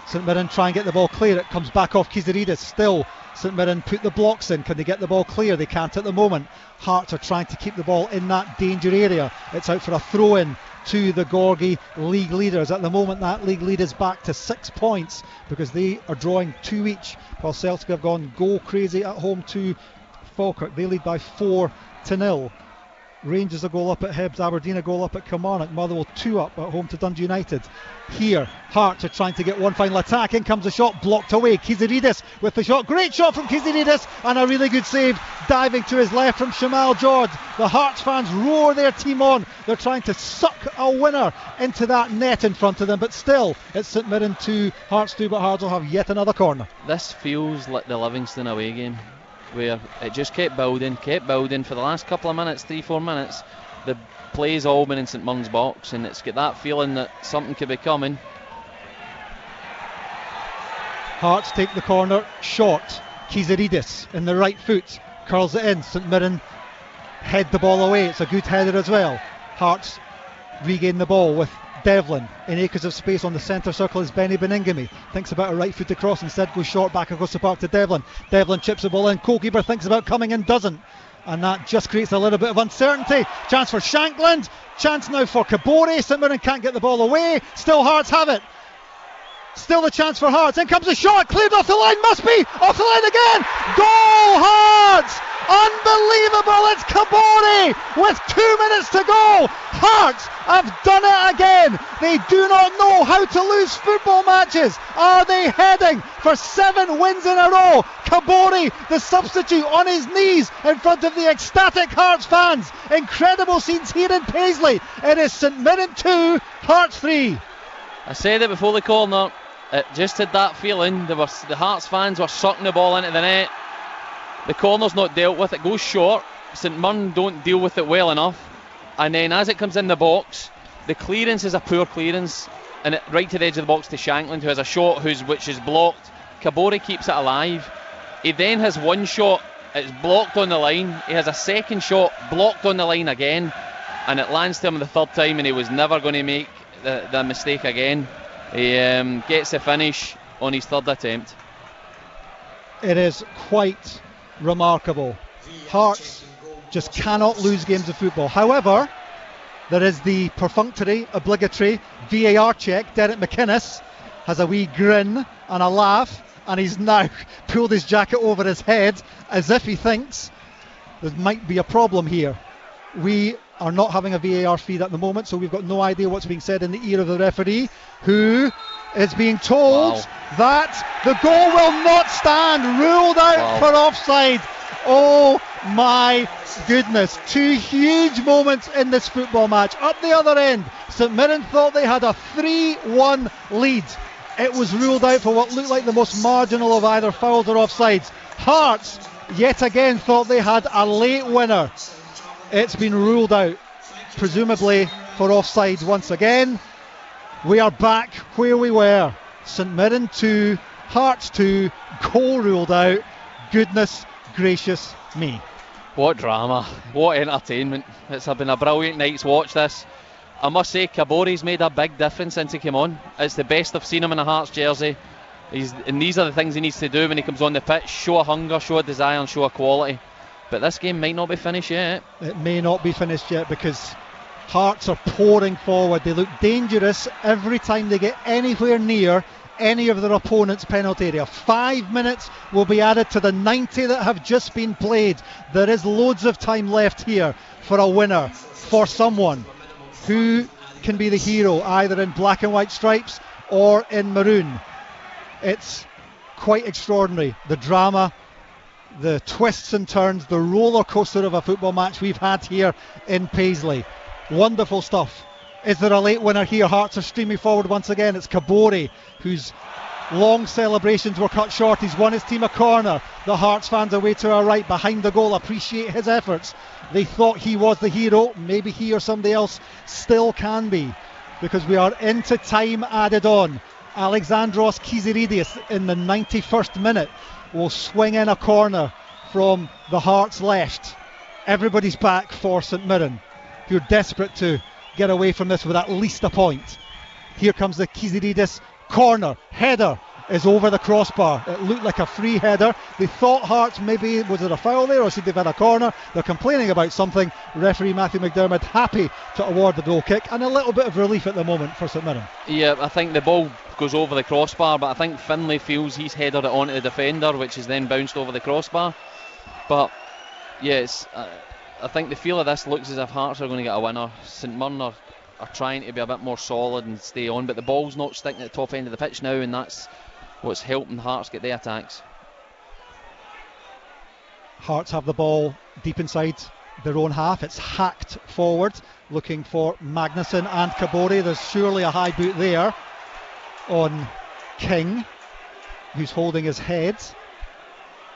St Mirren try and get the ball clear. It comes back off Kiziridis. Still St Mirren put the blocks in. Can they get the ball clear? They can't at the moment. Hearts are trying to keep the ball in that danger area. It's out for a throw in to the Gorgie league leaders. At the moment that league lead is back to 6 points because they are drawing 2 each, while Celtic have gone goal crazy at home to Falkirk. They lead by 4-0. Rangers a goal up at Hibs, Aberdeen a goal up at Kilmarnock, Motherwell 2 up at home to Dundee United. Here Hearts are trying to get one final attack. In comes a shot, blocked away. Kiziridis with the shot, great shot from Kiziridis, and a really good save diving to his left from Shamal George. The Hearts fans roar their team on. They're trying to suck a winner into that net in front of them, but still it's St Mirren 2, Hearts 2, but Hearts will have yet another corner. This feels like the Livingston away game, where it just kept building for the last couple of minutes, 3-4 minutes. The play's all been in St Mirren's box, and it's got that feeling that something could be coming. Hearts take the corner, short. Kiziridis in the right foot, curls it in. St Mirren head the ball away. It's a good header as well. Hearts regain the ball with Devlin in acres of space. On the centre circle is Benny Beningame. Thinks about a right footed cross, instead goes short back across the park to Devlin. Devlin chips the ball in. Goalkeeper thinks about coming in, doesn't. And that just creates a little bit of uncertainty. Chance for Shankland. Chance now for Kabori. St Mirren can't get the ball away. Still Hearts have it. Still the chance for Hearts. In comes a shot. Cleared off the line. Must be. Off the line again. Goal Hearts. Unbelievable. It's Kabori with 2 minutes to go. Hearts have done it again. They do not know how to lose football matches. Are they heading for 7 wins in a row? Kabori, the substitute, on his knees in front of the ecstatic Hearts fans. Incredible scenes here in Paisley. It is St Mirren 2, Hearts 3. I said it before the corner. It just had that feeling. The Hearts fans were sucking the ball into the net. The corner's not dealt with. It goes short. St Mirren don't deal with it well enough. And then as it comes in the box, the clearance is a poor clearance, and it right to the edge of the box to Shankland, who has a shot which is blocked. Kabori keeps it alive. He then has one shot It's blocked on the line. He has a second shot blocked on the line again, and it lands to him the third time, and he was never going to make the mistake again. He gets the finish on his third attempt. It is quite remarkable. Hearts just cannot lose games of football. However, there is the perfunctory, obligatory VAR check. Derek McInnes has a wee grin and a laugh, and he's now pulled his jacket over his head as if he thinks there might be a problem here. We are not having a VAR feed at the moment, so we've got no idea what's being said in the ear of the referee, who is being told that the goal will not stand, ruled out for offside. Oh my goodness, two huge moments in this football match. Up the other end, St Mirren thought they had a 3-1 lead. It was ruled out for what looked like the most marginal of either fouls or offsides. Hearts yet again thought they had a late winner. It's been ruled out, presumably for offside once again. We are back where we were. St Mirren 2, Hearts 2, goal ruled out. Goodness gracious me. What drama, what entertainment. It's been a brilliant night's watch this. I must say, Kabore's made a big difference since he came on. It's the best I've seen him in a Hearts jersey. And these are the things he needs to do when he comes on the pitch. Show a hunger, show a desire and show a quality. But this game might not be finished yet. It may not be finished yet because Hearts are pouring forward. They look dangerous every time they get anywhere near any of their opponent's penalty area. 5 minutes will be added to the 90 that have just been played. There is loads of time left here for a winner, for someone who can be the hero, either in black and white stripes or in maroon. It's quite extraordinary, the drama, the twists and turns, the roller coaster of a football match we've had here in Paisley. Wonderful stuff. Is there a late winner here? Hearts are streaming forward once again. It's Kabore, whose long celebrations were cut short. He's won his team a corner. The Hearts fans away to our right behind the goal appreciate his efforts. They thought he was the hero. Maybe he or somebody else still can be, because we are into time added on. Alexandros Kiziridis in the 91st minute will swing in a corner from the Hearts left. Everybody's back for St Mirren, who are desperate to get away from this with at least a point. Here comes the Kiziridis corner. Header is over the crossbar. It looked like a free header. They thought Hearts, maybe was it a foul there, or should they've had a corner? They're complaining about something. Referee Matthew McDermott happy to award the goal kick, and a little bit of relief at the moment for St Mirren. Yeah, I think the ball goes over the crossbar, but I think Finlay feels he's headed it onto the defender, which is then bounced over the crossbar. But yes, I think the feel of this looks as if Hearts are going to get a winner. St Mirren are trying to be a bit more solid and stay on, but the ball's not sticking at the top end of the pitch now, and that's what's helping Hearts get the attacks. Hearts have the ball deep inside their own half. It's hacked forward, looking for Magnuson and Kabore. There's surely a high boot there on King, who's holding his head.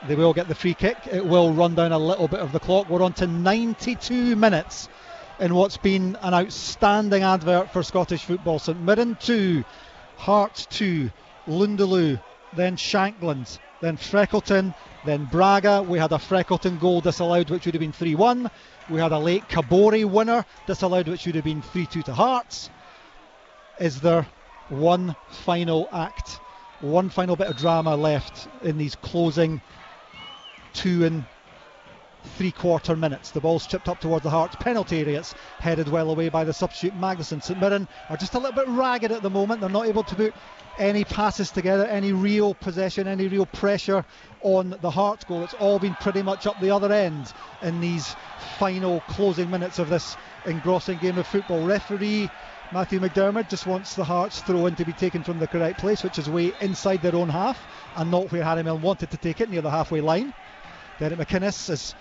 They will get the free kick. It will run down a little bit of the clock. We're on to 92 minutes in what's been an outstanding advert for Scottish football. St Mirren 2, Hearts 2, Lundaloo, then Shankland, then Freckleton, then Braga. We had a Freckleton goal disallowed, which would have been 3-1. We had a late Kabore winner disallowed, which would have been 3-2 to Hearts. Is there one final act, one final bit of drama left in these closing 2 3/4 minutes? The ball's chipped up towards the Hearts penalty area. It's headed well away by the substitute Magnuson. St Mirren are just a little bit ragged at the moment. They're not able to put any passes together, any real possession, any real pressure on the Hearts goal. It's all been pretty much up the other end in these final closing minutes of this engrossing game of football. Referee Matthew McDermott just wants the Hearts throw-in to be taken from the correct place, which is way inside their own half and not where Harry Milne wanted to take it, near the halfway line. Derek McInnes is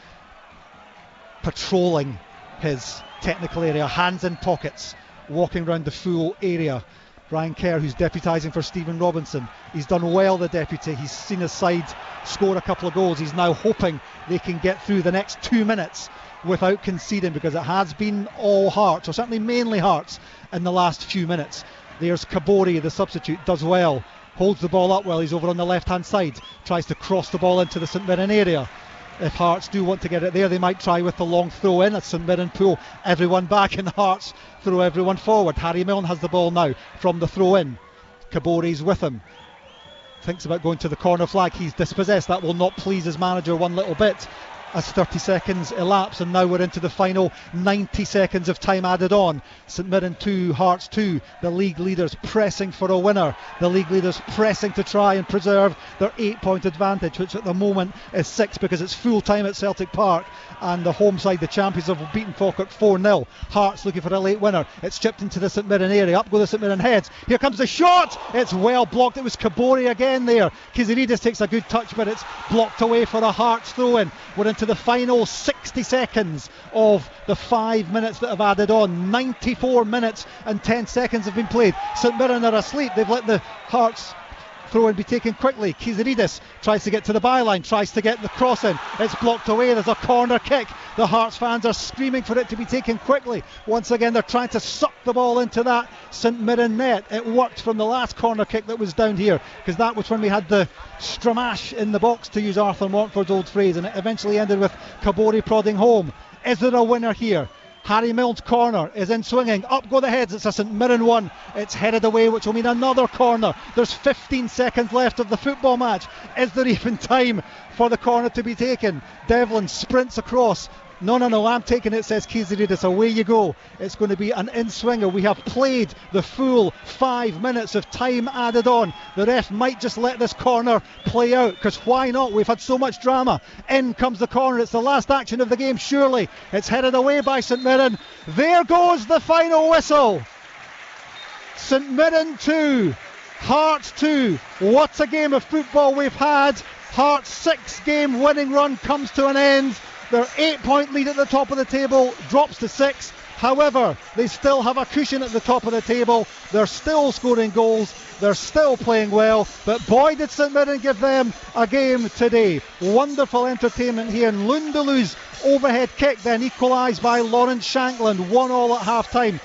patrolling his technical area, hands in pockets, walking around the full area. Brian Kerr, who's deputising for Stephen Robinson, he's done well, the deputy. He's seen his side score a couple of goals. He's now hoping they can get through the next 2 minutes without conceding, because it has been all Hearts, or certainly mainly Hearts, in the last few minutes. There's Kabore, the substitute, does well, holds the ball up well. He's over on the left hand side, tries to cross the ball into the St Mirren area. If Hearts do want to get it there, they might try with the long throw in as St Mirren pull everyone back and Hearts throw everyone forward. Harry Milne has the ball now from the throw in. Kabori's with him. Thinks about going to the corner flag. He's dispossessed. That will not please his manager one little bit as 30 seconds elapse, and now we're into the final 90 seconds of time added on. St Mirren 2, Hearts 2. The league leaders pressing for a winner. The league leaders pressing to try and preserve their 8-point advantage, which at the moment is 6 because it's full time at Celtic Park, and the home side, the champions, have beaten Falkirk 4-0. Hearts looking for a late winner. It's chipped into the St Mirren area. Up go the St Mirren heads. Here comes the shot. It's well blocked. It was Kabori again there. Kiziridis takes a good touch, but it's blocked away for a Hearts throw in. We're into the final 60 seconds of the 5 minutes that have added on. 94 minutes and 10 seconds have been played. St Mirren are asleep. They've let the Hearts throw in be taken quickly. Kiziridis tries to get to the byline, tries to get the cross in. It's blocked away. There's a corner kick. The Hearts fans are screaming for it to be taken quickly. Once again, they're trying to suck the ball into that St Mirren net. It worked from the last corner kick that was down here, because that was when we had the stramash in the box, to use Arthur Montford's old phrase, and it eventually ended with Kabori prodding home. Is there a winner here? Harry Milne's corner is in swinging. Up go the heads. It's a St Mirren one. It's headed away, which will mean another corner. There's 15 seconds left of the football match. Is there even time for the corner to be taken? Devlin sprints across. No, I'm taking it, says Kiziridis. Away you go. It's going to be an in-swinger. We have played the full 5 minutes of time added on. The ref might just let this corner play out, because why not? We've had so much drama. In comes the corner. It's the last action of the game, surely. It's headed away by St Mirren. There goes the final whistle. St Mirren 2, Hearts 2. What a game of football we've had. Hearts' 6-game winning run comes to an end. Their 8-point lead at the top of the table drops to 6. However, they still have a cushion at the top of the table. They're still scoring goals. They're still playing well. But boy, did St Mirren give them a game today. Wonderful entertainment here. And Lundalu's overhead kick then equalised by Lawrence Shankland. 1-1 at half-time.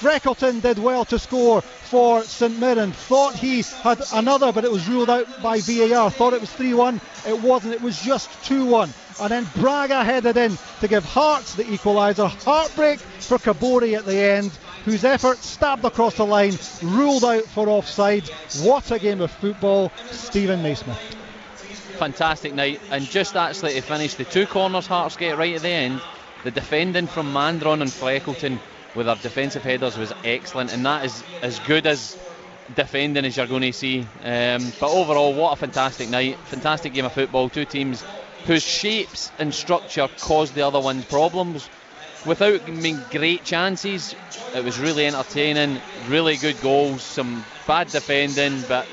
Freckleton did well to score for St Mirren. Thought he had another, but it was ruled out by VAR. Thought it was 3-1. It wasn't. It was just 2-1. And then Braga headed in to give Hearts the equaliser. Heartbreak for Kabori at the end, whose effort stabbed across the line, ruled out for offside. What a game of football. Stephen Naismith. Fantastic night, and just actually to finish, the 2 corners Hearts get right at the end, the defending from Mandron and Freckleton with our defensive headers was excellent, and that is as good as defending as you're going to see. But overall, what a fantastic night, fantastic game of football. 2 teams whose shapes and structure caused the other one's problems without being great chances. It was really entertaining, really good goals, some bad defending, but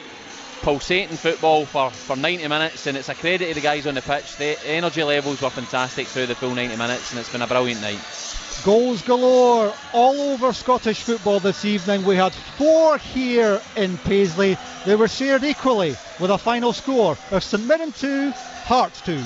pulsating football for 90 minutes, and it's a credit to the guys on the pitch. The energy levels were fantastic through the full 90 minutes, and it's been a brilliant night. Goals galore all over Scottish football this evening. We had 4 here in Paisley. They were shared equally with a final score of St Mirren 2, Hearts 2.